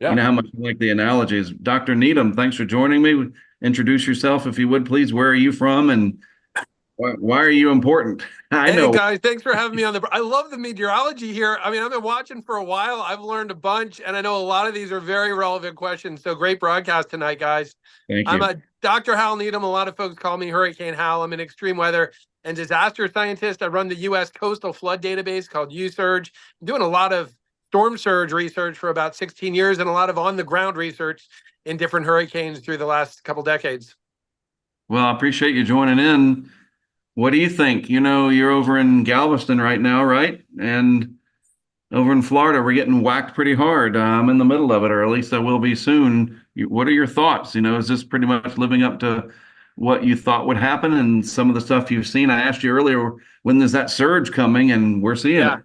Speaker 1: You
Speaker 3: yeah.
Speaker 1: know how much I like the analogies. Dr. Needham, thanks for joining me. Introduce yourself, if you would, please. Where are you from, and why are you important? I
Speaker 4: Hey
Speaker 1: know.
Speaker 4: guys, thanks for having me on I love the meteorology here. I mean, I've been watching for a while. I've learned a bunch, and I know a lot of these are very relevant questions. So great broadcast tonight, guys.
Speaker 1: Thank
Speaker 4: I'm
Speaker 1: you.
Speaker 4: a Dr. Hal Needham. A lot of folks call me Hurricane Hal. I'm an extreme weather and disaster scientist. I run the U.S. Coastal Flood Database called USurge. I'm doing a lot of storm surge research for about 16 years and a lot of on-the-ground research in different hurricanes through the last couple decades.
Speaker 1: Well, I appreciate you joining in. What do you think? You know, you're over in Galveston right now, right? And over in Florida, we're getting whacked pretty hard. I'm in the middle of it, or at least I will be soon. What are your thoughts? You know, is this pretty much living up to what you thought would happen and some of the stuff you've seen? I asked you earlier, when is that surge coming? And we're seeing it.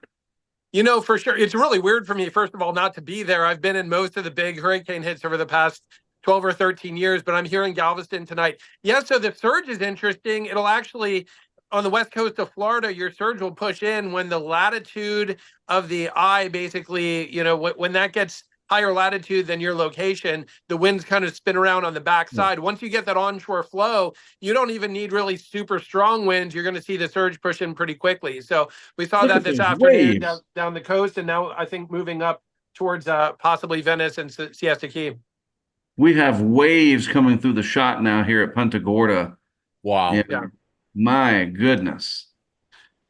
Speaker 4: You know, for sure. It's really weird for me, first of all, not to be there. I've been in most of the big hurricane hits over the past 12 or 13 years, but I'm here in Galveston tonight. Yeah, so the surge is interesting. It'll actually, on the west coast of Florida, your surge will push in when the latitude of the eye, basically, you know, when that gets higher latitude than your location, the winds kind of spin around on the backside. Once you get that onshore flow, you don't even need really super strong winds. You're going to see the surge push in pretty quickly. So we saw
Speaker 1: Look
Speaker 4: that
Speaker 1: at
Speaker 4: this
Speaker 1: those
Speaker 4: afternoon
Speaker 1: waves.
Speaker 4: down the coast, and now I think moving up towards possibly Venice and Siesta Key.
Speaker 1: We have waves coming through the shot now here at Punta Gorda.
Speaker 3: Wow.
Speaker 4: Yeah.
Speaker 1: My goodness.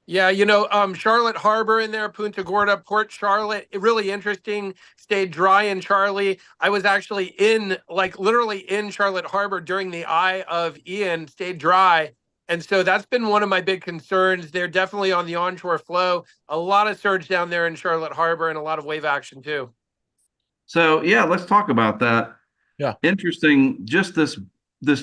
Speaker 4: Yeah, you know, Charlotte Harbor in there, Punta Gorda, Port Charlotte, really interesting. Stayed dry in Charlie. I was actually literally in Charlotte Harbor during the eye of Ian, stayed dry. And so that's been one of my big concerns. They're definitely on the onshore flow. A lot of surge down there in Charlotte Harbor and a lot of wave action too.
Speaker 1: So yeah, let's talk about that.
Speaker 3: Yeah.
Speaker 1: Interesting. Just this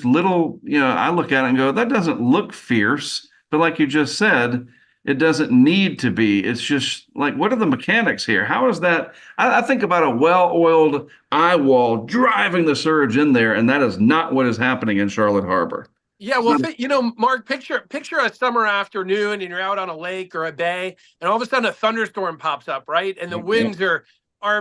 Speaker 1: little, you know, I look at it and go, that doesn't look fierce, but like you just said, it doesn't need to be. It's just like, what are the mechanics here? How is that? I think about a well-oiled Eyewall driving the surge in there, and that is not what is happening in Charlotte Harbor.
Speaker 4: Yeah, well, you know, Mark, picture a summer afternoon and you're out on a lake or a bay, and all of a sudden a thunderstorm pops up, right? And the winds are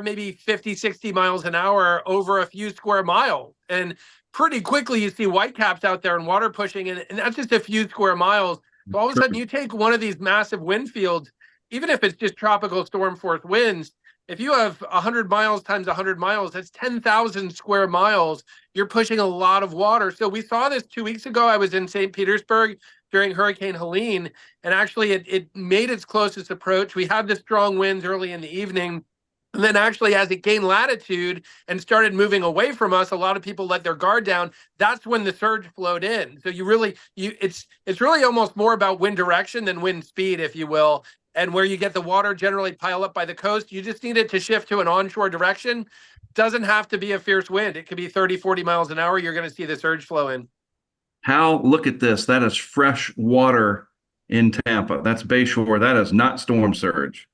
Speaker 4: maybe 50, 60 miles an hour over a few square miles. And pretty quickly you see whitecaps out there and water pushing, and that's just a few square miles. So all of a sudden you take one of these massive wind fields, even if it's just tropical storm force winds, if you have 100 miles times 100 miles, that's 10,000 square miles. You're pushing a lot of water. So we saw this 2 weeks ago. I was in St. Petersburg during Hurricane Helene, and actually it made its closest approach. We had the strong winds early in the evening. And then actually, as it gained latitude and started moving away from us, a lot of people let their guard down. That's when the surge flowed in. So it's really almost more about wind direction than wind speed, if you will. And where you get the water generally pile up by the coast, you just need it to shift to an onshore direction. Doesn't have to be a fierce wind. It could be 30, 40 miles an hour. You're going to see the surge flow in.
Speaker 1: Hal, look at this. That is fresh water in Tampa. That's Bayshore. That is not storm surge.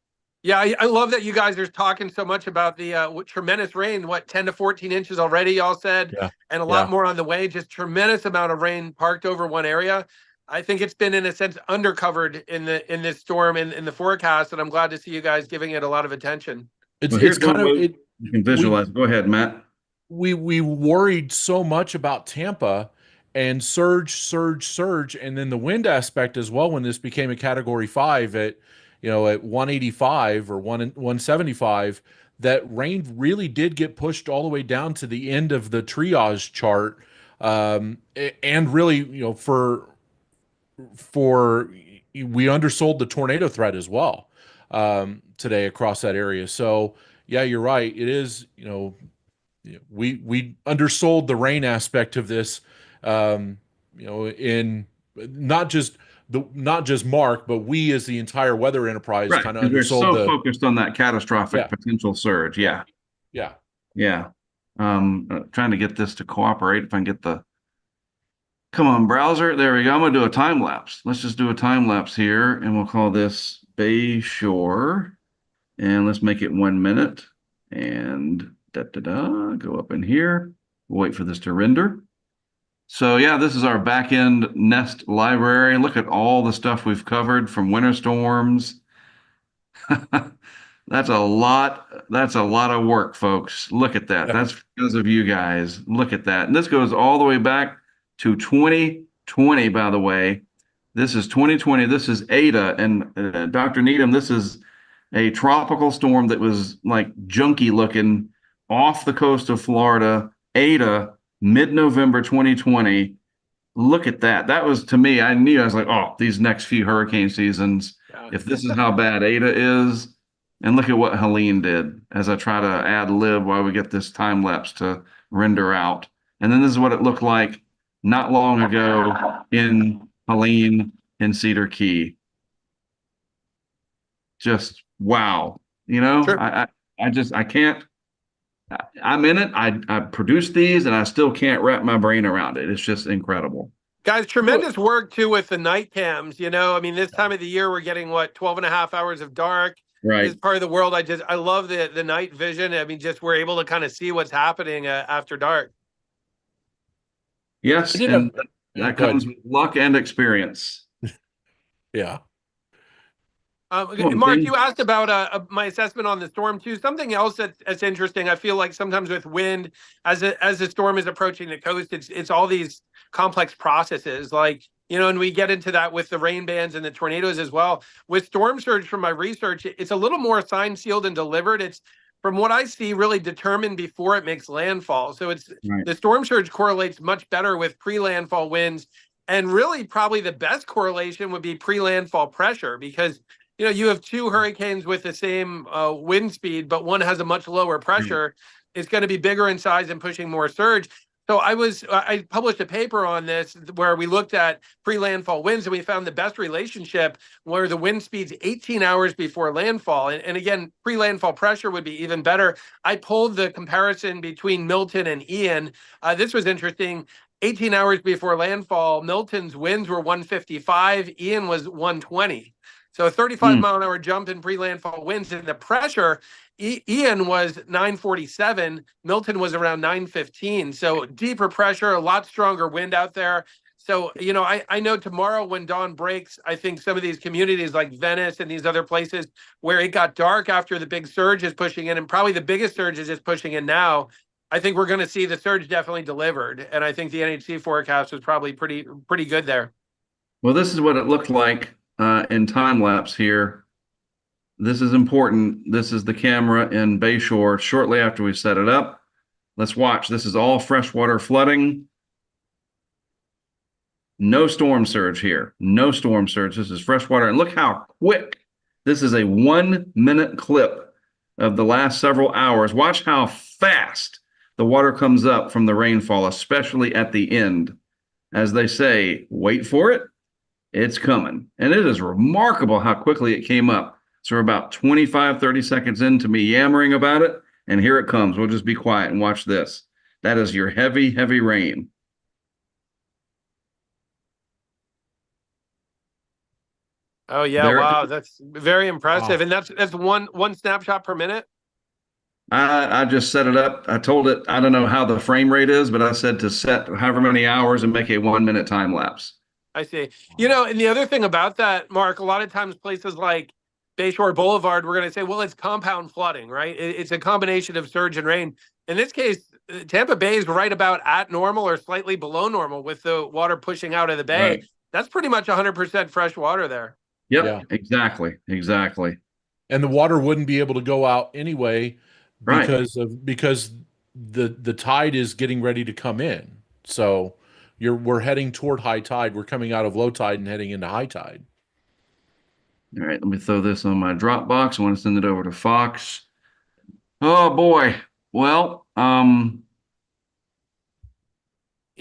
Speaker 4: Yeah, I love that you guys are talking so much about the tremendous rain, 10 to 14 inches already, y'all said, and a lot more on the way. Just tremendous amount of rain parked over one area. I think it's been, in a sense, undercovered in this storm in the forecast, and I'm glad to see you guys giving it a lot of attention.
Speaker 1: It's kind of you can visualize. Go ahead, Matt.
Speaker 3: We worried so much about Tampa and surge, and then the wind aspect as well when this became a Category 5 at 185 or 175, that rain really did get pushed all the way down to the end of the triage chart, and really, for we undersold the tornado threat as well today across that area. So yeah, you're right. It is, we undersold the rain aspect of this, in not just Mark, but we as the entire weather enterprise
Speaker 1: Right.
Speaker 3: kind of
Speaker 1: Because we're
Speaker 3: undersold
Speaker 1: so focused on that catastrophic
Speaker 3: yeah,
Speaker 1: potential surge. Yeah.
Speaker 3: yeah.
Speaker 1: Yeah. Trying to get this to cooperate. If I can get come on, browser. There we go. I'm going to do a time lapse. Let's just do a time lapse here, and we'll call this Bay Shore. And let's make it 1 minute. And go up in here. We'll wait for this to render. So yeah, this is our back-end nest library. Look at all the stuff we've covered from winter storms. That's a lot. That's a lot of work, folks. Look at that. That's because of you guys. Look at that. And this goes all the way back to 2020, by the way. This is 2020. This is Ada. And Dr. Needham, this is a tropical storm that was like junky looking off the coast of Florida. Ada, mid-November 2020. Look at that. That was, to me, I knew, I was like, oh, these next few hurricane seasons, if this is how bad Ada is, and look at what Helene did as I try to ad lib while we get this time lapse to render out. And then this is what it looked like not long ago in Helene and Cedar Key. Just wow.
Speaker 4: Sure.
Speaker 1: I can't. I'm in it. I produced these and I still can't wrap my brain around it. It's just incredible.
Speaker 4: Guys, tremendous work too with the night cams. I mean, this time of the year, we're getting 12 and a half hours of dark.
Speaker 1: Right.
Speaker 4: This part of the world, I love the night vision. I mean, just we're able to kind of see what's happening after dark.
Speaker 1: Yes, and that comes with luck and experience.
Speaker 3: Yeah.
Speaker 4: Mark, you asked about my assessment on the storm too. Something else that's interesting. I feel like sometimes with wind, as the storm is approaching the coast, it's all these complex processes. And we get into that with the rain bands and the tornadoes as well. With storm surge, from my research, it's a little more signed, sealed, and delivered. It's, from what I see, really determined before it makes landfall. So it's right. The storm surge correlates much better with pre-landfall winds, and really probably the best correlation would be pre-landfall pressure, because you have two hurricanes with the same wind speed, but one has a much lower pressure. It's going to be bigger in size and pushing more surge. So I published a paper on this where we looked at pre-landfall winds, and we found the best relationship where the wind speed's 18 hours before landfall. And again, pre-landfall pressure would be even better. I pulled the comparison between Milton and Ian. This was interesting. 18 hours before landfall, Milton's winds were 155, Ian was 120. So a 35-mile-an-hour jump in pre-landfall winds, and the pressure, Ian was 947, Milton was around 915. So deeper pressure, a lot stronger wind out there. So, I know tomorrow when dawn breaks, I think some of these communities like Venice and these other places where it got dark after the big surge is pushing in, and probably the biggest surge is just pushing in now, I think we're going to see the surge definitely delivered. And I think the NHC forecast was probably pretty good there.
Speaker 1: Well, this is what it looked like in time lapse here. This is important. This is the camera in Bayshore shortly after we set it up. Let's watch. This is all freshwater flooding. No storm surge here. No storm surge. This is freshwater. And look how quick. This is a 1-minute clip of the last several hours. Watch how fast the water comes up from the rainfall, especially at the end. As they say, wait for it. It's coming. And it is remarkable how quickly it came up. So we're about 25, 30 seconds into me yammering about it, and here it comes. We'll just be quiet and watch this. That is your heavy, heavy rain.
Speaker 4: Oh, yeah. Wow. That's very impressive. Wow. And that's one snapshot per minute?
Speaker 1: I just set it up. I told it, I don't know how the frame rate is, but I said to set however many hours and make a 1-minute time lapse.
Speaker 4: I see. And the other thing about that, Mark, a lot of times places like Bayshore Boulevard, we're going to say, well, it's compound flooding, right? It's a combination of surge and rain. In this case, Tampa Bay is right about at normal or slightly below normal with the water pushing out of the bay. Right. That's pretty much 100% fresh water there.
Speaker 1: Yep, yeah. Exactly.
Speaker 3: And the water wouldn't be able to go out anyway because the tide is getting ready to come in. So we're heading toward high tide. We're coming out of low tide and heading into high tide.
Speaker 1: All right, let me throw this on my Dropbox. I want to send it over to Fox. Oh boy. Well,
Speaker 4: You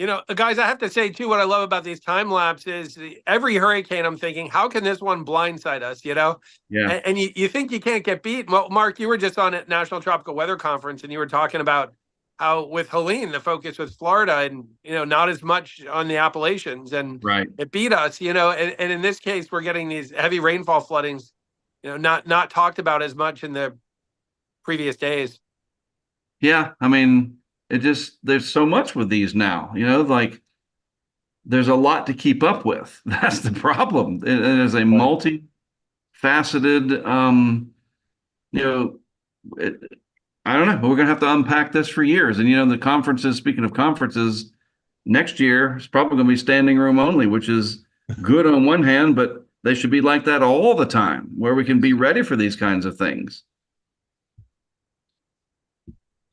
Speaker 4: know, guys, I have to say too, what I love about these time lapses is every hurricane, I'm thinking, how can this one blindside us? You know,
Speaker 1: Yeah.
Speaker 4: and you think you can't get beat. Well, Mark, you were just on at National Tropical Weather Conference, and you were talking about how with Helene, the focus was Florida, and not as much on the Appalachians, and
Speaker 1: Right.
Speaker 4: it beat us. And in this case, we're getting these heavy rainfall floodings, not talked about as much in the previous days.
Speaker 1: Yeah. I mean, there's so much with these now, like there's a lot to keep up with. That's the problem. It is a multi-faceted, you know, it, I don't know. We're going to have to unpack this for years. And, the conferences, speaking of conferences, next year is probably going to be standing room only, which is good on one hand, but they should be like that all the time where we can be ready for these kinds of things.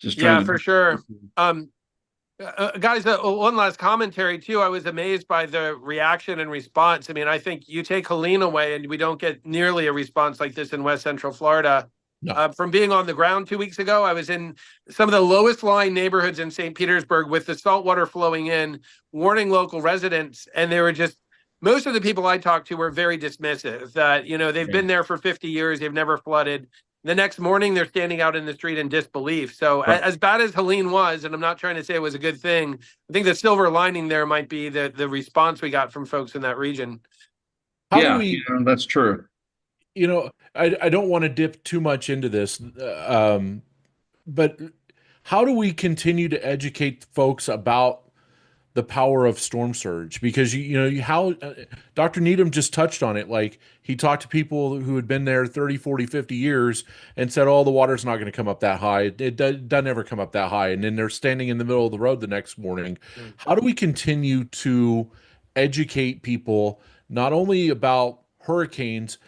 Speaker 1: Just trying
Speaker 4: Yeah,
Speaker 1: to.
Speaker 4: for sure. Guys, one last commentary too. I was amazed by the reaction and response. I mean, I think you take Helene away and we don't get nearly a response like this in West Central Florida.
Speaker 3: No.
Speaker 4: From being on the ground 2 weeks ago, I was in some of the lowest lying neighborhoods in St. Petersburg with the salt water flowing in, warning local residents. And they were most of the people I talked to were very dismissive that, they've been there for 50 years. They've never flooded. The next morning, they're standing out in the street in disbelief. So
Speaker 1: Right.
Speaker 4: as bad as Helene was, and I'm not trying to say it was a good thing, I think the silver lining there might be the response we got from folks in that region.
Speaker 3: How
Speaker 1: Yeah,
Speaker 3: do we,
Speaker 1: that's true.
Speaker 3: I don't want to dip too much into this, but how do we continue to educate folks about the power of storm surge? Because Dr. Needham just touched on it. Like he talked to people who had been there 30, 40, 50 years and said, oh, the water's not going to come up that high. It doesn't ever come up that high. And then they're standing in the middle of the road the next morning. How do we continue to educate people not only about hurricanes,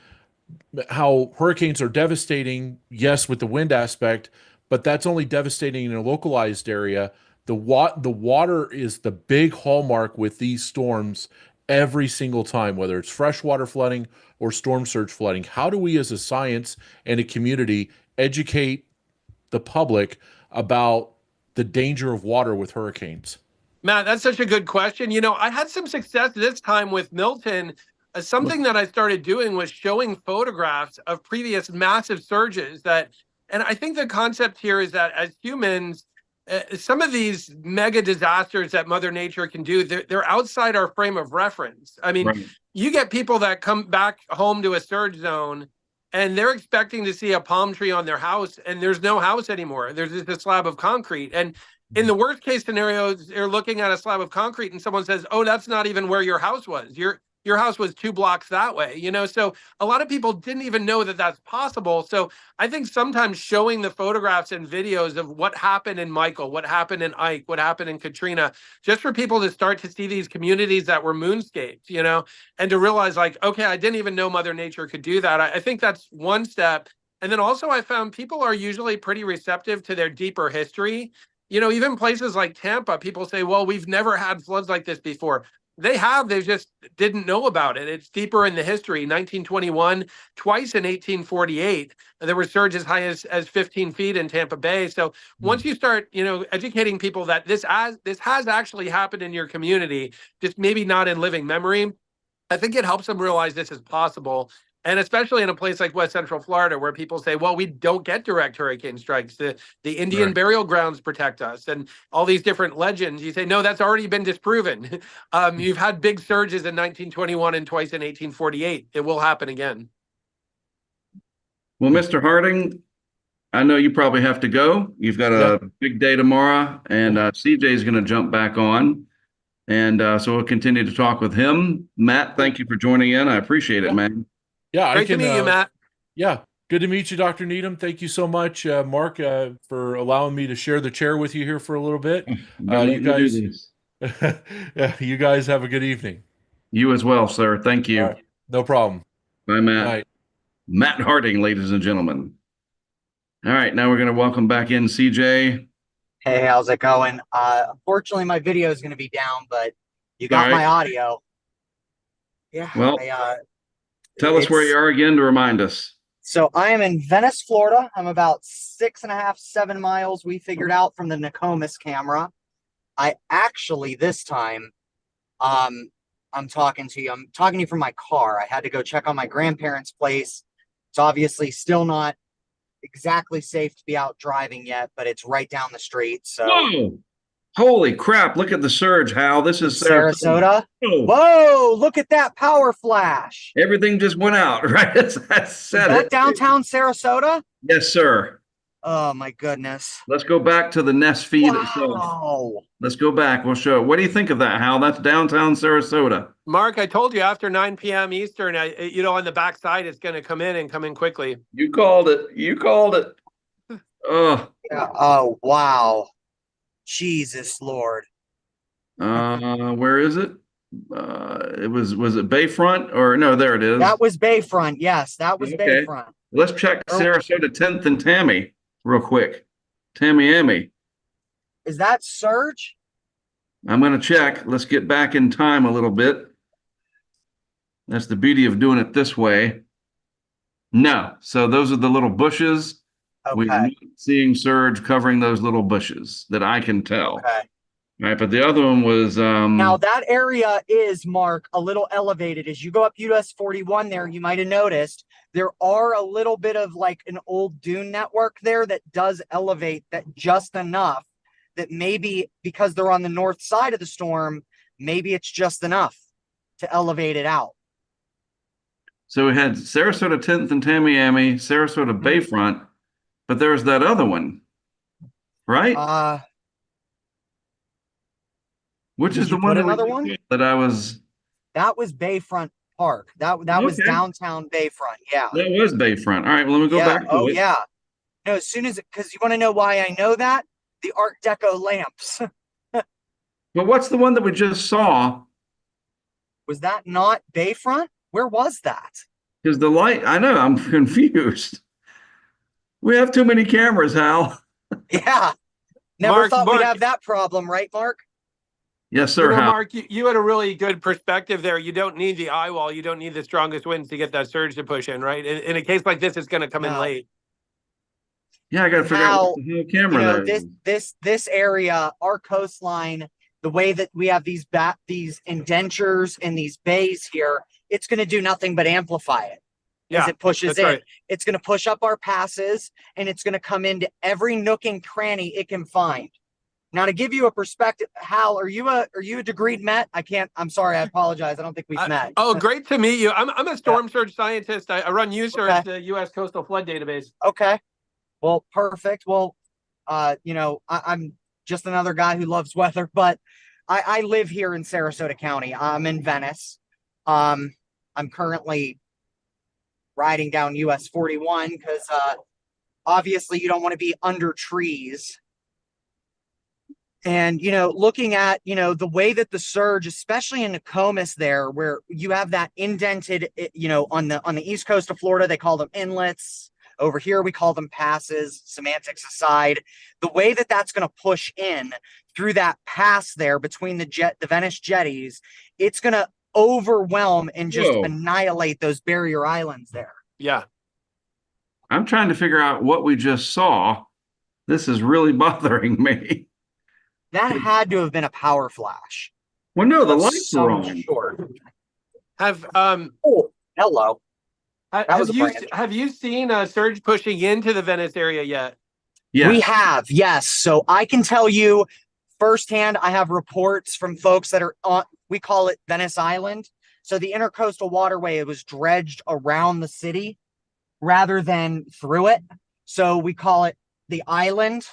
Speaker 3: how hurricanes are devastating, yes, with the wind aspect, but that's only devastating in a localized area. The water is the big hallmark with these storms every single time, whether it's freshwater flooding or storm surge flooding. How do we as a science and a community educate the public about the danger of water with hurricanes?
Speaker 4: Matt, that's such a good question. I had some success this time with Milton. Something that I started doing was showing photographs of previous massive surges and I think the concept here is that as humans, some of these mega disasters that Mother Nature can do, they're outside our frame of reference. I mean,
Speaker 1: Right.
Speaker 4: You get people that come back home to a surge zone and they're expecting to see a palm tree on their house, and there's no house anymore. There's just a slab of concrete. And in the worst case scenarios, they're looking at a slab of concrete and someone says, oh, that's not even where your house was. Your house was 2 blocks that way, So a lot of people didn't even know that that's possible. So I think sometimes showing the photographs and videos of what happened in Michael, what happened in Ike, what happened in Katrina, just for people to start to see these communities that were moonscaped, and to realize like, okay, I didn't even know Mother Nature could do that. I think that's one step. And then also I found people are usually pretty receptive to their deeper history. Even places like Tampa, people say, well, we've never had floods like this before. They just didn't know about it. It's deeper in the history. 1921, twice in 1848, there were surges as high as 15 feet in Tampa Bay. So once you start, educating people that this has actually happened in your community, just maybe not in living memory, I think it helps them realize this is possible. And especially in a place like West Central Florida, where people say, well, we don't get direct hurricane strikes. The Indian
Speaker 1: Right.
Speaker 4: burial grounds protect us, and all these different legends. You say, no, that's already been disproven. You've had big surges in 1921 and twice in 1848. It will happen again.
Speaker 1: Well, Mr. Harding, I know you probably have to go. You've got a big day tomorrow, and CJ is going to jump back on. And so we'll continue to talk with him. Matt, thank you for joining in. I appreciate it, man.
Speaker 3: Yeah,
Speaker 4: Great to meet you, Matt.
Speaker 3: Yeah, good to meet you, Dr. Needham. Thank you so much, Mark, for allowing me to share the chair with you here for a little bit. You guys, you guys have a good evening.
Speaker 1: You as well, sir. Thank you.
Speaker 3: All right. No problem.
Speaker 1: Bye, Matt.
Speaker 3: Bye.
Speaker 1: Matt Harding, ladies and gentlemen. All right, now we're going to welcome back in CJ.
Speaker 5: Hey, how's it going? Unfortunately, my video is going to be down, but you got my audio. Yeah.
Speaker 1: Well, tell us where you are again to remind us.
Speaker 5: So I am in Venice, Florida. I'm about 6.5, 7 miles. We figured out from the Nokomis camera. I actually this time, I'm talking to you. I'm talking to you from my car. I had to go check on my grandparents' place. It's obviously still not exactly safe to be out driving yet, but it's right down the street. So
Speaker 1: Whoa! Holy crap! Look at the surge, Hal. This is
Speaker 5: Sarasota.
Speaker 1: Whoa!
Speaker 5: Whoa! Look at that power flash.
Speaker 1: Everything just went out, right? I
Speaker 5: Is
Speaker 1: said
Speaker 5: that
Speaker 1: it.
Speaker 5: downtown Sarasota?
Speaker 1: Yes, sir.
Speaker 5: Oh my goodness.
Speaker 1: Let's go back to the Nest feed itself.
Speaker 5: Wow.
Speaker 1: Let's go back. We'll show it. What do you think of that, Hal? That's downtown Sarasota.
Speaker 4: Mark, I told you after 9 p.m. Eastern, on the backside, it's going to come in quickly.
Speaker 1: You called it. You called it. Oh,
Speaker 5: Yeah. Oh wow. Jesus Lord.
Speaker 1: where is it? Was it Bayfront or no? There it is.
Speaker 5: That was Bayfront. Yes, that was
Speaker 1: Okay.
Speaker 5: Bayfront.
Speaker 1: Let's check Sarasota 10th and Tammy real quick. Tamiami.
Speaker 5: Is that surge?
Speaker 1: I'm going to check. Let's get back in time a little bit. That's the beauty of doing it this way. No. So those are the little bushes. We're
Speaker 5: Okay.
Speaker 1: not seeing surge covering those little bushes that I can tell.
Speaker 5: Okay.
Speaker 1: Right. But the other one was
Speaker 5: Now that area is, Mark, a little elevated. As you go up US 41 there, you might have noticed there are a little bit of like an old dune network there that does elevate that just enough that maybe because they're on the north side of the storm, maybe it's just enough to elevate it out.
Speaker 1: so we had Sarasota 10th and Tamiami, Sarasota Bayfront, but there's that other one, right? Which
Speaker 5: did
Speaker 1: is the
Speaker 5: you
Speaker 1: one
Speaker 5: put
Speaker 1: that
Speaker 5: another one?
Speaker 1: that I was.
Speaker 5: That was Bayfront Park. That was
Speaker 1: Okay.
Speaker 5: downtown Bayfront. Yeah.
Speaker 1: That was Bayfront. All right, well, let me go
Speaker 5: Yeah.
Speaker 1: back to
Speaker 5: Oh
Speaker 1: it.
Speaker 5: yeah. No, as soon as because you want to know why I know that? The Art Deco lamps.
Speaker 1: But what's the one that we just saw?
Speaker 5: Was that not Bayfront? Where was that?
Speaker 1: Because the light, I know, I'm confused. We have too many cameras, Hal.
Speaker 5: Yeah. Never
Speaker 4: Mark,
Speaker 5: thought we'd
Speaker 4: Mark.
Speaker 5: have that problem, right, Mark?
Speaker 1: Yes, sir, Hal.
Speaker 4: Mark, you had a really good perspective there. You don't need the Eyewall. You don't need the strongest winds to get that surge to push in, right? In a case like this, it's going to come in
Speaker 5: No.
Speaker 4: late.
Speaker 1: Yeah, I got to figure out what the hell camera there is.
Speaker 5: This area, our coastline, the way that we have these indentures and these bays here, it's going to do nothing but amplify it as it pushes in.
Speaker 4: Right.
Speaker 5: It's going to push up our passes and it's going to come into every nook and cranny it can find. Now, to give you a perspective, Hal, are you a degreed Met? I'm sorry, I apologize. I don't think we've met.
Speaker 4: Oh, great to meet you. I'm a storm surge scientist. I run USER, the U.S. Coastal Flood Database.
Speaker 5: Okay. Well, perfect. Well, I'm just another guy who loves weather, but I live here in Sarasota County. I'm in Venice. I'm currently riding down US 41 because obviously you don't want to be under trees. And, looking at, the way that the surge, especially in Nokomis there, where you have that indented, on the east coast of Florida, they call them inlets. Over here, we call them passes, semantics aside. The way that that's going to push in through that pass there between the Venice jetties, it's going to overwhelm and just annihilate those barrier islands there.
Speaker 4: Yeah.
Speaker 1: I'm trying to figure out what we just saw. This is really bothering me.
Speaker 5: That had to have been a power flash.
Speaker 1: Well, no, the lights were on.
Speaker 5: Short. Oh, hello.
Speaker 4: Have you seen a surge pushing into the Venice area yet?
Speaker 1: Yes.
Speaker 5: We have, yes. So I can tell you firsthand, I have reports from folks that are on, we call it Venice Island. So the intercoastal waterway, it was dredged around the city rather than through it. So we call it the island.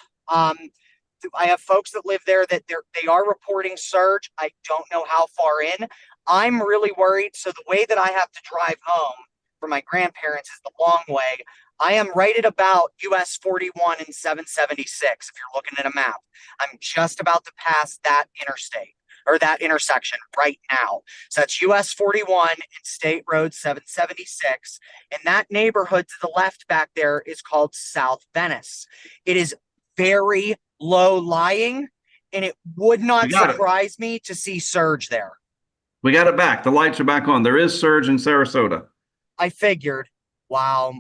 Speaker 5: I have folks that live there that they are reporting surge. I don't know how far in. I'm really worried. So the way that I have to drive home for my grandparents is the long way. I am right at about US 41 and 776 if you're looking at a map. I'm just about to pass that interstate or that intersection right now. So that's US 41 and State Road 776. And that neighborhood to the left back there is called South Venice. It is very low lying, and it would not surprise me to see surge there.
Speaker 1: We got it back. The lights are back on. There is surge in Sarasota.
Speaker 5: I figured. Wow.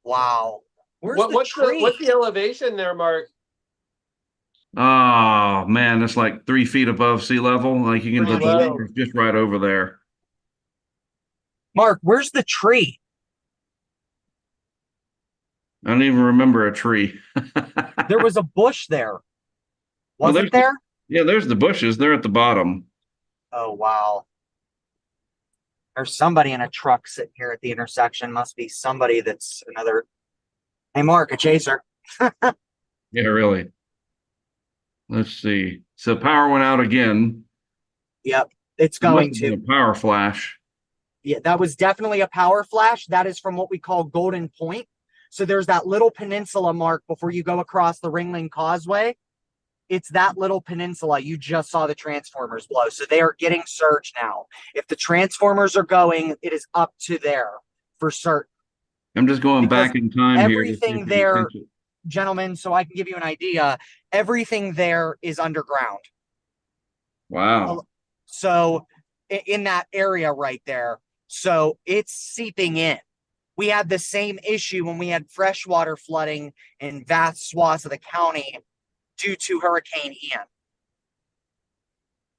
Speaker 5: Wow. Where's the
Speaker 4: What's
Speaker 5: tree?
Speaker 4: what's the elevation there, Mark?
Speaker 1: Oh man, it's like 3 feet above sea level. Like you can,
Speaker 4: Pretty
Speaker 1: the
Speaker 4: low.
Speaker 1: water's just right over there.
Speaker 5: Mark, where's the tree?
Speaker 1: I don't even remember a tree.
Speaker 5: There was a bush there.
Speaker 1: Well,
Speaker 5: Wasn't there?
Speaker 1: Yeah, there's the bushes. They're at the bottom.
Speaker 5: Oh, wow. There's somebody in a truck sitting here at the intersection. Must be somebody that's another. Hey, Mark, a chaser.
Speaker 1: Yeah, really. Let's see. So power went out again.
Speaker 5: Yep, it's
Speaker 1: It must
Speaker 5: going
Speaker 1: have been
Speaker 5: to.
Speaker 1: a power flash.
Speaker 5: Yeah, that was definitely a power flash. That is from what we call Golden Point. So there's that little peninsula, Mark, before you go across the Ringling Causeway. It's that little peninsula. You just saw the transformers blow. So they are getting surge now. If the transformers are going, it is up to there for certain.
Speaker 1: I'm just going
Speaker 5: Because
Speaker 1: back in time here to see
Speaker 5: everything
Speaker 1: if you
Speaker 5: there,
Speaker 1: catch it.
Speaker 5: gentlemen, so I can give you an idea, everything there is underground.
Speaker 1: Wow.
Speaker 5: So in that area right there, so it's seeping in. We had the same issue when we had freshwater flooding in vast swaths of the county due to Hurricane Ian.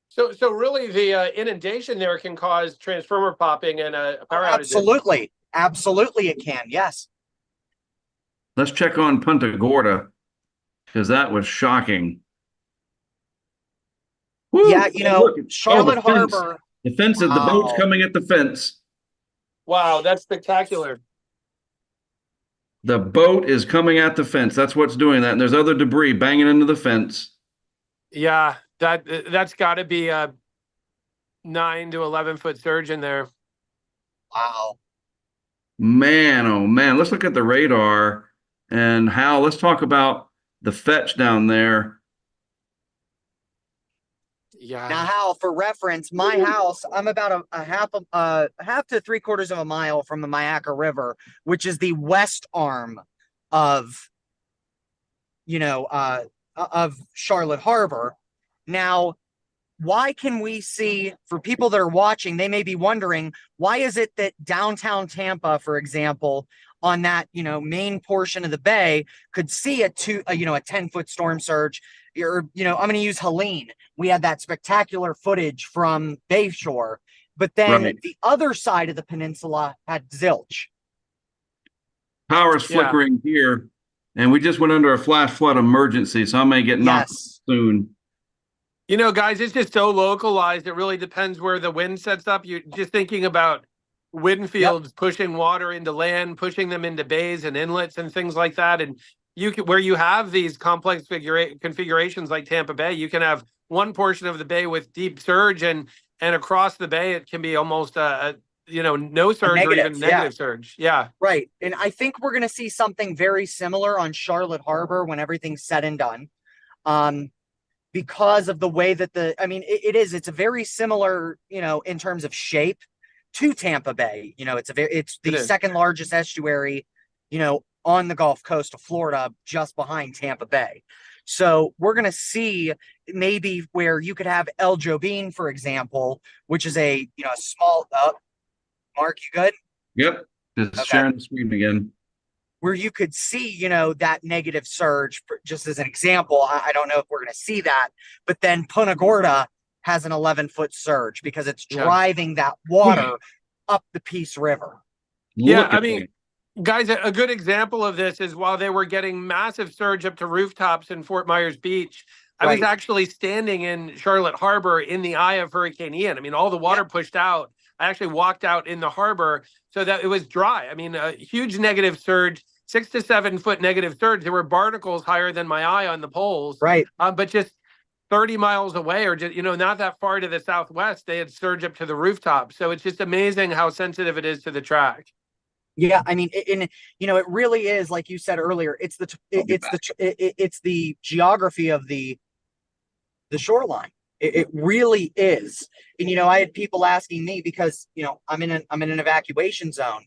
Speaker 4: So really, the inundation there can cause transformer popping and a power outage.
Speaker 5: Absolutely. Absolutely, it can. Yes.
Speaker 1: Let's check on Punta Gorda because that was shocking. Woo!
Speaker 5: Yeah, you know,
Speaker 1: Look,
Speaker 5: Charlotte
Speaker 1: the fence.
Speaker 5: Harbor.
Speaker 1: The fence is the boat's
Speaker 5: Wow.
Speaker 1: coming at the fence.
Speaker 4: Wow, that's spectacular.
Speaker 1: The boat is coming at the fence. That's what's doing that. And there's other debris banging into the fence.
Speaker 4: Yeah, that's got to be a 9 to 11 foot surge in there.
Speaker 5: Wow.
Speaker 1: Man, oh man. Let's look at the radar. And Hal, let's talk about the fetch down there.
Speaker 4: Yeah.
Speaker 5: Now, Hal, for reference, my house, I'm about a half to 3/4 of a mile from the Mayaca River, which is the west arm of, of Charlotte Harbor. Now, why can we see, for people that are watching, they may be wondering, why is it that downtown Tampa, for example, on that, main portion of the bay could see a 10-foot storm surge? I'm going to use Helene. We had that spectacular footage from Bayshore, but then
Speaker 1: Right.
Speaker 5: the other side of the peninsula had zilch.
Speaker 1: Power's flickering here. And we just went under a flash flood emergency. So I may get knocked
Speaker 5: Yes.
Speaker 1: soon.
Speaker 4: Guys, it's just so localized. It really depends where the wind sets up. You're just thinking about wind fields pushing water into land, pushing them into bays and inlets and things like that. And where you have these complex configurations like Tampa Bay, you can have one portion of the bay with deep surge, and across the bay it can be almost no surge or even negative surge. Yeah.
Speaker 5: Right. And I think we're going to see something very similar on Charlotte Harbor when everything's said and done. Because of the way that it's a very similar, in terms of shape to Tampa Bay. It's the second largest estuary, on the Gulf Coast of Florida, just behind Tampa Bay. So we're going to see maybe where you could have El Jobim, for example, which is a small, Mark, you good?
Speaker 1: Yep. Just sharing the screen again.
Speaker 5: Where you could see, that negative surge, just as an example. I don't know if we're going to see that, but then Punta Gorda has an 11-foot surge because it's driving that water up the Peace River.
Speaker 4: Guys, a good example of this is while they were getting massive surge up to rooftops in Fort Myers Beach, I was actually standing in Charlotte Harbor in the eye of Hurricane Ian. All the water pushed out. I actually walked out in the harbor so that it was dry. A huge negative surge, 6 to 7 foot negative surge. There were barnacles higher than my eye on the poles.
Speaker 5: Right.
Speaker 4: But just 30 miles away, or just, not that far to the southwest, they had surge up to the rooftop. So it's just amazing how sensitive it is to the track.
Speaker 5: Yeah, it really is, like you said earlier. It's the geography of the shoreline. It really is. And I had people asking me because I'm in an evacuation zone.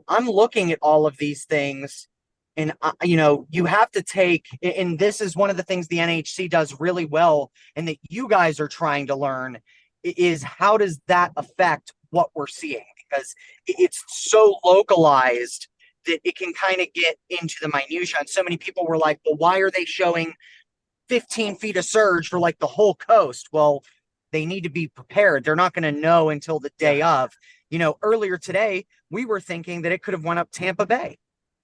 Speaker 5: I'm looking at all of these things, and you have to take. And this is one of the things the NHC does really well, and that you guys are trying to learn is how does that affect what we're seeing, because it's so localized that it can kind of get into the minutia. And so many people were like, well, why are they showing 15 feet of surge for like the whole coast? Well, they need to be prepared. They're not going to know until the day of. You know, earlier today, we were thinking that it could have went up Tampa Bay.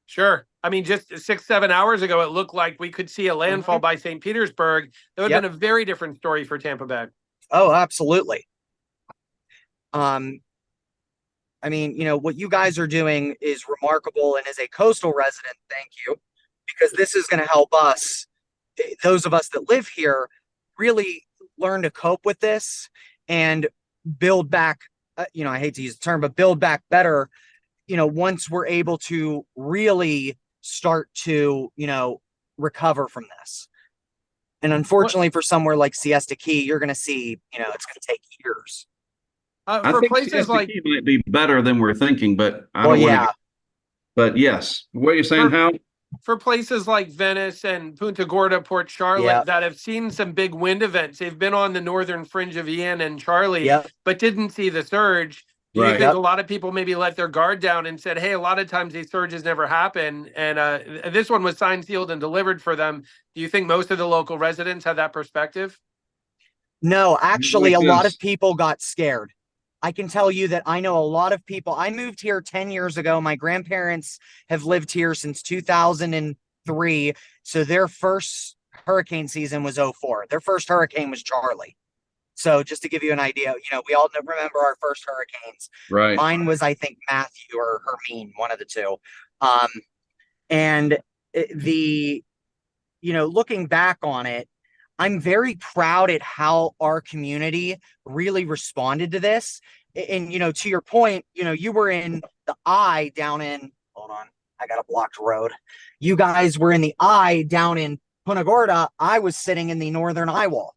Speaker 4: Sure. I mean, just 6-7 hours ago, it looked like we could see a landfall by St. Petersburg. That would have been a very different story for Tampa Bay.
Speaker 5: Oh, absolutely. I mean, you know, what you guys are doing is remarkable. And as a coastal resident, thank you, because this is going to help us, those of us that live here, really learn to cope with this and build back, you know, I hate to use the term, but build back better, you know, once we're able to really start to, you know, recover from this. And unfortunately, for somewhere like Siesta Key, you're going to see, you know, it's going to take years.
Speaker 1: I
Speaker 4: For
Speaker 1: think
Speaker 4: places
Speaker 1: Siesta
Speaker 4: like
Speaker 1: Key might be better than we're thinking, but I
Speaker 5: Well,
Speaker 1: don't want
Speaker 5: yeah.
Speaker 1: to. But yes, what are you saying, Hal?
Speaker 4: for places like Venice and Punta Gorda, Port Charlotte,
Speaker 5: Yep.
Speaker 4: that have seen some big wind events, they've been on the northern fringe of Ian and Charlie,
Speaker 5: Yep.
Speaker 4: but didn't see the surge. Do you
Speaker 1: Right.
Speaker 4: think
Speaker 5: Yep.
Speaker 4: a lot of people maybe let their guard down and said, hey, a lot of times these surges never happen, and this one was signed, sealed, and delivered for them? Do you think most of the local residents have that perspective?
Speaker 5: No, actually, a
Speaker 1: Like
Speaker 5: lot
Speaker 1: this.
Speaker 5: of people got scared. I can tell you that I know a lot of people. I moved here 10 years ago. My grandparents have lived here since 2003. So their first hurricane season was 04. Their first hurricane was Charlie. So just to give you an idea, you know, we all remember our first hurricanes.
Speaker 1: Right.
Speaker 5: Mine was, I think, Matthew or Hermine, one of the two. And the, you know, looking back on it, I'm very proud at how our community really responded to this. And, you know, to your point, you know, you were in the eye down in, hold on, I got a blocked road. You guys were in the eye down in Punta Gorda. I was sitting in the northern Eyewall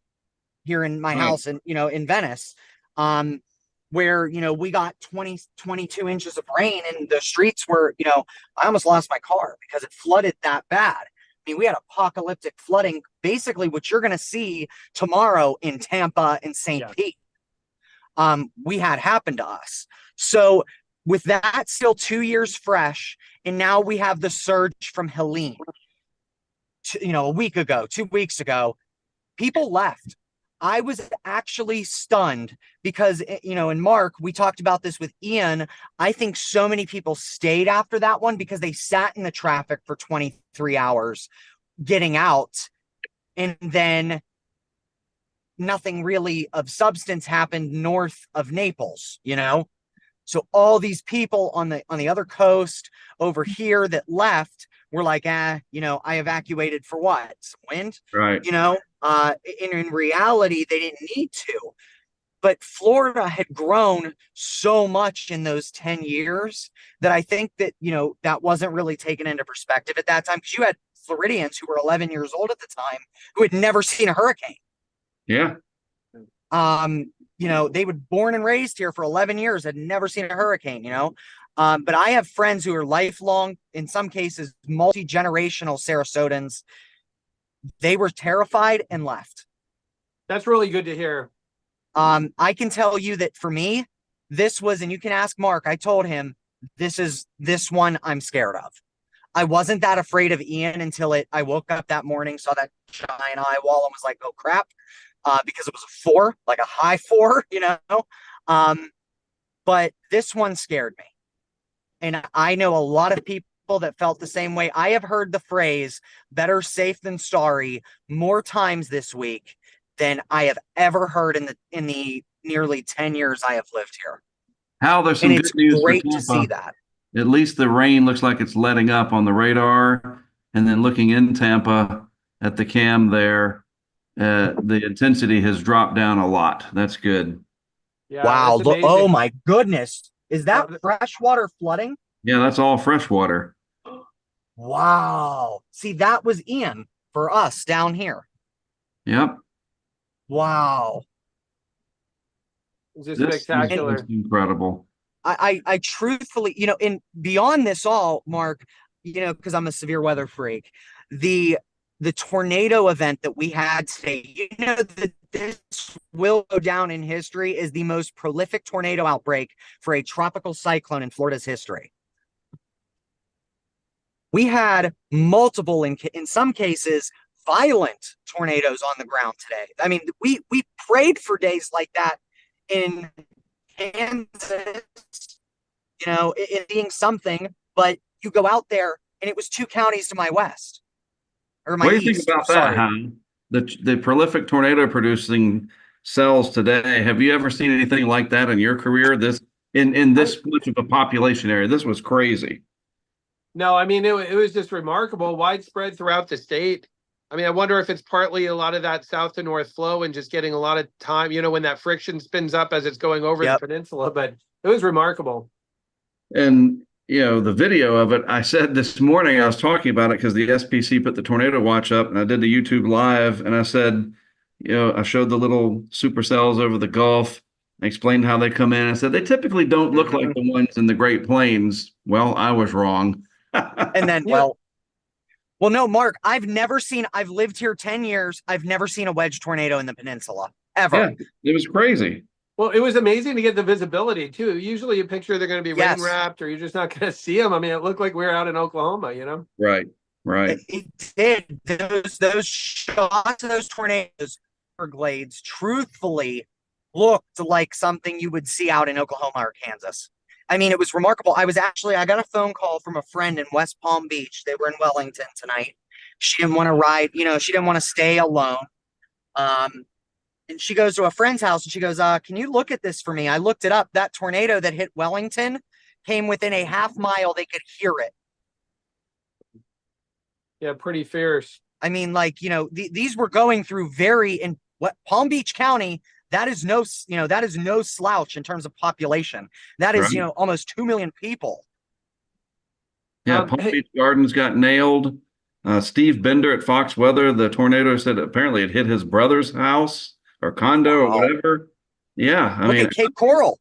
Speaker 5: here in my house in, you know, in Venice, where, you know, we got 22 inches of rain and the streets were, you know, I almost lost my car because it flooded that bad. I mean, we had apocalyptic flooding, basically what you're going to see tomorrow in Tampa and St. Pete. We had happened to us. So with that still 2 years fresh, and now we have the surge from Helene, you know, a week ago, 2 weeks ago, people left. I was actually stunned because, you know, and Mark, we talked about this with Ian. I think so many people stayed after that one because they sat in the traffic for 23 hours getting out. And then nothing really of substance happened north of Naples, you know? So all these people on the other coast over here that left were like, you know, I evacuated for what? Some wind?
Speaker 1: Right.
Speaker 5: You know? In reality, they didn't need to. But Florida had grown so much in those 10 years that I think that, you know, that wasn't really taken into perspective at that time, because you had Floridians who were 11 years old at the time who had never seen a hurricane.
Speaker 1: Yeah.
Speaker 5: You know, they were born and raised here for 11 years, had never seen a hurricane, you know. But I have friends who are lifelong, in some cases, multi-generational Sarasotans. They were terrified and left.
Speaker 4: That's really good to hear.
Speaker 5: I can tell you that for me, this was, and you can ask Mark, I told him, this one I'm scared of. I wasn't that afraid of Ian until I woke up that morning, saw that giant eye wall and was like, oh crap, because it was a 4, like a high 4, you know. But this one scared me. And I know a lot of people that felt the same way. I have heard the phrase better safe than sorry more times this week than I have ever heard in the nearly 10 years I have lived here.
Speaker 1: Hal, there's some
Speaker 5: And
Speaker 1: good
Speaker 5: it's
Speaker 1: news
Speaker 5: great
Speaker 1: for
Speaker 5: to
Speaker 1: Tampa.
Speaker 5: see that.
Speaker 1: At least the rain looks like it's letting up on the radar. And then looking in Tampa at the cam there, the intensity has dropped down a lot. That's good.
Speaker 4: Yeah,
Speaker 5: Wow.
Speaker 4: that's amazing.
Speaker 5: Oh my goodness. Is that freshwater flooding?
Speaker 1: Yeah, that's all freshwater.
Speaker 5: Wow. See, that was Ian for us down here.
Speaker 1: Yep.
Speaker 5: Wow.
Speaker 4: It's just
Speaker 1: This is
Speaker 4: spectacular.
Speaker 1: just incredible.
Speaker 5: I truthfully, you know, and beyond this all, Mark, you know, because I'm a severe weather freak, the tornado event that we had today, you know, that this will go down in history as the most prolific tornado outbreak for a tropical cyclone in Florida's history. We had multiple, in some cases, violent tornadoes on the ground today. I mean, we prayed for days like that in Kansas, it being something, but you go out there and it was 2 counties to my west or my
Speaker 1: What do you think
Speaker 5: east.
Speaker 1: about that,
Speaker 5: Sorry.
Speaker 1: Hal? The prolific tornado producing cells today. Have you ever seen anything like that in your career? This in this much of a population area, this was crazy.
Speaker 4: No, I mean, it was just remarkable, widespread throughout the state. I mean, I wonder if it's partly a lot of that south to north flow and just getting a lot of time, when that friction spins up as it's going over the peninsula, but it was remarkable.
Speaker 1: And, the video of it, I said this morning, I was talking about it because the SPC put the tornado watch up and I did the YouTube live and I said, I showed the little supercells over the Gulf. I explained how they come in. I said, they typically don't look like the ones in the Great Plains. Well, I was wrong.
Speaker 5: And then, well, no, Mark, I've lived here 10 years. I've never seen a wedge tornado in the peninsula ever.
Speaker 1: Yeah, it was crazy.
Speaker 4: Well, it was amazing to get the visibility too. Usually you picture they're going to be rain wrapped or you're just not going to see them. I mean, it looked like we were out in Oklahoma,
Speaker 1: Right.
Speaker 5: It did. Those shots of those tornadoes or glades truthfully looked like something you would see out in Oklahoma or Kansas. I mean, it was remarkable. I got a phone call from a friend in West Palm Beach. They were in Wellington tonight. She didn't want to ride, she didn't want to stay alone. And she goes to a friend's house and she goes, can you look at this for me? I looked it up. That tornado that hit Wellington came within a half mile. They could hear it.
Speaker 4: Yeah, pretty fierce.
Speaker 5: I mean, these were going through in Palm Beach County. That is no slouch in terms of population. That is, almost 2 million people.
Speaker 1: Yeah, Palm Beach Gardens got nailed. Steve Bender at Fox Weather, the tornado said apparently it hit his brother's house or condo or whatever. Yeah, I mean,
Speaker 5: Cape Coral.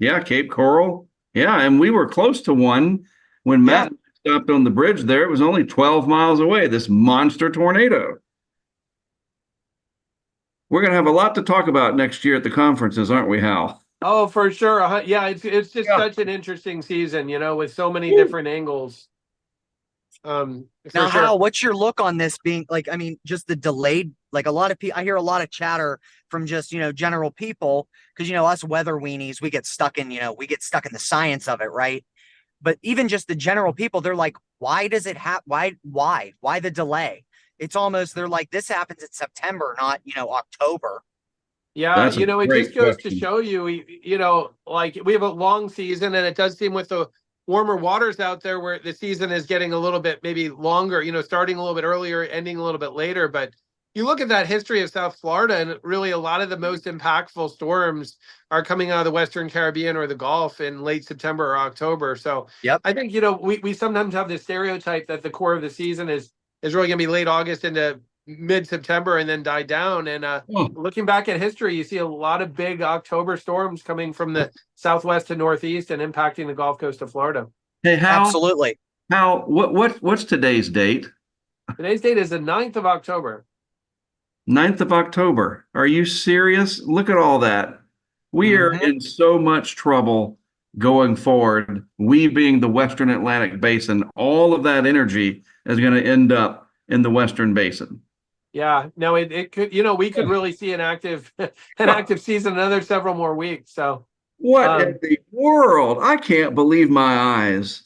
Speaker 1: Yeah, Cape Coral. Yeah, and we were close to one when Matt stopped on the bridge there. It was only 12 miles away, this monster tornado. We're going to have a lot to talk about next year at the conferences, aren't we, Hal?
Speaker 4: Oh, for sure. Yeah, it's just such an interesting season, with so many different angles.
Speaker 5: Now, Hal, what's your look on this being just the delayed, a lot of people, I hear a lot of chatter from just, general people, because, us weather weenies, we get stuck in the science of it, right? But even just the general people, they're like, why does it happen? Why the delay? It's almost, they're like, this happens in September, not, October.
Speaker 4: Yeah, it just goes to show you, we have a long season and it does seem with the warmer waters out there where the season is getting a little bit maybe longer, starting a little bit earlier, ending a little bit later. But you look at that history of South Florida and really a lot of the most impactful storms are coming out of the Western Caribbean or the Gulf in late September or October. So I think, we sometimes have this stereotype that the core of the season is really going to be late August into mid-September and then die down. And looking back at history, you see a lot of big October storms coming from the southwest to northeast and impacting the Gulf Coast of Florida.
Speaker 1: Hey, Hal,
Speaker 5: absolutely.
Speaker 1: Hal, what's today's date?
Speaker 4: Today's date is the 9th of October.
Speaker 1: 9th of October. Are you serious? Look at all that. We are in so much trouble going forward. We being the Western Atlantic Basin, all of that energy is going to end up in the Western Basin.
Speaker 4: Yeah, no, it could, we could really see an active season another several more weeks. So
Speaker 1: what in the world? I can't believe my eyes.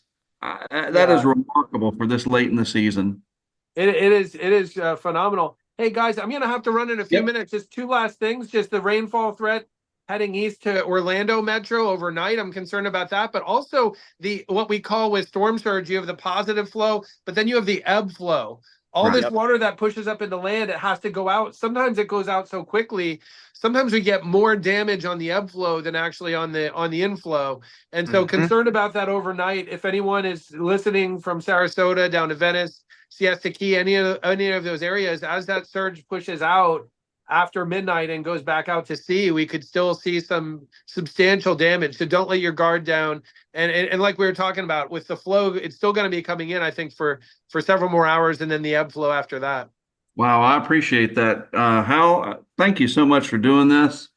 Speaker 1: That is remarkable for this late in the season.
Speaker 4: It is phenomenal. Hey guys, I'm gonna have to run in a few minutes. Just two last things. Just the rainfall threat heading east to Orlando Metro overnight. I'm concerned about that, but also what we call with storm surge, you have the positive flow, but then you have the ebb flow. All this water that pushes up into land, it has to go out. Sometimes it goes out so quickly. Sometimes we get more damage on the ebb flow than actually on the inflow. And so concerned about that overnight. If anyone is listening from Sarasota down to Venice, Siesta Key, any of those areas, as that surge pushes out after midnight and goes back out to sea, we could still see some substantial damage. So don't let your guard down. And like we were talking about with the flow, it's still going to be coming in, I think, for several more hours, and then the ebb flow after that.
Speaker 1: Wow, I appreciate that. Hal, thank you so much for doing this.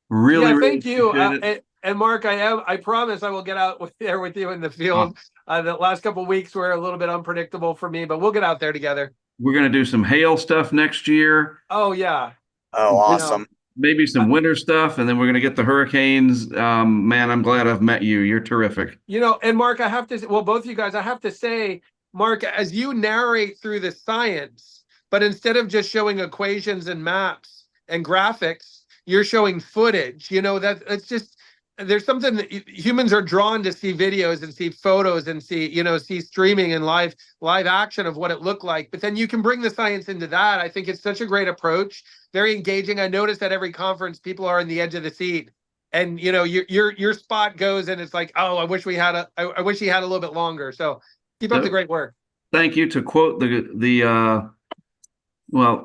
Speaker 1: Really,
Speaker 4: thank you.
Speaker 1: It.
Speaker 4: And Mark, I promise I will get out there with you in the field The last couple of weeks were a little bit unpredictable for me, but we'll get out there together.
Speaker 1: We're going to do some hail stuff next year.
Speaker 4: Oh yeah.
Speaker 5: Oh, awesome.
Speaker 1: Maybe some winter stuff, and then we're going to get the hurricanes. Man, I'm glad I've met you. You're terrific.
Speaker 4: And Mark, I have to, well, both of you guys, I have to say, Mark, as you narrate through the science, but instead of just showing equations and maps and graphics, you're showing footage. That it's just, there's something that humans are drawn to see videos and see photos and see streaming and live action of what it looked like. But then you can bring the science into that. I think it's such a great approach. Very engaging. I noticed at every conference, people are in the edge of the seat, and your spot goes, and it's like, oh, I wish he had a little bit longer. So keep up the great work.
Speaker 1: Thank you. To quote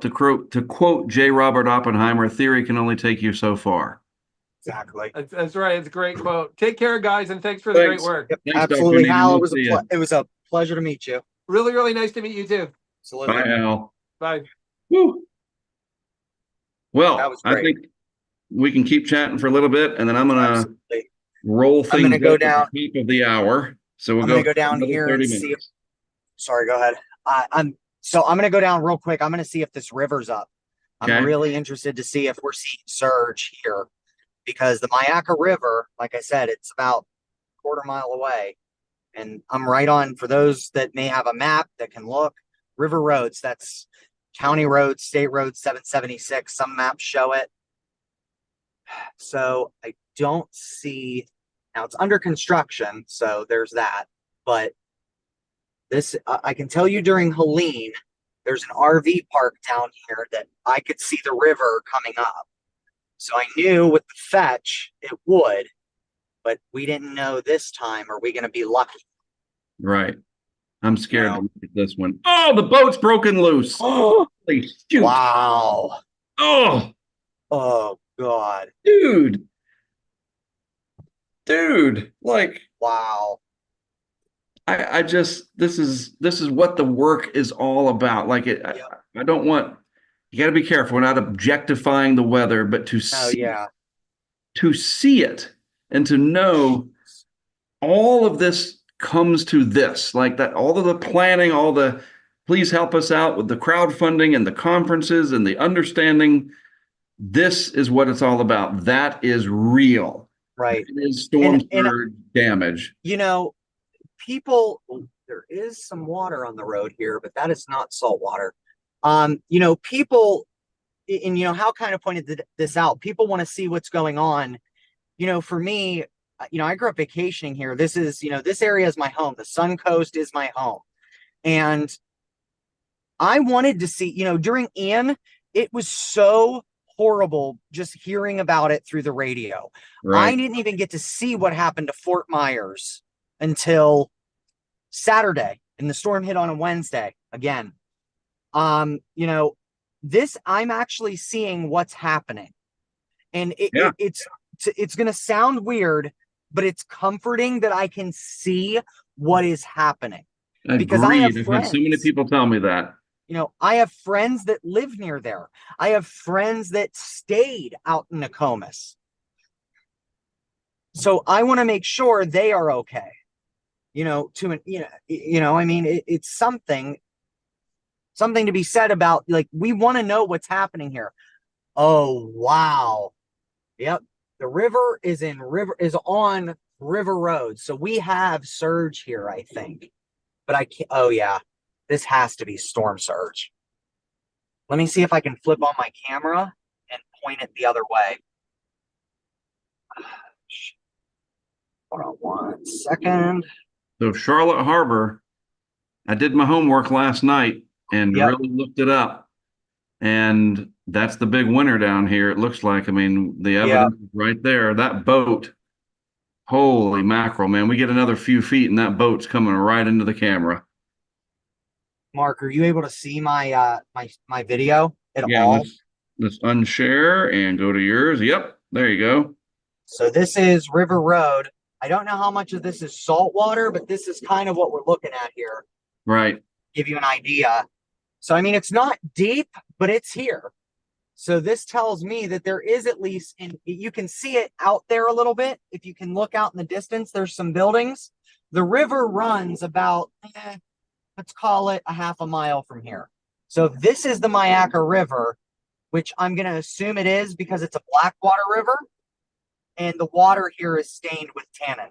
Speaker 1: to quote J. Robert Oppenheimer, theory can only take you so far.
Speaker 5: Exactly.
Speaker 4: That's right. It's a great quote. Take care, guys, and thanks for the great work.
Speaker 5: Yep,
Speaker 1: Thanks,
Speaker 5: absolutely,
Speaker 1: Dr.
Speaker 5: Hal.
Speaker 1: Needham.
Speaker 5: It was a pleasure to meet you.
Speaker 4: Really, really nice to meet you too.
Speaker 5: Absolutely.
Speaker 1: Bye, Al.
Speaker 4: Bye.
Speaker 1: Woo.
Speaker 5: That
Speaker 1: Well,
Speaker 5: was
Speaker 1: I
Speaker 5: great.
Speaker 1: think we can keep chatting for a little bit, and then I'm gonna
Speaker 5: Absolutely.
Speaker 1: roll things
Speaker 5: gonna go
Speaker 1: up
Speaker 5: down.
Speaker 1: at the top of the hour. So we'll
Speaker 5: I'm gonna go
Speaker 1: for
Speaker 5: down
Speaker 1: another
Speaker 5: here
Speaker 1: 30
Speaker 5: and see.
Speaker 1: minutes.
Speaker 5: Sorry, go ahead. I'm gonna go down real quick. I'm gonna see if this river's up.
Speaker 1: Okay.
Speaker 5: I'm really interested to see if we're seeing surge here, because the Mayaca River, like I said, it's about a quarter mile away, and I'm right on. For those that may have a map that can look, river roads. That's County Road, State Road 776. Some maps show it. So I don't see, now it's under construction, so there's that. But this, I can tell you during Helene, there's an RV park down here that I could see the river coming up. So I knew with the fetch it would, but we didn't know this time. Are we going to be lucky?
Speaker 1: Right. I'm scared
Speaker 5: No.
Speaker 1: to look at this one. Oh, the boat's broken loose.
Speaker 5: Oh,
Speaker 1: Holy shoot.
Speaker 5: wow.
Speaker 1: Oh,
Speaker 5: Oh, God.
Speaker 1: dude. Like,
Speaker 5: Wow.
Speaker 1: I just, this is what the work is all about. Like I don't want, you got to be careful. We're not objectifying the weather, but to
Speaker 5: Oh,
Speaker 1: see,
Speaker 5: yeah.
Speaker 1: to see it and to know all of this comes to this, like that, all of the planning, all the, please help us out with the crowdfunding and the conferences and the understanding. This is what it's all about. That is real.
Speaker 5: Right.
Speaker 1: It is storm
Speaker 5: And-
Speaker 1: surge damage.
Speaker 5: People, there is some water on the road here, but that is not salt water. People, and Hal kind of pointed this out. People want to see what's going on. For me, I grew up vacationing here. This is, this area is my home. The Sun Coast is my home. And I wanted to see, during Ian, it was so horrible just hearing about it through the radio.
Speaker 1: Right.
Speaker 5: I didn't even get to see what happened to Fort Myers until Saturday, and the storm hit on a Wednesday again. This, I'm actually seeing what's happening, and it's going to sound weird, but it's comforting that I can see what is happening. Because I have
Speaker 1: Agreed. I've had so many
Speaker 5: friends.
Speaker 1: people tell me that.
Speaker 5: I have friends that live near there. I have friends that stayed out in Nokomis. So I want to make sure they are okay. It's something to be said about, like, we want to know what's happening here. Oh, wow. Yep. The river is on River Road. So we have surge here, I think. But I can't, oh yeah, this has to be storm surge. Let me see if I can flip on my camera and point it the other way. Hold on 1 second.
Speaker 1: So Charlotte Harbor, I did my homework last night and really looked it up. And that's the big winner down here, it looks like. I mean, the evidence is right there. That boat, holy mackerel, man. We get another few feet and that boat's coming right into the camera.
Speaker 5: Mark, are you able to see my my video at
Speaker 1: Yeah,
Speaker 5: all?
Speaker 1: let's unshare and go to yours. Yep, there you go.
Speaker 5: So this is River Road. I don't know how much of this is salt water, but this is kind of what we're looking at here.
Speaker 1: Right.
Speaker 5: Give you an idea. So, I mean, it's not deep, but it's here. So this tells me that there is at least, and you can see it out there a little bit. If you can look out in the distance, there's some buildings. The river runs about, let's call it a half a mile from here. So this is the Myakka River, which I'm going to assume it is because it's a blackwater river. And the water here is stained with tannin.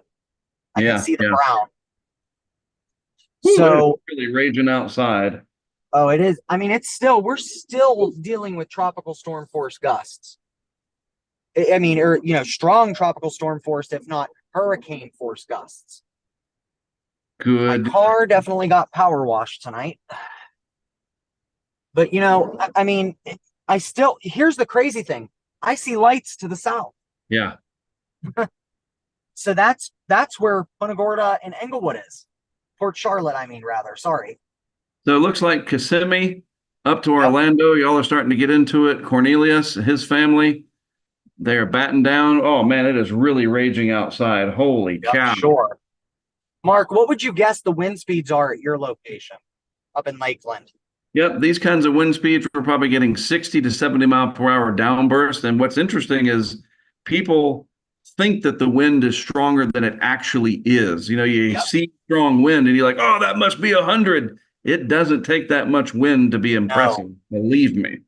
Speaker 5: I
Speaker 1: Yeah,
Speaker 5: can see the
Speaker 1: yeah.
Speaker 5: brown.
Speaker 1: Woo,
Speaker 5: So,
Speaker 1: it is really raging outside.
Speaker 5: oh, it is. I mean, we're still dealing with tropical storm force gusts. I mean, or, strong tropical storm force, if not hurricane force gusts. My
Speaker 1: Good.
Speaker 5: car definitely got power washed tonight. But, I mean, here's the crazy thing. I see lights to the south.
Speaker 1: Yeah.
Speaker 5: So that's where Punta Gorda and Englewood is. Port Charlotte, I mean, rather. Sorry.
Speaker 1: So it looks like Kissimmee up to
Speaker 5: Yep.
Speaker 1: Orlando. Y'all are starting to get into it. Cornelius, his family, they are batting down. Oh man, it is really raging outside. Holy
Speaker 5: Yep,
Speaker 1: cow.
Speaker 5: sure. Mark, what would you guess the wind speeds are at your location up in Lakeland?
Speaker 1: Yep, these kinds of wind speeds we're probably getting 60 to 70 mile per hour downburst. And what's interesting is people think that the wind is stronger than it actually is. You
Speaker 5: Yep.
Speaker 1: see strong wind and you're like, oh, that must be 100. It doesn't take that much wind to be impressive. Believe me.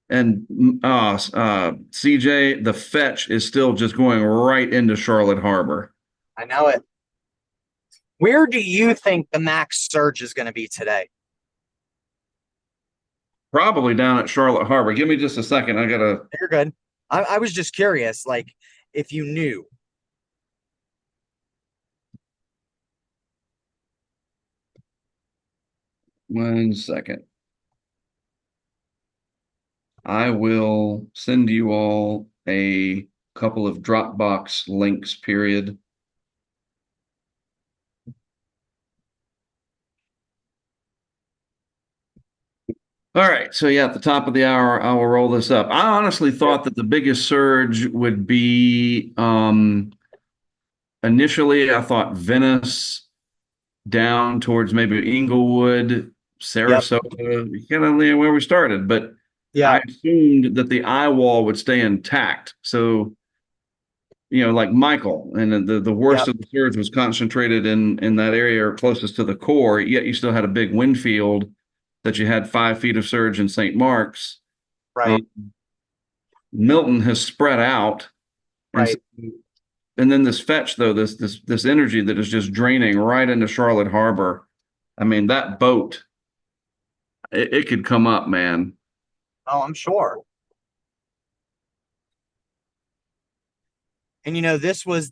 Speaker 1: And CJ, the fetch is still just going right into Charlotte Harbor.
Speaker 5: I know it. Where do you think the max surge is going to be today?
Speaker 1: Probably down at Charlotte Harbor. Give me just a second. I gotta.
Speaker 5: You're good. I was just curious, like, if you knew.
Speaker 1: One second. I will send you all a couple of Dropbox links, period. All right. So yeah, at the top of the hour, I will roll this up. I honestly thought that the biggest surge would be initially I thought Venice down towards maybe Inglewood, Sarasota, kind of where we started, but
Speaker 5: Yeah,
Speaker 1: I assumed that the Eyewall would stay intact. So, like Michael, and the worst of the surge was concentrated in that area or closest to the core, yet you still had a big wind field that you had 5 feet of surge in St. Mark's.
Speaker 5: right,
Speaker 1: Milton has spread out. And
Speaker 5: right.
Speaker 1: and then this fetch, though, this energy that is just draining right into Charlotte Harbor. I mean, that boat, it could come up, man.
Speaker 5: Oh, I'm sure. And this was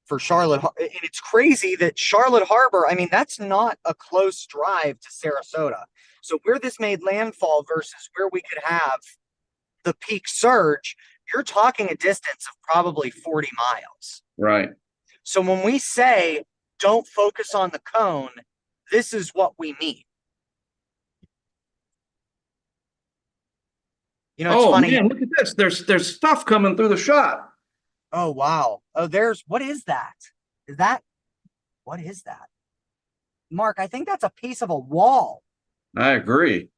Speaker 5: for Charlotte, and it's crazy that Charlotte Harbor, I mean, that's not a close drive to Sarasota. So where this made landfall versus where we could have the peak surge, you're talking a distance of probably 40 miles.
Speaker 1: Right.
Speaker 5: So when we say don't focus on the cone, this is what we mean. It's funny.
Speaker 1: Man, look at this. There's stuff coming through the shot.
Speaker 5: Oh, wow. Oh, what is that? What is that? Mark, I think that's a piece of a wall.
Speaker 1: I agree.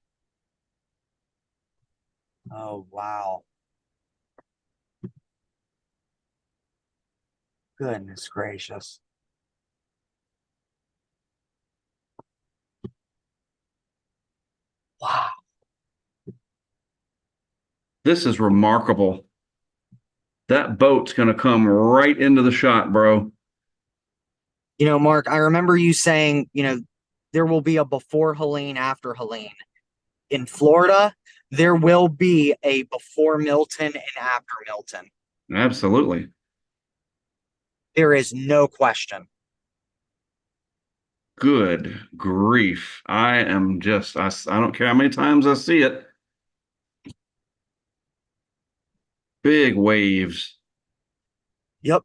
Speaker 5: Oh, wow. Goodness gracious. Wow.
Speaker 1: This is remarkable. That boat's going to come right into the shot, bro.
Speaker 5: Mark, I remember you saying, there will be a before Helene, after Helene. In Florida, there will be a before Milton and after Milton.
Speaker 1: Absolutely.
Speaker 5: There is no question.
Speaker 1: Good grief. I don't care how many times I see it. Big waves.
Speaker 5: Yep.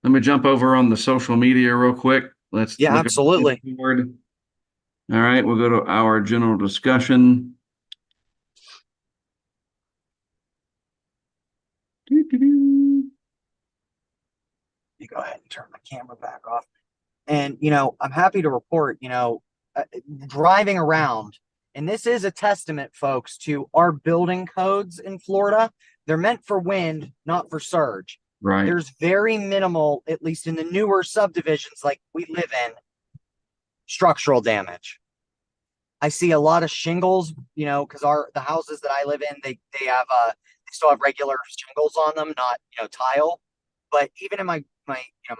Speaker 1: Let me jump over on the social media real quick. Let's
Speaker 5: Yeah,
Speaker 1: look at
Speaker 5: absolutely.
Speaker 1: Discord. All right, we'll go to our general discussion.
Speaker 5: You go ahead and turn my camera back off. And, I'm happy to report, driving around, and this is a testament, folks, to our building codes in Florida. They're meant for wind, not for surge.
Speaker 1: Right.
Speaker 5: There's very minimal, at least in the newer subdivisions like we live in, structural damage. I see a lot of shingles, you know, because the houses that I live in, they still have regular shingles on them, not, you know, tile. But even in my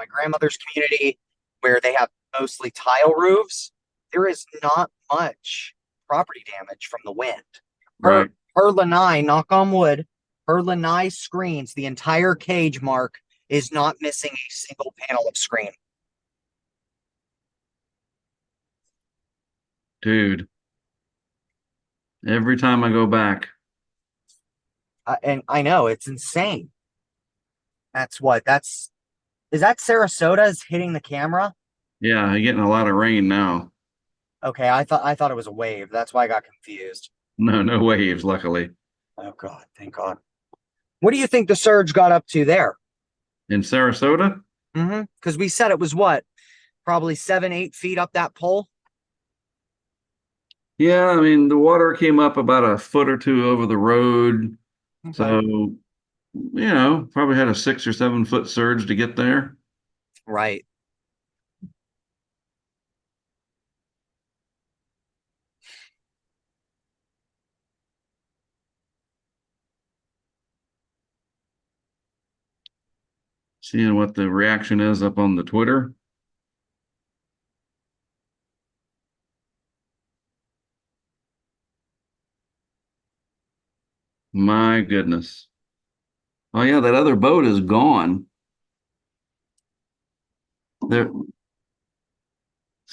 Speaker 5: grandmother's community where they have mostly tile roofs, there is not much property damage from the wind.
Speaker 1: Right.
Speaker 5: Her lanai, knock on wood, her lanai screens, the entire cage, Mark, is not missing a single panel of screen.
Speaker 1: Dude. Every time I go back.
Speaker 5: And I know it's insane. Is that Sarasota's hitting the camera?
Speaker 1: Yeah, you're getting a lot of rain now.
Speaker 5: Okay, I thought it was a wave. That's why I got confused.
Speaker 1: No waves, luckily.
Speaker 5: Oh God, thank God. What do you think the surge got up to there?
Speaker 1: In Sarasota?
Speaker 5: Mm-hmm. Because we said it was what? Probably 7-8 feet up that pole.
Speaker 1: Yeah, I mean, the water came up about a foot or two over the road.
Speaker 5: Okay.
Speaker 1: So, you know, probably had a 6 or 7 foot surge to get there.
Speaker 5: Right.
Speaker 1: Seeing what the reaction is up on the Twitter. My goodness. Oh yeah, that other boat is gone. So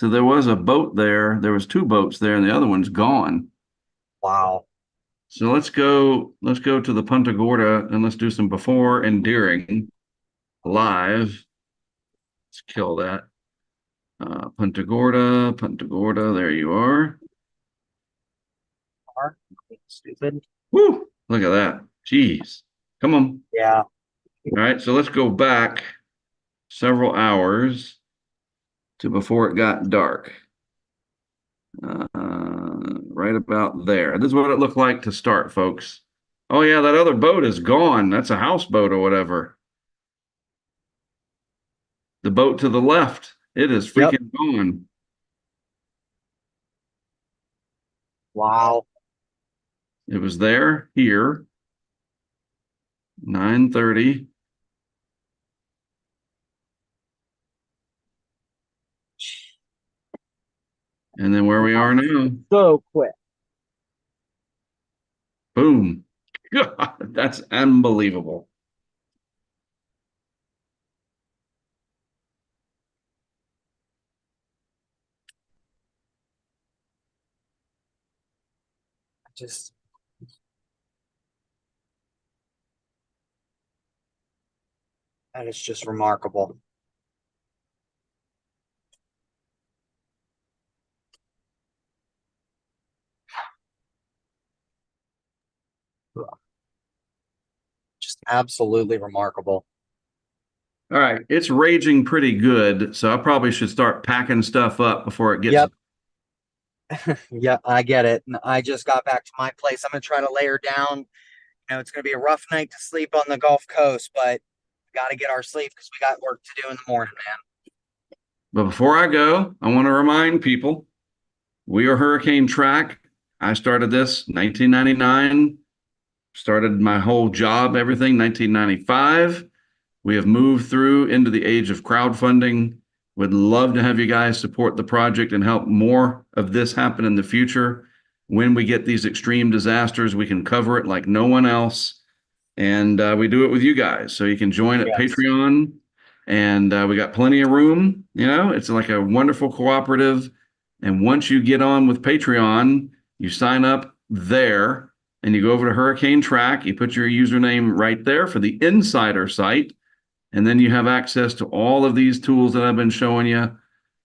Speaker 1: there was a boat there. There was 2 boats there, and the other one's gone.
Speaker 5: Wow.
Speaker 1: So let's go to the Punta Gorda and let's do some before and during live. Let's kill that. Punta Gorda, there you are.
Speaker 5: Stupid.
Speaker 1: Woo! Look at that. Jeez. Come on.
Speaker 5: Yeah.
Speaker 1: All right, so let's go back several hours to before it got dark. Right about there. This is what it looked like to start, folks. Oh yeah, that other boat is gone. That's a houseboat or whatever. The boat to the left, it is freaking gone.
Speaker 5: Wow.
Speaker 1: It was there, here, 9:30. And then where we are now,
Speaker 5: So quick.
Speaker 1: boom. God, that's unbelievable.
Speaker 5: That is just remarkable. Just absolutely remarkable.
Speaker 1: All right, it's raging pretty good, so I probably should start packing stuff up before it gets.
Speaker 5: Yep. Yeah, I get it. And I just got back to my place. I'm gonna try to layer down. You know, it's gonna be a rough night to sleep on the Gulf Coast, but we got to get our sleep because we got work to do in the morning, man.
Speaker 1: But before I go, I want to remind people, we are Hurricane Track. I started this 1999, started my whole job, everything, 1995. We have moved through into the age of crowdfunding. Would love to have you guys support the project and help more of this happen in the future. When we get these extreme disasters, we can cover it like no one else. And we do it with you guys. So you can join at Patreon. And we got plenty of room. You know, it's like a wonderful cooperative. And once you get on with Patreon, you sign up there and you go over to Hurricane Track. You put your username right there for the insider site. And then you have access to all of these tools that I've been showing you.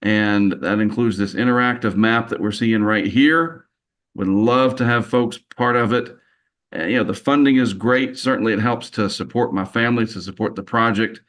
Speaker 1: And that includes this interactive map that we're seeing right here. Would love to have folks part of it. You know, the funding is great. Certainly it helps to support my family, to support the project,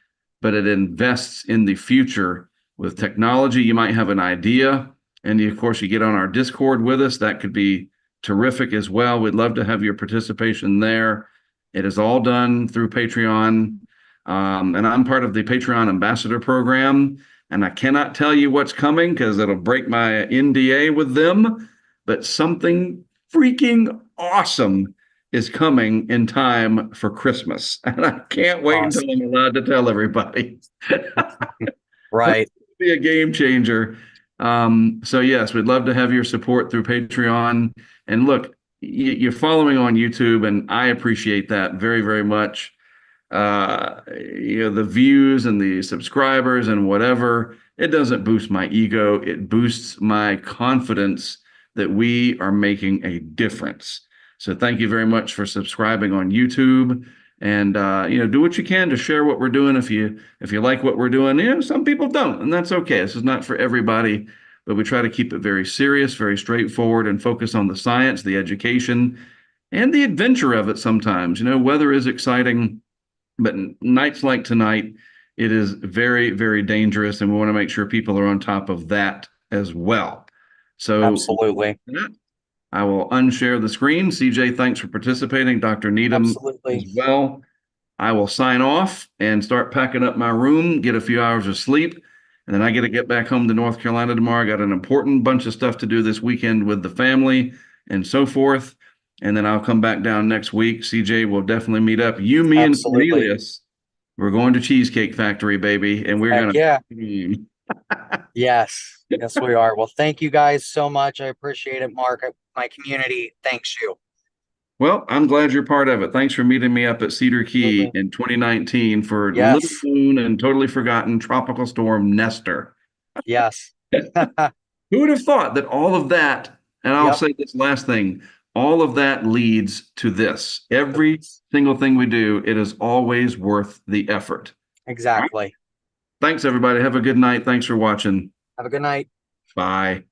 Speaker 1: but it invests in the future. With technology, you might have an idea. And of course, you get on our Discord with us. That could be terrific as well. We'd love to have your participation there. It is all done through Patreon. And I'm part of the Patreon ambassador program. And I cannot tell you what's coming because it'll break my NDA with them. But something freaking awesome is coming in time for Christmas. And I can't wait until I'm allowed to tell everybody.
Speaker 5: Right.
Speaker 1: Be a game changer. So yes, we'd love to have your support through Patreon. And look, you're following on YouTube, and I appreciate that very, very much. The views and the subscribers and whatever, it doesn't boost my ego. It boosts my confidence that we are making a difference. So thank you very much for subscribing on YouTube. And do what you can to share what we're doing. If you like what we're doing, some people don't, and that's okay. This is not for everybody, but we try to keep it very serious, very straightforward, and focus on the science, the education, and the adventure of it sometimes. Weather is exciting, but nights like tonight, it is very, very dangerous, and we want to make sure people are on top of that as well. So
Speaker 5: Absolutely.
Speaker 1: I will unshare the screen. CJ, thanks for participating. Dr. Needham
Speaker 5: Absolutely.
Speaker 1: as well. I will sign off and start packing up my room, get a few hours of sleep, and then I get to get back home to North Carolina tomorrow. I got an important bunch of stuff to do this weekend with the family and so forth. And then I'll come back down next week. CJ will definitely meet up. You, me,
Speaker 5: Absolutely.
Speaker 1: and Cornelius. We're going to Cheesecake Factory, baby. And we're going to.
Speaker 5: Yeah. Yes. Yes, we are. Well, thank you guys so much. I appreciate it, Mark. My community thanks you.
Speaker 1: Well, I'm glad you're part of it. Thanks for meeting me up at Cedar Key
Speaker 5: Absolutely.
Speaker 1: in 2019 for
Speaker 5: Yes.
Speaker 1: Little Moon and totally forgotten Tropical Storm Nestor.
Speaker 5: Yes.
Speaker 1: Who would have thought that all of that, and I'll
Speaker 5: Yep.
Speaker 1: say this last thing, all of that leads to this. Every single thing we do, it is always worth the effort.
Speaker 5: Exactly.
Speaker 1: Thanks, everybody. Have a good night. Thanks for watching.
Speaker 5: Have a good night.
Speaker 1: Bye.